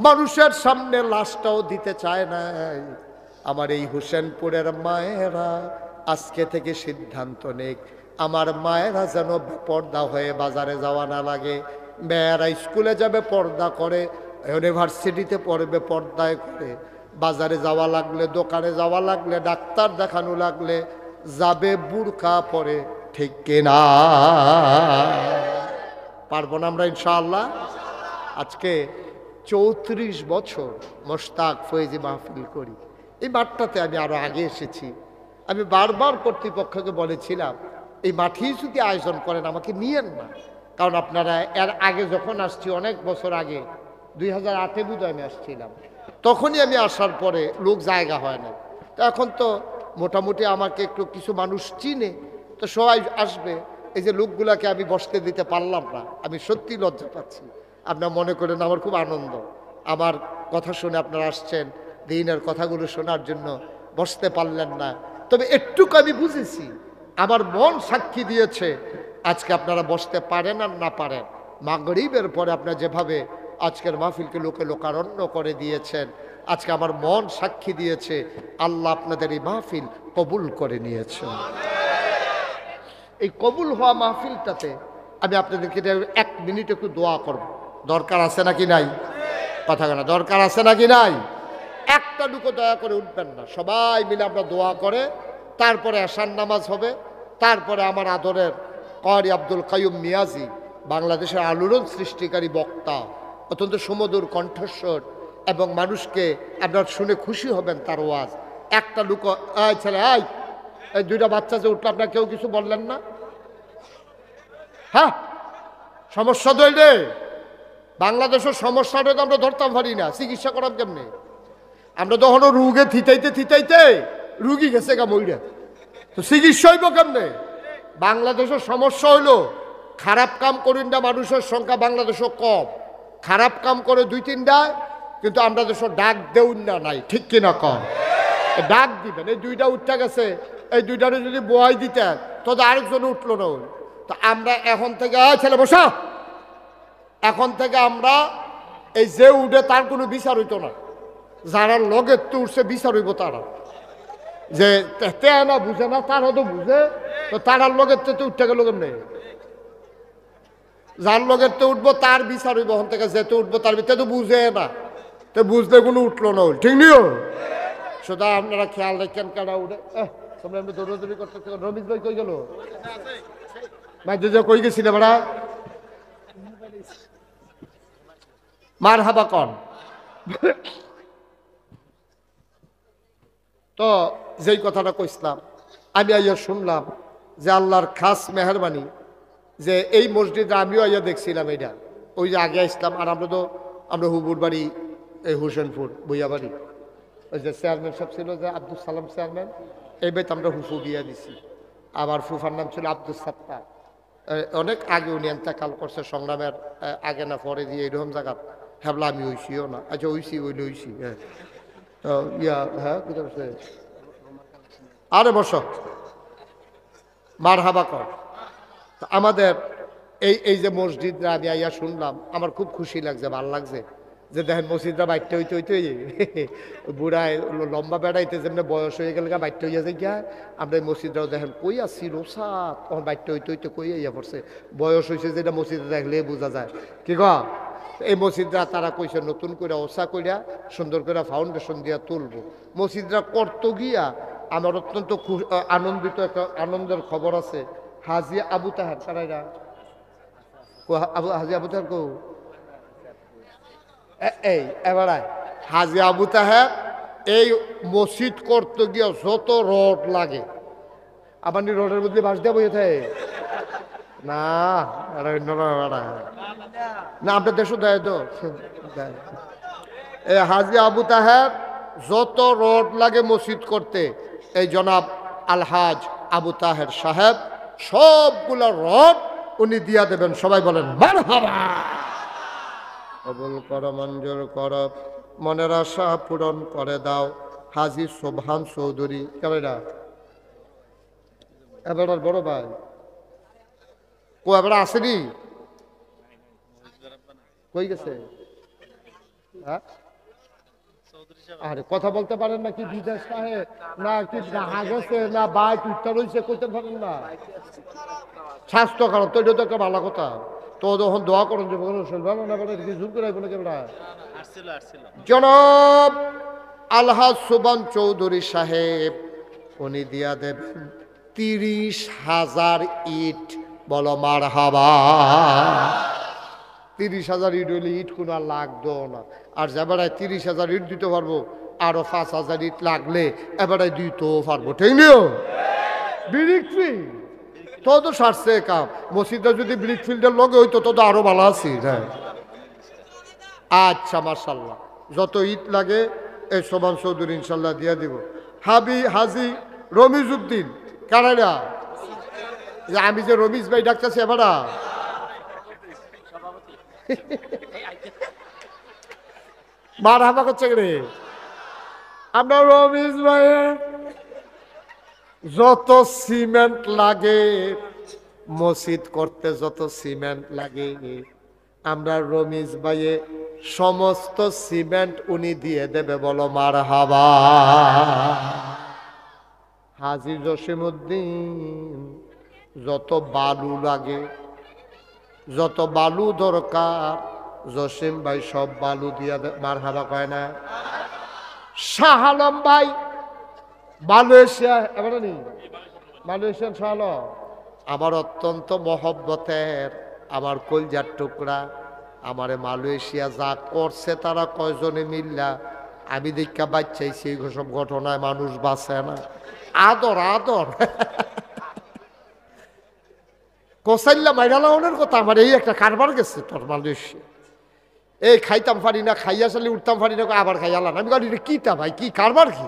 মানুষের সামনে লাশটাও দিতে চায় না, আমার এই হোসেনপুরের মায়েরা আজকে থেকে সিদ্ধান্ত নেই, আমার মায়েরা যেন পর্দা হয়ে বাজারে যাওয়া না লাগে। মেয়েরা স্কুলে যাবে পর্দা করে, ইউনিভার্সিটিতে পড়বে পর্দায় করে, বাজারে যাওয়া লাগলে, দোকানে যাওয়া লাগলে, ডাক্তার দেখানো লাগলে যাবে বুরকা পরে। ঠিক কিনা? পারবো না আমরা ইনশাআল্লাহ? আজকে 34 বছর মোশতাক ফয়েজি মাহফিল করি। এই মাঠটাতে আমি আরো আগে এসেছি। আমি বারবার কর্তৃপক্ষকে বলেছিলাম, এই মাঠেই যদি আয়োজন করেন আমাকে নিয়েন না, কারণ আপনারা এর আগে যখন আসছি, অনেক বছর আগে 2008-এ বোধহয় আমি আসছিলাম, তখনই আমি আসার পরে লোক জায়গা হয় না। তো এখন তো মোটামুটি আমাকে একটু কিছু মানুষ চিনে, তো সবাই আসবে। এই যে লোকগুলাকে আমি বসতে দিতে পারলাম না, আমি সত্যি লজ্জা পাচ্ছি। আপনারা মনে করেন আমার খুব আনন্দ, আমার কথা শুনে আপনারা আসছেন, দিনের কথাগুলো শোনার জন্য বসতে পারলেন না। তবে একটুকু আমি বুঝেছি, আমার মন সাক্ষী দিয়েছে, আজকে আপনারা বসতে পারেন আর না পারেন, মাগরিবের পরে আপনারা যেভাবে আজকের মাহফিলকে লোকে লোকারণ্য করে দিয়েছেন, আজকে আমার মন সাক্ষী দিয়েছে আল্লাহ আপনাদের এই মাহফিল কবুল করে নিয়েছেন। এই কবুল হওয়া মাহফিলটাতে আমি আপনাদেরকে 1 মিনিট একটু দোয়া করব। দরকার আছে নাকি নাই? কথা কেনা দরকার আছে নাকি নাই? একটা টুকু দয়া করে উঠবেন না, সবাই মিলে আমরা দোয়া করে তারপরে আশার নামাজ হবে। তারপরে আমার আদরের কারি আব্দুল কাইয়ুম মিয়াজি, বাংলাদেশের আলোড়ন সৃষ্টিকারী বক্তা, অত্যন্ত সুমধুর কণ্ঠস্বর এবং মানুষকে আপনার শুনে খুশি হবেন তার ওয়াজ। একটা লুক ছেলে, এই 2টা বাচ্চা যে উঠলো, আপনার কেউ কিছু বললেন না? হ্যাঁ, সমস্যা তো রে, বাংলাদেশের সমস্যাটা তো আমরা ধরতাম পারি না, চিকিৎসা করাম কেমনে? আমরা তখন রুগে থিতাইতে থিতাইতে রুগী গেছে গা মইরা, তো চিকিৎসা হইব কেমনে? বাংলাদেশের সমস্যা হইল খারাপ কাম করেন না, মানুষের সংখ্যা বাংলাদেশও কম, খারাপ কাম করে 2-3টা, কিন্তু আমরা দেশের ডাক দেউন না নাই, ঠিক কিনা কম? ডাক দিবেন, এই 2টা উঠতে গেছে, এই 2টারে যদি বয় দিতেন তো আরেকজন উঠলো না। তো আমরা এখন থেকে ছেলে বসা, এখন থেকে আমরা এই যে উঠে তার কোনো বিচার হইতো না, যারা লগের তো উঠছে বিচার হইব তারা, যে তে না বুঝে না তারা তো বুঝে, তো তারার লগের তো উঠতে গেল কেমনে, যার লগের তো উঠবো তার বিচার হইব, ওখান থেকে যেতে উঠবো তার ভিতরে তো বুঝে না, তো বুঝলে কোনো উঠলো না, ঠিক নিও। সেটা আপনারা খেয়াল রাখেন, কারা উঠে তোমরা এমনি দৌড়াদৌড়ি করতে। রমিজ ভাই কই গেল? ভাই যে কই গেছিল বেড়া, মার হাবা কন। তো যেই কথাটা কইছিলাম, আমি আইয়া শুনলাম যে আল্লাহর খাস মেহরবানি, যে এই মসজিদে আমিও আইয়া দেখছিলাম এটা, ওই যে আগে আসলাম, আর আমরা হুবুর বাড়ি, এই হোসেনপুর বইয়াবাড়ি, ওই যে চেয়ারম্যান সব ছিল যে আব্দুল সালাম চেয়ারম্যান, এই বেত আমরা হুফু বিয়া দিছি। আমার ফুফার নাম ছিল আব্দুল সাত্তার, অনেক আগে উনি এন্তেকাল করছে, সংগ্রামের আগে না পরে দিয়ে এরকম জায়গা হ্যাবলা আমি হইছিও না, আচ্ছা হইছি ওইলে হইছি। হ্যাঁ তো হ্যাঁ বুঝতে পারছে, আরে বস মার হাবা কর। আমাদের এই যে মসজিদরা আমি আইয়া শুনলাম, আমার খুব খুশি লাগছে, ভালো লাগছে, যে দেখেন মসজিদরা বাইরটা হইতে হইতে বুড়ায় লম্বা বেড়াইতে যেমন বয়স হয়ে গেলে বাইরটা হইয়া যায় গিয়া, আমরা এই মসজিদরাও দেখেন কই আসছি রোসাত, তখন বাইরটা হইতে হইতে কই ইয়া পড়ছে, বয়স হয়েছে যেটা মসজিদে দেখলে বোঝা যায়। কি গ এই মসজিদরা তারা কইছে নতুন করে ওসা কইরা সুন্দর করে ফাউন্ডেশন দিয়া তুলবো। মসজিদরা করতে গিয়া আমার অত্যন্ত আনন্দিত, একটা আনন্দের খবর আছে। হাজি আবু তাহের তারাইরা, হাজি আবু তাহের কৌ এই এবার হাজি আবু তাহের এই মসজিদ করতে গিয়া যত রড লাগে, আবার রডের মধ্যে বাস দেওয়া বইয়ে থাকে না, না আপনার দেশও দেয় তো। এই হাজি আবু তাহের যত রড লাগে মসজিদ করতে, এই জনাব আলহাজ আবু তাহের সাহেব সবগুলা রড উনি দিয়া দেবেন। সবাই বলেন মারহাবা। কবুল কর, মঞ্জুর কর, মনের আশা পূরণ করে দাও। হাজি সোবহান চৌধুরী, কেবেরা এবার বড় ভাই কো এবার আসেনি, কই গেছে? হ্যাঁ আরে কথা বলতে পারেন না কি বিদেশ সাহেব, না কি না গেছে, না বাইক উত্তর হয়েছে, কইতে পারেন না? স্বাস্থ্য খারাপ তো, এটা তো একটা ভালো কথা। তো যখন দোয়া করেন যে জনাব আলহাজ সুবান চৌধুরী সাহেব উনি দিয়া দেবেন 30,000 ইট। বলো মারহাবা। 30,000 ইট হইলে ইট কোনো আর লাগতো না, আর যেবারায় 30,000 ইট দিতে পারবো, আরো 5,000 ইট লাগলে এবারে দিতেও পারবো, ঠিক নিও। বিরিক্রি তো সারছে কাম, মসজিদটা যদি ব্রিক ফিল্ডের লগে হইতো তো আরো ভালো আছি। হ্যাঁ আচ্ছা মার্শাল্লাহ, যত ইট লাগে এই সোবান চৌধুরী ইনশাল্লাহ দিয়া দিব। হাজি রমিজ উদ্দিন কারাইরা, আমি যে রমিজ ভাই ডাকতেছি এবারা, মার হাবা করছে রে। আমরা রমিজ ভাইয়ের যত সিমেন্ট লাগে মসজিদ করতে, যত সিমেন্ট লাগে, আমরা রমিজ ভাইয়ে সমস্ত সিমেন্ট উনি দিয়ে দেবে। বলো মারহাবা। হাজি জসিমউদ্দিন যত বালু লাগে, যত বালু দরকার, জসিম ভাই সব বালু দিয়া মারহাবা কয় না? শাহ আলম ভাই মালয়েশিয়া, এবার নি মালয়েশিয়ান শাহ আলম আমার অত্যন্ত মহব্বতের, আমার কলজার টুকরা। আমারে মালয়েশিয়া যা করছে তারা কয়জনে মিল্লা, আমি দেখা বাচ্চাইছি সব ঘটনায় মানুষ বাঁচে না। আদর আদর কোসাইল্লা মাইরালাউনের কথা আমার এই একটা কারবার গেছে তোর মালয়েশিয়া। এই খাইতাম পারি না, খাইয়া চালি উঠতাম পারি না, আবার খাইয়ালাম। আমি বলি কিতা ভাই, কি কারবার কি?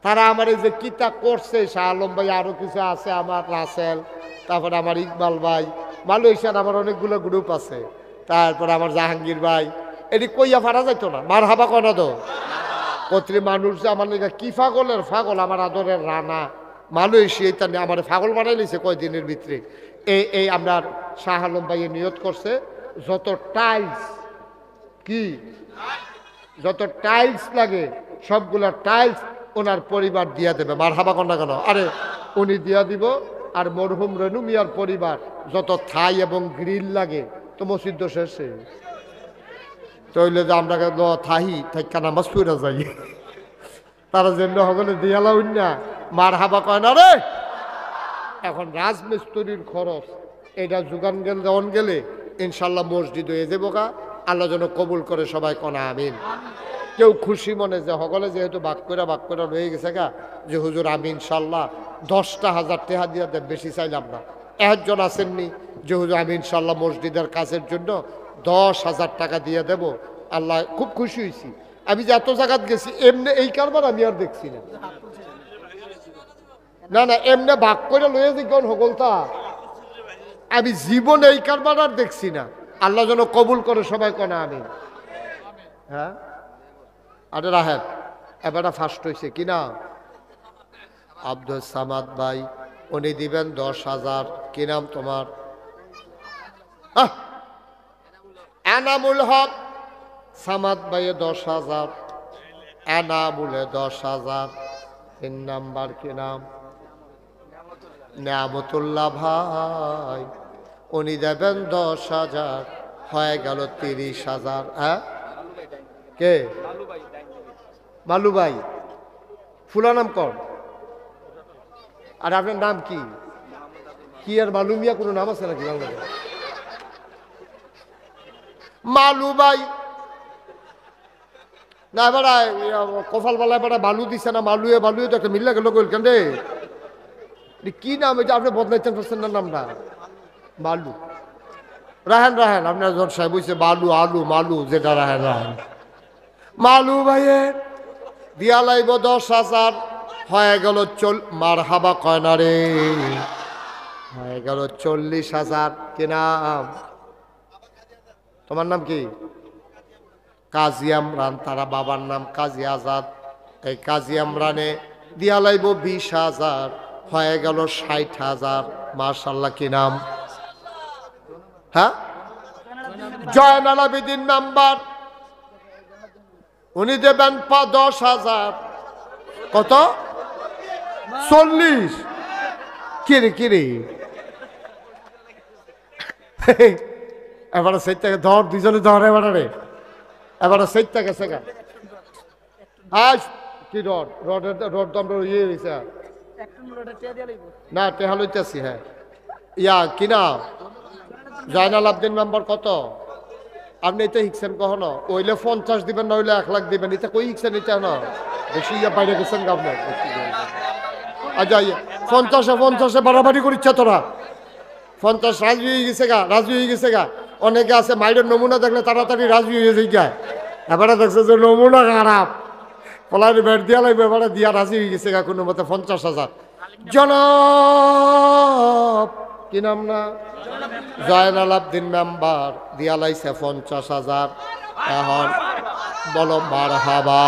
তারা আমার এই যে কিতা করছে, শাহ আলম ভাই, আরো কিছু আছে, আমার রাসেল, তারপরে আমার ইকবাল ভাই, মালয়েশিয়ার আমার অনেকগুলো গ্রুপ আছে, তারপরে আমার জাহাঙ্গীর ভাই, এটি কইয়া ফারা যাইতো না, মার হাবা কনা দো কত্রী মানুষ যে আমার লেগে কি ফাগলের ফাগল, আমার আদরের রানা মালয়েশিয়া এটা আমার ফাগল বানাই নিয়েছে কয়দিনের ভিতরে। এই আপনার শাহ আলম ভাইয়ে নিয়ত করছে যত টাইলস কি যত টাইলস লাগে সবগুলা টাইলস ওনার পরিবার দিয়া দেবে, মার হাবা কন্যা কেন, আরে উনি দিয়া দিব। আর মরহুম রেনু মিয়ার পরিবার যত থাই এবং গ্রিল লাগে তো মসজিদ শেষে তৈলে যে আমরা থাহি থাইকা নামাজ পড়া যাই, তারা যেন হগলে দিয়ালা না মার হাবা কয় না রে। এখন রাজমিস্ত্রির খরচ এটা যোগান গেলে দেওয়ান গেলে ইনশাল্লাহ মসজিদ হয়ে যাবো কা, আল্লাহ যেন কবুল করে সবাই কনা আমিন। কেউ খুশি মনে যে হগলে যেহেতু বাক করে রয়ে গেছে গা যে হুজুর আমি ইনশাল্লাহ 10,000 টাকা দিয়ে দেব, বেশি চাইলাম না। একজন আসেননি যে হুজুর আমি ইনশাল্লাহ মসজিদের কাজের জন্য 10,000 টাকা দিয়ে দেব, আল্লাহ খুব খুশি হয়েছি। আমি যে এত জায়গাত গেছি এমনি এই কারবার আমি আর দেখছি না, না না এমনি বাক করে লয়ে দিগন হগলতা আমি জীবন এই কারবার আর দেখছি না। আল্লাহ যেন কবুল করে সবাই কনা আমিন। হ্যাঁ আরে রাহেব এবারটা ফার্স্ট হয়েছে কিনা আব্দুল সামাদ ভাই, উনি দিবেন 10,000। কি নাম তোমার? এনামুল হক। সামাদ ভাইয়ে 10,000, এনামুলে 10,000। 3 নাম্বার কি নাম? নিয়ামতুল্লাহ ভাই, উনি দেবেন 10,000, হয়ে গেল 30,000। হ্যাঁ কে? মালু ভাই। ফুলা নাম কর। আর আপনার নাম কি? কি আর মালু মিয়া কোনো নাম আছে নাকি বাংলাদেশে? মালু ভাই না এবার কপাল বালায় এবার বালু দিছে না, মালুয়ে বালুয়ে তো একটা মিল্লা গেল কেন রে? কি নাম এটা আপনি বদলাইতেন পারছেন না নামটা? বালু। রাহেন আপনার জন সাহেব বলছে বালু আলু মালু, যেটা রাহেন মালু ভাইয়ের দিয়া লাইব 10,000, হয়ে গেল মার হাবা কয় না রে, হয়ে গেল 40,000। কি নাম তোমার? নাম কি? কাজী আমরান। তারা বাবার নাম কাজী আজাদ। এই কাজী আমরানে দিয়া লাইব 20,000, হয়ে গেল 60,000। মাশাআল্লাহ। কি নাম? হ্যাঁ জয়নাল আবেদিন নাম্বার, উনি দেবেন 10,000। কত? 40। কিরে এবারে সেই থেকে ধর, দুজনে ধর এবারে, এবারে সেই থেকে শেখা। আজ কি রড তো আমরা ইয়ে হয়েছে না, টেহা লইতেছি। হ্যাঁ ইয়া কিনা জয়নাল আবদিন নাম্বার কত? আপনি এটা হিকছেন কখনো? ওইলে 50 দিবেন, না হইলে 1 লাখ দিবেন। এটা কই হিকছেন? এটা না বেশি ইয়া বাইরে গেছেন গা আপনার। আচ্ছা 50-এ বাড়াবাড়ি করিচ্ছা তোরা। 50 রাজি হয়ে গেছে গা। অনেকে আছে মাইরের নমুনা দেখলে তাড়াতাড়ি রাজি হয়ে যায়। এবারে দেখছে যে নমুনা খারাপ, পলারি বেড দিয়া লাগবে, এবারে দিয়া রাজি হয়ে গেছে গা কোনো মতে 50,000। জনাব কি নাম না? জয়নাল আবদিন মেম্বার দিয়া লাইছে 50,000। এখন বলো মারহাবা।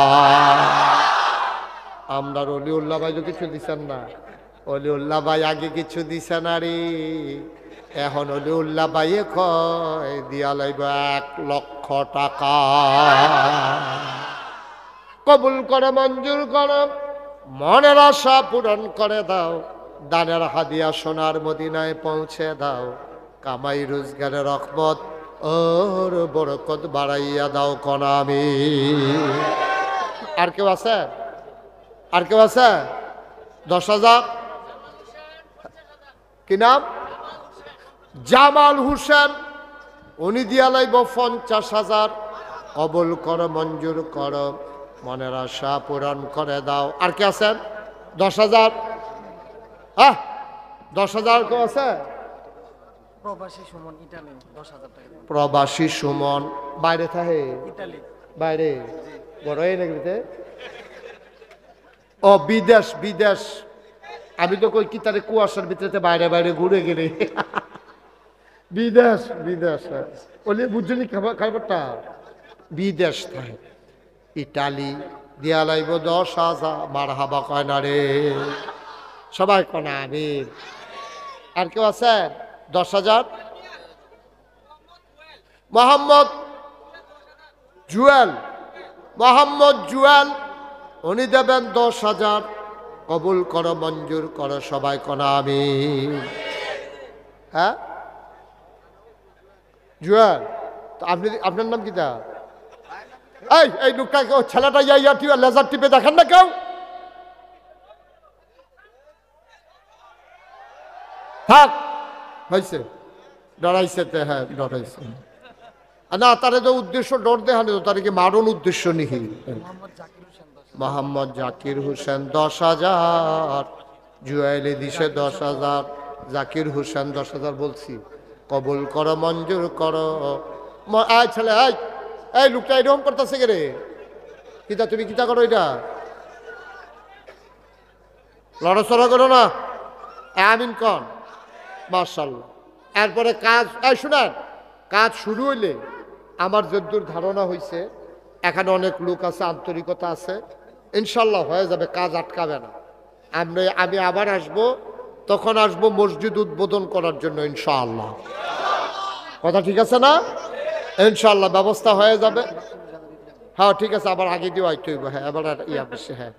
আমরা অলিউল্লাহ ভাই তো কিছু দিছেন না, অলিউল্লাহ ভাই আগে কিছু দিছে না রে। এখন অলিউল্লাহ ভাইয়ে কয় দিয়া লাইব 1 লক্ষ টাকা। কবুল করে, মঞ্জুর করো, মনের আশা পূরণ করে দাও, দানের হাদিয়া সোনার মদিনায় পৌঁছে দাও, কামাই রোজগারের রহমত ওর বরকত বাড়াইয়া দাও কনা আমি। আর কেউ আছে? আর কেউ আছে? 10,000। কি নাম? জামাল হোসেন, উনি দিয়া লাইব 50,000। কবুল করো, মঞ্জুর করো, মনের আশা পূরণ করে দাও। আর কে আছেন? 10,000। হ্যাঁ 10,000 কেউ আছে? প্রবাসী সুমন, ইটালি 10,000 টাকা। প্রবাসী সুমন বাইরে থাকে? ইটালি। বাইরে বড় এই নাকি? ও বিদেশ বিদেশ, আমি তো কই কি তারে কুয়াশার ভিতরে বাইরে বাইরে ঘুরে গেলে বিদেশ বিদেশ ওলে বুঝলি খাবারটা বিদেশ থাকে ইটালি দিয়া লাইব 10,000 মার হাবা কয় না রে সবাই কনা আমি আর কেউ আছে 10,000 মোহাম্মদ জুয়েল মোহাম্মদ জুয়েল উনি দেবেন 10,000 কবুল করো মঞ্জুর করো সবাই কনা আমি হ্যাঁ জুয়েল তো আপনি আপনার নাম কি তা এই লোকটা কেউ ছেলেটা ইয়া টিপে লেজার টিপে দেখেন না কেউ থাক হয়েছে ডরাইছে তে হ্যাঁ ডরাইছে না তারে তো উদ্দেশ্য ডর দেখানি তো তারে কি মারণ উদ্দেশ্য নিহি মোহাম্মদ জাকির হোসেন 10,000 জুয়েলি দিছে 10,000 জাকির হোসেন 10,000 বলছি কবুল করো মঞ্জুর করো আয় ছেলে আয় এই লোকটা এরকম করতেছে কে রে কিতা তুমি কিতা করো এটা লড়াচড়া করো না আমিন কন মাশাআল্লাহ এরপরে কাজ এই শুনেন কাজ শুরু হইলে আমার যদ্দূর ধারণা হয়েছে এখানে অনেক লোক আছে আন্তরিকতা আছে ইনশাল্লাহ হয়ে যাবে কাজ আটকাবে না আমি আবার আসব তখন আসব মসজিদ উদ্বোধন করার জন্য ইনশাআল্লাহ কথা ঠিক আছে না ইনশাআল্লাহ ব্যবস্থা হয়ে যাবে হ্যাঁ ঠিক আছে আবার আগে দিও আইতে হইব হ্যাঁ এবার ইয়া বেশি হ্যাঁ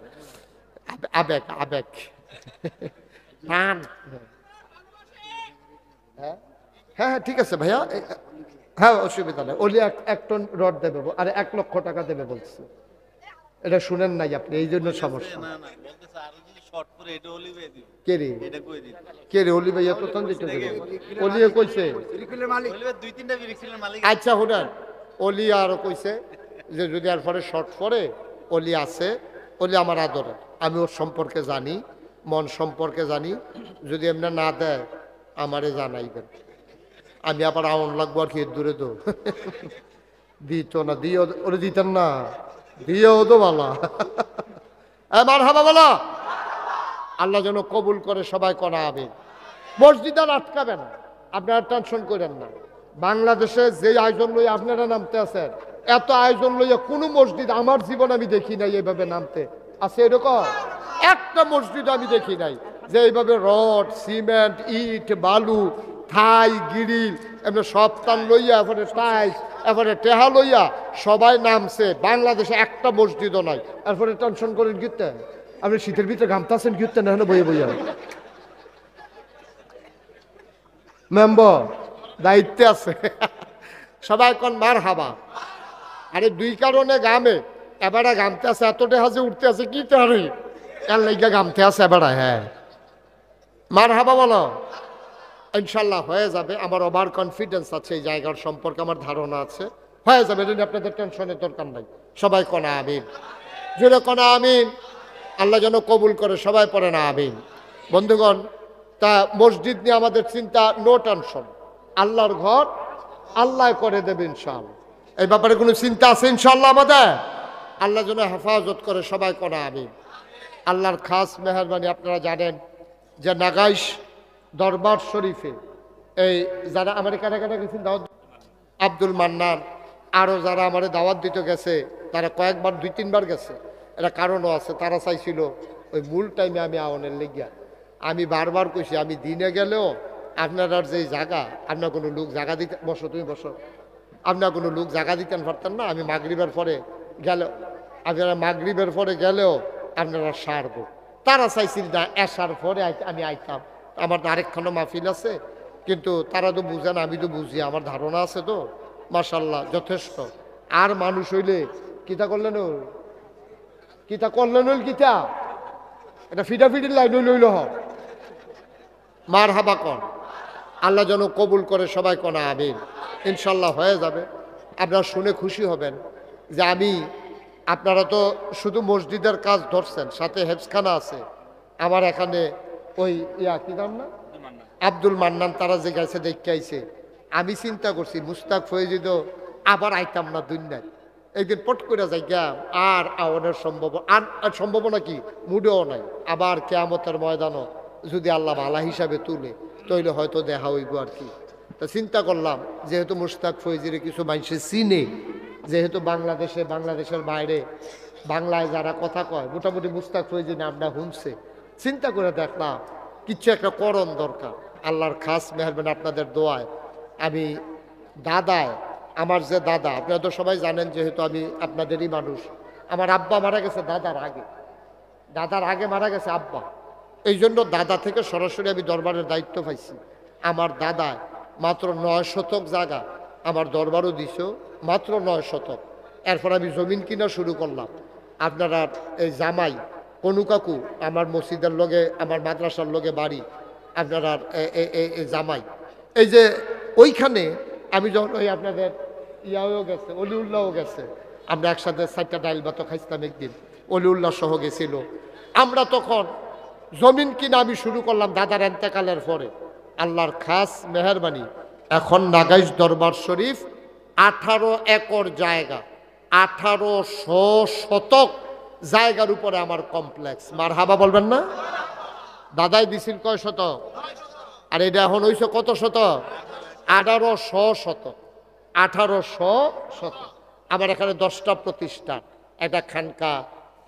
আবেগ আবেগ হ্যাঁ হ্যাঁ হ্যাঁ ঠিক আছে ভাইয়া হ্যাঁ অসুবিধা নেই ওলি 1 টন রড দেবে আরে 1 লক্ষ টাকা দেবে বলছে এটা শুনেন নাই আপনি এই জন্য সমস্যা কে রে অলি ভাইয়া তো তখন দিতে অলিয়ে কইছে আচ্ছা হুনান অলি আরো কইছে যে যদি আর পরে শর্ট পরে অলি আছে অলি আমার আদরে আমি ওর সম্পর্কে জানি মন সম্পর্কে জানি যদি এমনি না দেয় আমারে জানাইবেন আমি আবার আউন লাগবো আর কি দূরে তো দিত না দিয়ে ওরে দিতেন না দিয়েও তো ভালো মার হাবা বলো আল্লাহ যেন কবুল করে সবাই করা হবে মসজিদ আর আটকাবে না আপনারা টেনশন করেন না বাংলাদেশে যে আয়োজন লইয়া আপনারা নামতে আছেন এত আয়োজন লইয়া কোনো মসজিদ আমার জীবন আমি দেখি নাই এইভাবে নামতে আছে এরকম একটা মসজিদ আমি দেখি নাই যে এইভাবে রড সিমেন্ট ইট বালু থাই গিরিল এমনি সব টান লইয়া এরপরে টাইস এরপরে টেহা লইয়া সবাই নামছে বাংলাদেশে একটা মসজিদও নাই এরপরে টেনশন করেন গিতে আপনি শীতের ভিতরে ঘামতাছেন গিতে না বইয়ে বইয়া মেম্বর দায়িত্বে আছে সবাই কোন মার হাবা আরে দুই কারণে গামে এবারে গামতে আছে এত টেহাজে উঠতে আছে কি তারি এর লাইগা গামতে আছে এবারে হ্যাঁ মার হাবা বলো ইনশাল্লাহ হয়ে যাবে আমার ওভার কনফিডেন্স আছে এই জায়গার সম্পর্কে আমার ধারণা আছে হয়ে যাবে এটা নিয়ে আপনাদের টেনশনের দরকার নাই সবাই কনা আমিন জোরে কনা আমিন আল্লাহ যেন কবুল করে সবাই পড়ে না আমিন বন্ধুগণ তা মসজিদ নিয়ে আমাদের চিন্তা নো টেনশন আল্লাহর ঘর আল্লাহ করে দেবে ইনশাআল্লাহ এই ব্যাপারে কোনো চিন্তা আছে ইনশাআল্লাহ আমাদের আল্লাহ যেন হেফাজত করে সবাই কনা আমিন আল্লাহর খাস মেহরবানি আপনারা জানেন যে নাগাইশ দরবার শরীফে এই যারা আমার কাটাকাটা গেছেন দাওয়াত আব্দুল মান্নান আরও যারা আমার দাওয়াত দিতে গেছে তারা কয়েকবার 2-3বার গেছে এটা কারণও আছে তারা চাইছিল ওই মূল টাইমে আমি আওয়ানের লেগিয়া আমি বারবার কইছি আমি দিনে গেলেও আপনার যেই জায়গা আপনার কোনো লোক জায়গা দিতে বসো তুমি বসো আপনার কোনো লোক জায়গা দিতেন পারতেন না আমি মাগরিবের পরে গেল আপনারা মাগরিবের পরে গেলেও আপনারা সারব তারা চাইছিল না এসার পরে আমি আইতাম আমার আরেকখানো মাহফিল আছে কিন্তু তারা তো বুঝে না আমি তো বুঝি আমার ধারণা আছে তো মাশাল্লাহ যথেষ্ট আর মানুষ হইলে কিতা করলেন কিতা করলেন হইল কিতা এটা ফিটাফিটির লাইন লইল হ মার হাবা কন আল্লাহ যেন কবুল করে সবাই কনা আমিন ইনশাল্লাহ হয়ে যাবে আপনারা শুনে খুশি হবেন যে আমি আপনারা তো শুধু মসজিদের কাজ ধরছেন সাথে হেফসখানা আছে আমার এখানে ওই ইয়া কি নাম না আব্দুল মান্নান তারা যে গেছে দেখতে আইছে আমি চিন্তা করছি মুস্তাক ফয়েজিদ আবার আইতাম না দুনিয়ায় একদিন পট করে যাই গা আর আওয়ানের আর সম্ভাবনা কি মুডেও নাই। আবার কেয়ামতের ময়দানও যদি আল্লাহ ভালা হিসাবে তুলে তৈলে হয়তো দেখা হইব আর কি। তা চিন্তা করলাম যেহেতু মুশতাক ফৈজিরে কিছু মানুষে চিনে, যেহেতু বাংলাদেশের বাইরে বাংলায় যারা কথা কয় মোটামুটি মুশতাক ফৈজি নামটা শুনছে, চিন্তা করে দেখলাম কিচ্ছু একটা করণ দরকার। আল্লাহর খাস মেহরবানি আপনাদের দোয়ায় আমি দাদায়, আমার যে দাদা আপনারা তো সবাই জানেন যেহেতু আমি আপনাদেরই মানুষ, আমার আব্বা মারা গেছে দাদার আগে মারা গেছে আব্বা। এই জন্য দাদা থেকে সরাসরি আমি দরবারের দায়িত্ব পাইছি। আমার দাদায় মাত্র 9 শতক জায়গা আমার দরবারও দিছ, মাত্র 9 শতক। এরপর আমি জমিন কিনা শুরু করলাম। আপনারা এই জামাই কনু কাকু আমার মসজিদের লগে আমার মাদ্রাসার লগে বাড়ি, আপনারা জামাই এই যে ওইখানে আমি যখন ওই আপনাদের ইয়াও গেছে অলিউল্লাহও গেছে, আমরা একসাথে 4টা ডাইল ভাত খাইছিলাম একদিন, অলিউল্লাহ সহ গেছিল। আমরা তখন জমিন কিনা আমি শুরু করলাম দাদার এন্তেকালের পরে। আল্লাহর খাস মেহরবানি এখন নাগাইশ দরবার শরীফ 18 একর জায়গা, 1800 শতক জায়গার উপরে আমার কমপ্লেক্স। মার হাবা বলবেন না? দাদাই দিছিল কয় শতক? আর এটা এখন হইছে কত শতক? 1800 শতক। 1800 শতক। আমার এখানে 10টা প্রতিষ্ঠান, একটা খানকা,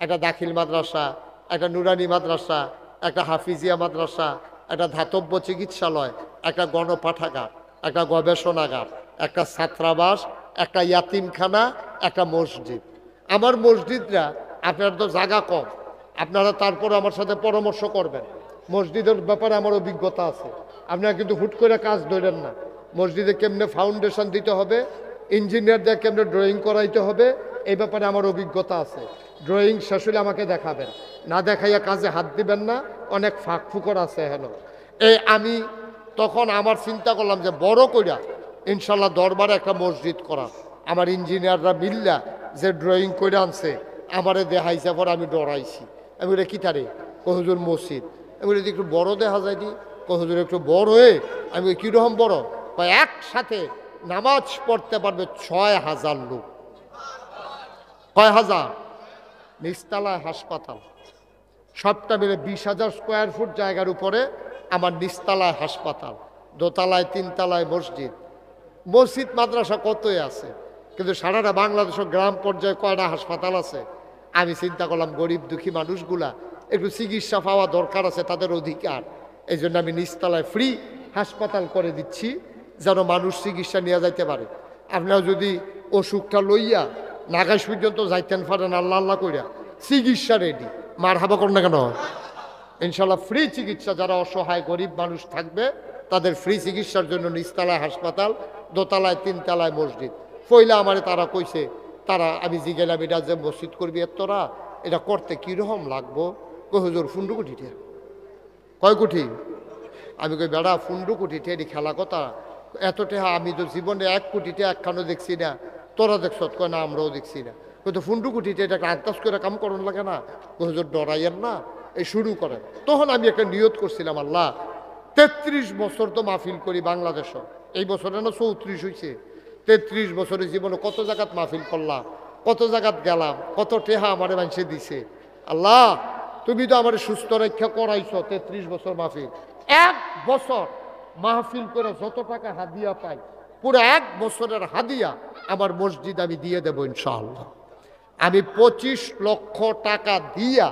একটা দাখিল মাদ্রাসা, একটা নুরানি মাদ্রাসা, একটা হাফিজিয়া মাদ্রাসা, একটা ধাতব্য চিকিৎসালয়, একটা গণপাঠাগার, একটা গবেষণাগার, একটা ছাত্রাবাস, একটা ইয়াতিমখানা, একটা মসজিদ। আমার মসজিদরা আপনার তো জায়গা কম, আপনারা তারপর আমার সাথে পরামর্শ করবেন। মসজিদের ব্যাপারে আমার অভিজ্ঞতা আছে, আপনারা কিন্তু হুট করে কাজ ধরেন না। মসজিদে কেমনে ফাউন্ডেশন দিতে হবে, ইঞ্জিনিয়ারদের কেমনে ড্রয়িং করাইতে হবে, এই ব্যাপারে আমার অভিজ্ঞতা আছে। ড্রয়িং শেষ হলে আমাকে দেখাবেন, না দেখাইয়া কাজে হাত দিবেন না, অনেক ফাঁক ফুকর আছে হেন। আমি তখন আমার চিন্তা করলাম যে বড় কইরা ইনশাল্লাহ দরবারে একটা মসজিদ করা। আমার ইঞ্জিনিয়াররা মিল্লা যে ড্রয়িং করে আনছে আমারে দেখাইছে, পর আমি ডরাইছি। আমি বলে কি তারে কহুজুর মসজিদ, আমি বলি একটু বড় দেখা যায়নি, কহুজুর একটু বড় হয়ে। আমি কীরকম বড়? একসাথে নামাজ পড়তে পারবে 6000 লোক। কয় হাজার? নিচতলায় হাসপাতাল, সবটা মিলে 20,000 স্কোয়ার ফুট জায়গার উপরে আমার নিচতলায় হাসপাতাল, দোতলায় 3তলায় মসজিদ। মসজিদ মাদ্রাসা কতই আছে, কিন্তু সারাটা বাংলাদেশের গ্রাম পর্যায়ে কয়টা হাসপাতাল আছে? আমি চিন্তা করলাম গরিব দুঃখী মানুষগুলা একটু চিকিৎসা পাওয়া দরকার আছে, তাদের অধিকার। এই জন্য আমি নিচতলায় ফ্রি হাসপাতাল করে দিচ্ছি যেন মানুষ চিকিৎসা নিয়ে যাইতে পারে। আপনারা যদি অসুখটা লইয়া নাগাইশ পর্যন্ত যাইতেন পারেন আল্লাহ আল্লাহ কইরা, চিকিৎসা রেডি। মার হাবা করেন না কেন? ইনশাল্লাহ ফ্রি চিকিৎসা, যারা অসহায় গরিব মানুষ থাকবে তাদের ফ্রি চিকিৎসার জন্য নিচতলায় হাসপাতাল, দোতলায় 3তলায় মসজিদ। পয়লা আমারে তারা কইছে, তারা আমি জিগেলাম এটা যে মসজিদ করবি তোরা, এটা করতে কীরকম লাগবো? কই হুজুর 15 কোটি টাকা। কয় কোটি? আমি কই বেড়া 15 কোটি টাকা খেলা কথা, এত টাকা আমি তো জীবনে 1 কোটি টাকা একখানো দেখছি না, তোরা দেখছ? কয় না আমরাও দেখছি না। কই তো 15 কোটি টাকা আন্দাজ করে কাম করুন লাগে না? কই হুজুর ডরাইয়েন না, এই শুরু করেন। তখন আমি একটা নিয়ত করছিলাম, আল্লাহ 33 বছর তো মাহফিল করি বাংলাদেশও, এই বছরে না 34 হয়েছে। 33 বছরের জীবনে কত জায়গাত মাহফিল করলাম, কত জায়গাত গেলাম, কত টেহা আমারে মানুষে দিছে। আল্লাহ তুমি তো আমার সুস্থ রক্ষা করাইছো 33 বছর মাহফিল। 1 বছর মাহফিল করে যত টাকা হাদিয়া পাই, পুরো 1 বছরের হাদিয়া আমার মসজিদ আমি দিয়ে দেবো ইনশাআল্লাহ। আমি 25 লক্ষ টাকা দিয়া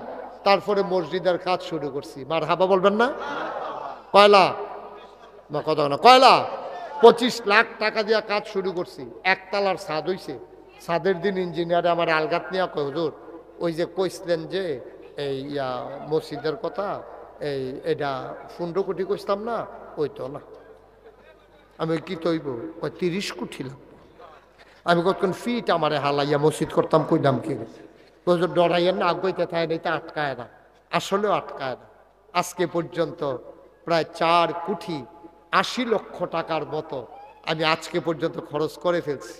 তারপরে মসজিদের কাজ শুরু করছি। মার হাবা বলবেন না? কয়লা না কথা না, কয়লা 25 লাখ টাকা দিয়া কাজ শুরু করছি। 1 তলার ছাদ হইছে। ছাদের দিন ইঞ্জিনিয়ারে আমার আলগাত নিয়ে কয় হুজুর ওই যে কইছিলেন যে এই মসজিদের কথা, এটা 15 কোটি কইতাম না, ওই তো না। আমি কি তৈব? ওই 30 কোটি লাগবে। আমি কতক্ষণ ফিট আমারে হালাইয়া মসজিদ করতাম, কইলাম কি হুজুর ডরাইয়েন না, আগাইতে থাকে না, এটা আটকায় না, আসলেও আটকায় না। আজকে পর্যন্ত প্রায় 4 কোটি 80 লক্ষ টাকার মতো আমি আজকে পর্যন্ত খরচ করে ফেলছি।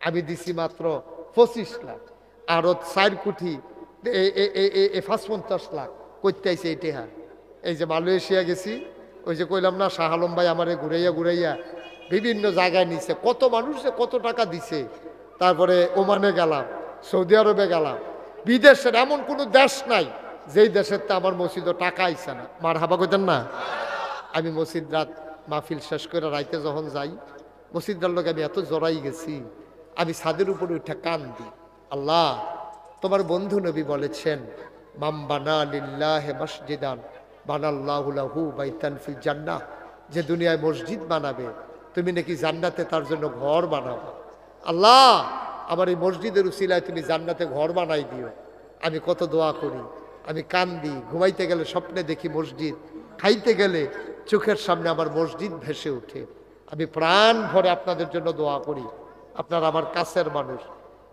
আমি দিছি মাত্র 25 লাখ, আরও 4 কোটি 55 লাখ করতে আইছে। এইটা এই যে মালয়েশিয়া গেছি, ওই যে কইলাম না শাহ আলম ভাই আমারে ঘুরাইয়া ঘুরাইয়া বিভিন্ন জায়গায় নিছে, কত মানুষ কত টাকা দিছে। তারপরে ওমানে গেলাম, সৌদি আরবে গেলাম, বিদেশের এমন কোনো দেশ নাই যেই দেশের তো আমার মসজিদও টাকা আইছে না। মার হাবা কইতেন না? আমি মসজিদ রাত মাহফিল শেষ করে রাইতে যখন যাই, মসজিদটার লোক আমি এত জড়াই গেছি, আমি ছাদের উপরে উঠে কান্দি, আল্লাহ তোমার বন্ধু নবী বলেছেন, মাম বানা লিল্লাহি মসজিদান বানাল্লাহু লাহু বাইতান ফিল জান্নাহ, যে দুনিয়ায় মসজিদ বানাবে তুমি নাকি জান্নাতে তার জন্য ঘর বানাবে। আল্লাহ আমার এই মসজিদের উসিলায় তুমি জান্নাতে ঘর বানাই দিও। আমি কত দোয়া করি, আমি কান্দি, ঘুমাইতে গেলে স্বপ্নে দেখি মসজিদ, খাইতে গেলে চোখের সামনে আমার মসজিদ ভেসে ওঠে। আমি প্রাণ ভরে আপনাদের জন্য দোয়া করি। আপনারা আমার কাছের মানুষ,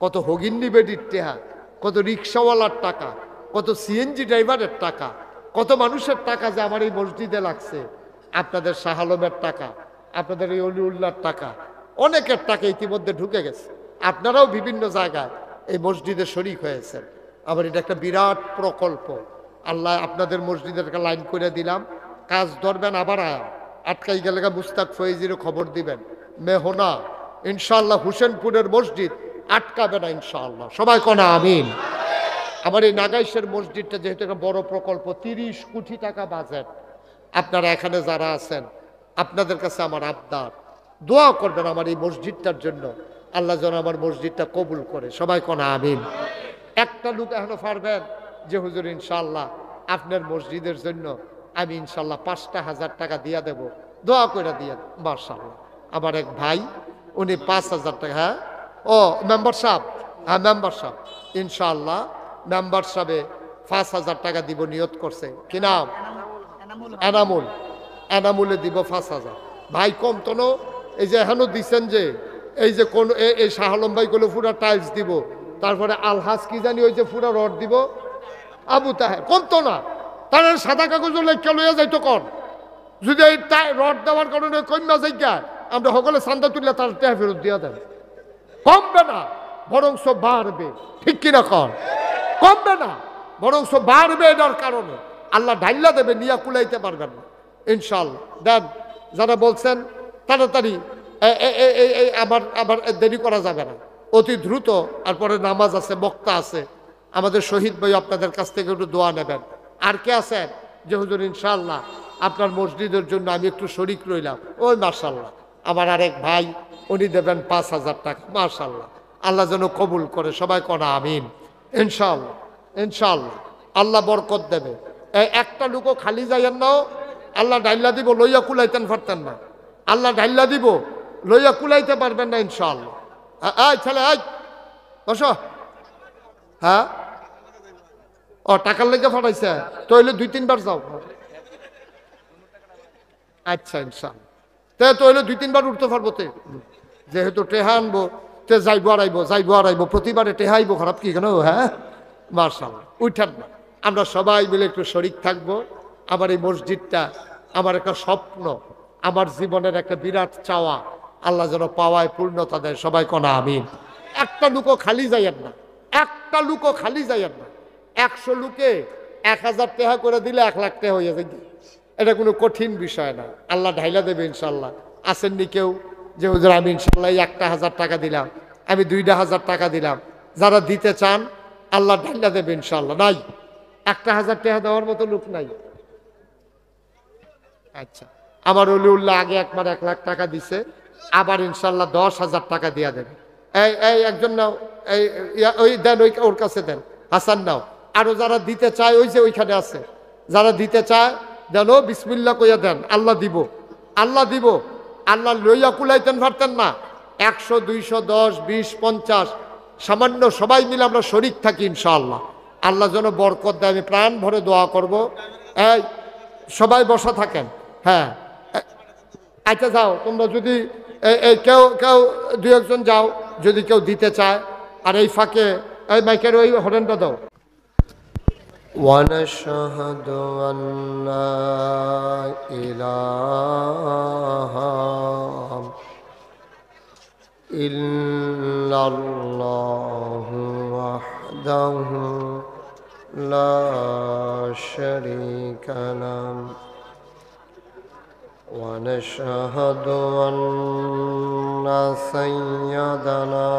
কত হগিন্নি বেডির টেহা, কত রিক্সাওয়ালার টাকা, কত সিএনজি ড্রাইভারের টাকা, কত মানুষের টাকা যে আমার এই মসজিদে লাগছে, আপনাদের শাহ আলমের টাকা, আপনাদের এই অলিউল্লাহর টাকা, অনেকের টাকা ইতিমধ্যে ঢুকে গেছে। আপনারাও বিভিন্ন জায়গায় এই মসজিদে শরিক হয়েছেন। আবার এটা একটা বিরাট প্রকল্প। আল্লাহ আপনাদের মসজিদের একটা লাইন করে দিলাম, কাজ ধরবেন, আবার আটকাই গেলে মুস্তাক ফয়েজিরও খবর দিবেন, মেহনা ইনশাআল্লাহ হুসেনপুরের মসজিদ আটকাবে না ইনশাআল্লাহ। সবাই কনা আমিন। আমার এই নাগাইশের মসজিদটা যেহেতু একটা বড় প্রকল্প, 30 কোটি টাকা বাজেট। আপনারা এখানে যারা আছেন, আপনাদের কাছে আমার আবদার, দোয়া করবেন আমার এই মসজিদটার জন্য, আল্লাহ যেন আমার মসজিদটা কবুল করে। সবাই কনা আমিন। একটা লোক এখনো পারবেন যে হুজুর ইনশাআল্লাহ আপনার মসজিদের জন্য আমি ইনশাআল্লাহ 5,000 টাকা দিয়ে দেব, দোয়া করে দিয়ে। মাশাআল্লাহ আমার এক ভাই, উনি 5,000 টাকা, হ্যাঁ ও মেম্বার সাহেব, হ্যাঁ মেম্বার সাহেব, ইনশাআল্লাহ মেম্বার সাহেবে 5,000 টাকা দিব নিয়ত করছে। কি নাম? এনামুল। এনামুলে দিব 5,000। ভাই কম তো নো, এই যে এখনো দিচ্ছেন যে এই যে কোন এই শাহ আলম ভাই গুলো পুরা টাইলস দিব, তারপরে আলহাজ কি জানি ওই যে পুরা রড দিব, আবু তাহের কম তো না, তারা সাদা কাগজ লেখা লইয়া যাইতো কর, যদি এই রড দেওয়ার কারণে কন্যা জায়গা আমরা সকলে চান্দা তুললে তার টেহা ফেরত দিয়া দেন। কমবে না বরংস বাড়বে, ঠিক কিনা কর? কমবে না বরংস বাড়বে, এটার কারণে আল্লাহ ঢাইলা দেবে, নিয়া কুলাইতে পারবেন না ইনশাআল্লাহ। দেন যারা বলছেন তাড়াতাড়ি, আবার দেরি করা যাবে না, অতি দ্রুত। তারপরে নামাজ আছে, বক্তা আছে, আমাদের শহীদ ভাই আপনাদের কাছ থেকে একটু দোয়া নেবেন। আর কে আছেন যে হুজুর ইনশাআল্লাহ আপনার মসজিদের জন্য আমি একটু শরিক রইলাম? ওই মাশাআল্লাহ আমার আরেক ভাই, উনি দেবেন 5,000 টাকা। মাশাআল্লাহ আল্লাহ যেন কবুল করে। সবাই কনা আমিন ইনশাআল্লাহ। ইনশাআল্লাহ আল্লাহ বরকত দেবে। এই একটা লোকও খালি যাইয়েন না, আল্লাহ ঢাইলা দিব, লইয়া কুলাইতেন পারতেন না, আল্লাহ ঢাইলা দিব, লইয়া কুলাইতে পারবেন না ইনশাআল্লাহ। এই ছেলে এই বসো। হ্যাঁ ও টাকার লেগে ফাটাইছে তো, হইলে 2-3 বার যাও। আচ্ছা ইনশাআল্লাহ তো হইলে 2-3 বার উঠতে পারবো তে, যেহেতু টেহা আনবো তে যাইবো আর আইবো, যাইবো আর আইবো, প্রতিবারে টেহা আইবো, খারাপ কি কেন? হ্যাঁ মাশাআল্লাহ উঠান না, আমরা সবাই মিলে একটু শরিক থাকবো। আমার এই মসজিদটা আমার একটা স্বপ্ন, আমার জীবনের একটা বিরাট চাওয়া, আল্লাহ যেন পাওয়ায় পূর্ণতা দেয়। সবাই কনা আমিন। একটা লুকও খালি যাইয়েন না, একটা লুকও খালি যাইয়েন না। 100 লুকে 1,000 টাকা করে দিলে 1 লাখ টাকা হয়ে যায়, এটা কোনো কঠিন বিষয় না, আল্লাহ ঢাইলা দেবে ইনশাল্লাহ। আসেননি কেউ যে হুজুর আমি ইনশাল্লাহ 1,000 টাকা দিলাম, আমি 2,000 টাকা দিলাম? যারা দিতে চান আল্লাহ ঢাইলা দেবে ইনশাল্লাহ। নাই 1,000 টাকা দেওয়ার মতো লোক নাই। আচ্ছা আমার অলিউল্লাহ আগে একবার 1 লাখ টাকা দিছে, আবার ইনশাল্লাহ 10,000 টাকা দিয়া দেবে। এই একজন নাও, ওই দেন, ওর কাছে দেন, হাসান নাও। আরো যারা দিতে চায় ওই যে ওইখানে আছে, যারা দিতে চায় দেন, বিসমিল্লাহ কইয়া দেন, আল্লাহ দিব, আল্লাহ দিব। আল্লাহ লইয়া কুলাইতেন পারতেন না, 100, 200, 10, 20, 50 সামান্য সবাই মিলে আমরা শরিক থাকি ইনশাআল্লাহ। আল্লাহ যেন বরকত দেয়, আমি প্রাণ ভরে দোয়া করব। এই সবাই বসা থাকেন। হ্যাঁ আচ্ছা যাও তোমরা, যদি কেউ 2-1 যাও যদি কেউ দিতে চায়। আর এই ফাঁকে এই মাইকের ওই হরেনটা দাও। ونشهد أن لا إله إلا الله وحده لا شريك له ونشهد أن سيدنا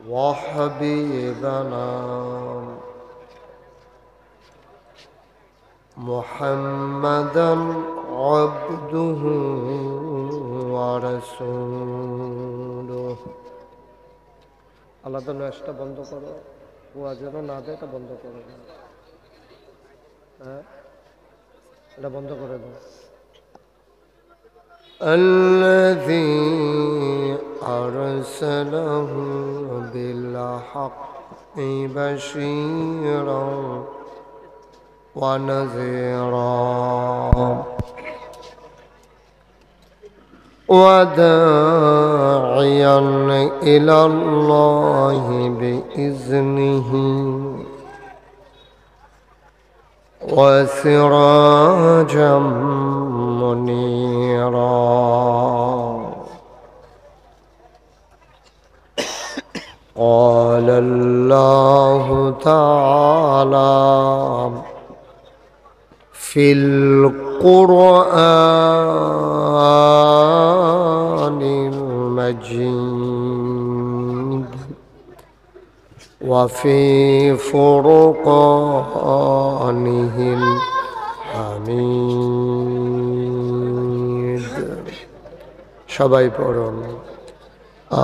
وحبيبنا محمدا عبده ورسوله আলাদা নয়টা বন্ধ করো ও যেন না দেয় এটা বন্ধ করে দাও হ্যাঁ এটা বন্ধ করে দাও الذي أرسله بالحق بشيرا ونذيرا وداعيا إلى الله بإذنه وسراجا منيرا قال الله تعالى في القرآن المجيد وفي فرقانه الحميد সবাই পড়ুন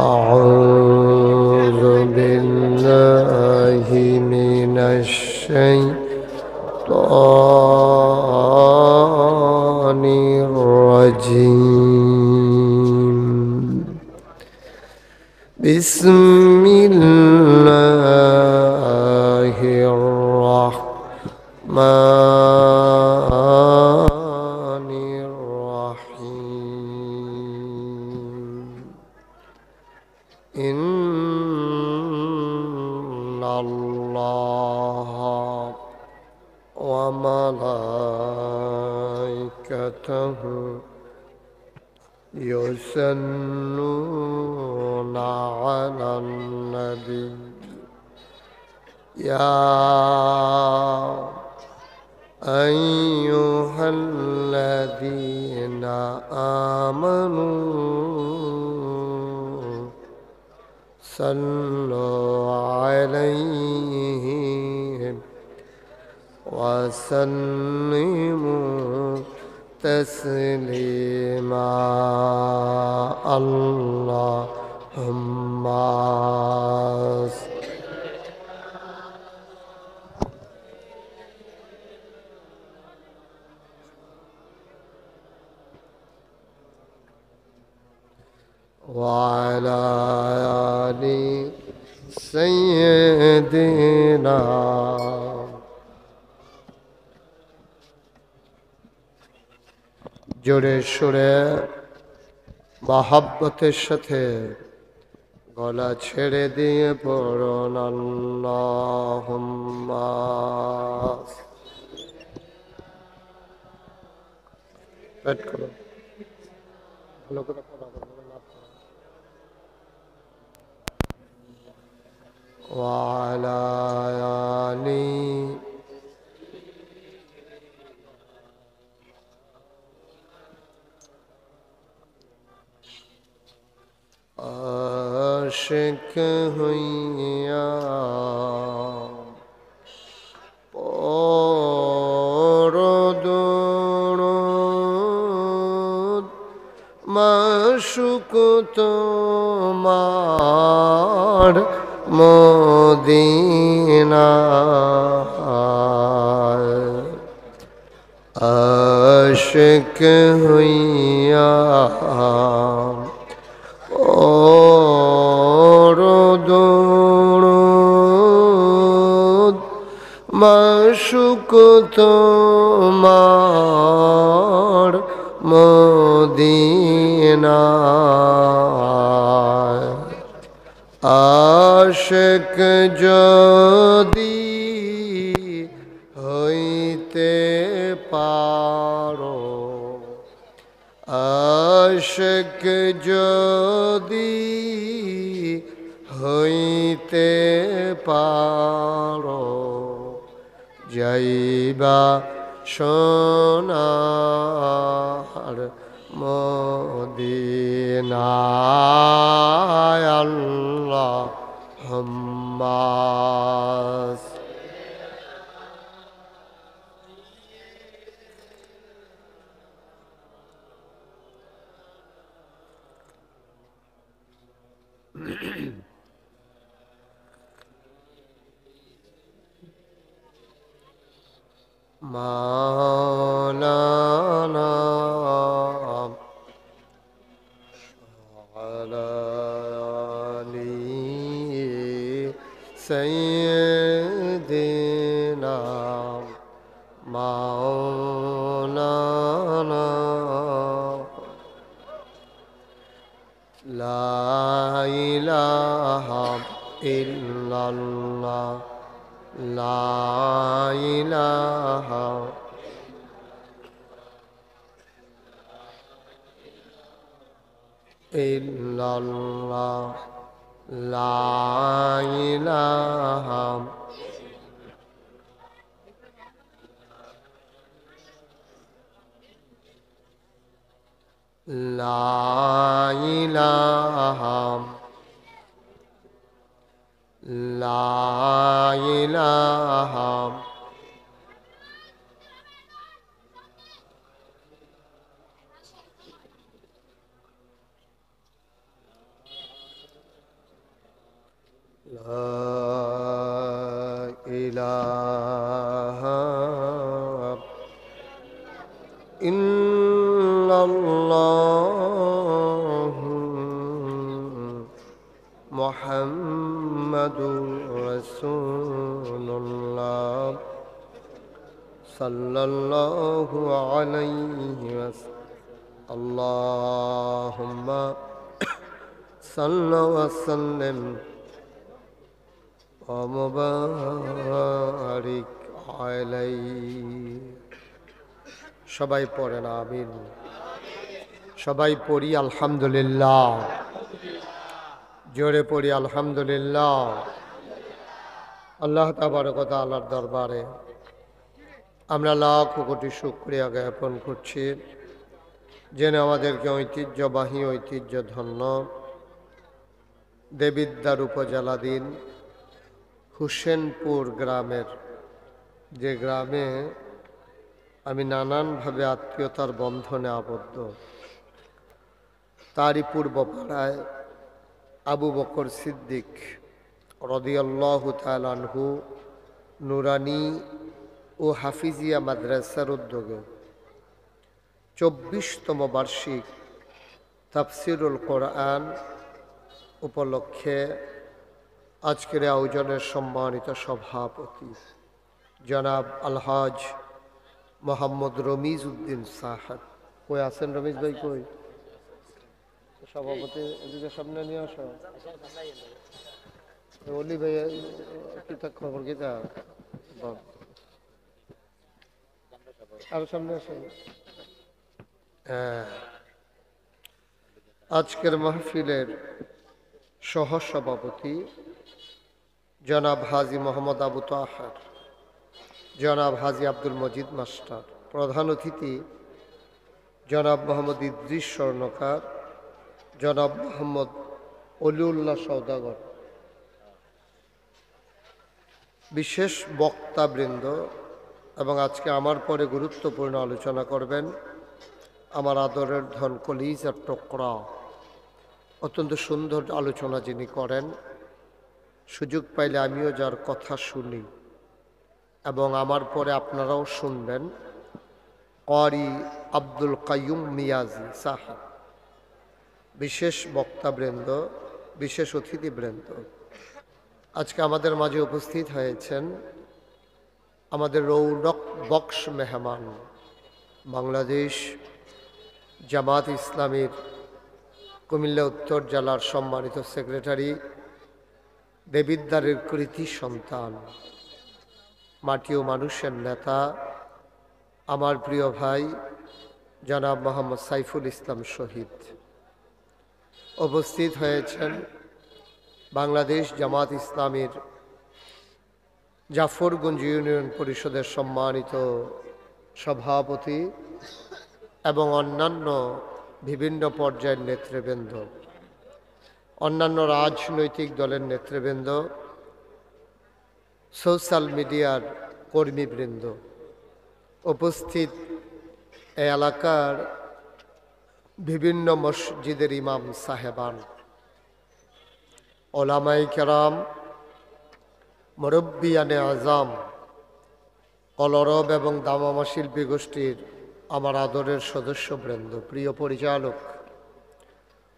أعوذ بالله من الشيطان الرجيم بسم الله الرحمن الرحيم إن الله وملائكته يصلون على النبي يا أيها الذين آمنوا صلوا عليه وسلموا تسليما اللهم وعلى آل سيدنا জোরে সুরে মহব্বতের সাথে গলা ছেড়ে দিয়ে পড়ুন আল্লাহুম্মা পেট করো ভালো করে পড়া وعلى آل आशिक हुइया পরদরুদ মাশুক তোমার মদিনা আশিক হইয়া পরদরুদ মাশুক তোমার মদিনা আশিক যদি হইতে পারো আশিক যদি হইতে পারো যাইবা সোনার মদিনায় আল্লাহ হাম্মাস মাওলানা আলী সাইয়্যিদিনা মাওলানা লা ইলাহা ইল্লাল্লাহ লা ইলাহা ইল্লাল্লাহ লা ইলাহা লা ইলাহা লা ইলাহা লা ইলাহা ইল্লাল্লাহ মুহাম্মাদুর রাসূলুল্লাহ সাল্লাল্লাহু আলাইহি ওয়াসাল্লাম আল্লাহুম্মা সাল্লি ওয়া সাল্লিম ওয়া মুবারিক আলাইহি। সবাই পড়েন আমিন। সবাই পড়ি আলহামদুলিল্লাহ। জোরে পড়ি আলহামদুলিল্লাহ। আল্লাহ তাবারক ওয়া তাআলার দরবারে আমরা লাখ কোটি শুকরিয়া জ্ঞাপন করছি, জেনে আমাদেরকে ঐতিহ্যবাহী ঐতিহ্যধন্য দেবিদ্বার উপজেলাধীন হুসেনপুর গ্রামের, যে গ্রামে আমি নানানভাবে আত্মীয়তার বন্ধনে আবদ্ধ, তারই পূর্ব পাড়ায় আবু বকর সিদ্দিক রাদিয়াল্লাহু তাআলা আনহু নুরানি ও হাফিজিয়া মাদ্রাসার উদ্যোগে ২৪তম বার্ষিক তাফসিরুল কোরআন উপলক্ষে আজকের আয়োজনের সম্মানিত সভাপতি জনাব আলহাজ মোহাম্মদ রমিজ উদ্দিন সাহেব। কই আছেন রমিজ ভাই? কই সভাপতি? এদিকে সামনে নিয়ে আসো। অলি ভাই কিতা খবর কিতা? আরো সামনে আসেন। হ্যাঁ, আজকের মাহফিলের সহসভাপতি জনাব হাজী মোহাম্মদ আবু তাহের, জনাব হাজী আব্দুল মজিদ মাস্টার, প্রধান অতিথি জনাব মোহাম্মদ ইদ্রিস স্বর্ণকার, জনাব মোহাম্মদ অলিউল্লাহ সওদাগর, বিশেষ বক্তাবৃন্দ এবং আজকে আমার পরে গুরুত্বপূর্ণ আলোচনা করবেন আমার আদরের ধন কলিজার টুকরা, অত্যন্ত সুন্দর আলোচনা যিনি করেন, সুযোগ পাইলে আমিও যার কথা শুনি এবং আমার পরে আপনারাও শুনবেন, ক্বারি আব্দুল কাইয়ুম মিয়াজি সাহেব। বিশেষ বক্তাবৃন্দ, বিশেষ অতিথিবৃন্দ, আজকে আমাদের মাঝে উপস্থিত হয়েছেন আমাদের রৌনক বক্স মেহমান, বাংলাদেশ জামাত ইসলামীর কুমিল্লা উত্তর জেলার সম্মানিত সেক্রেটারি, দেবিদ্বারের কৃতি সন্তান, মাটি ও মানুষের নেতা, আমার প্রিয় ভাই জনাব মোহাম্মদ সাইফুল ইসলাম শহীদ। উপস্থিত হয়েছেন বাংলাদেশ জামাত ইসলামীর জাফরগঞ্জ ইউনিয়ন পরিষদের সম্মানিত সভাপতি এবং অন্যান্য বিভিন্ন পর্যায়ের নেতৃবৃন্দ। অন্যান্য রাজনৈতিক দলের নেতৃবৃন্দ, সোশ্যাল মিডিয়ার কর্মীবৃন্দ, উপস্থিত এই এলাকার বিভিন্ন মসজিদের ইমাম সাহেবান, ওলামাই কেরাম, মুরব্বিয়ানে আজম, কলরব এবং দামামা শিল্পী গোষ্ঠীর আমার আদরের সদস্যবৃন্দ, প্রিয় পরিচালক,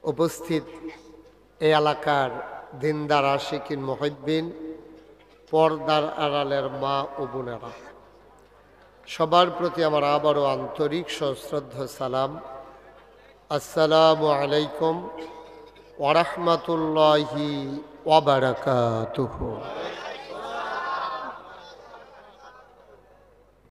উপস্থিত এই এলাকার দিনদার আশিকিন মুহিব্বিন, পর্দার আড়ালের মা ও বোনেরা, সবার প্রতি আমার আবারও আন্তরিক সশ্রদ্ধ সালাম। আসসালামু আলাইকুম ওয়া রাহমাতুল্লাহি ওয়া বারাকাতুহু।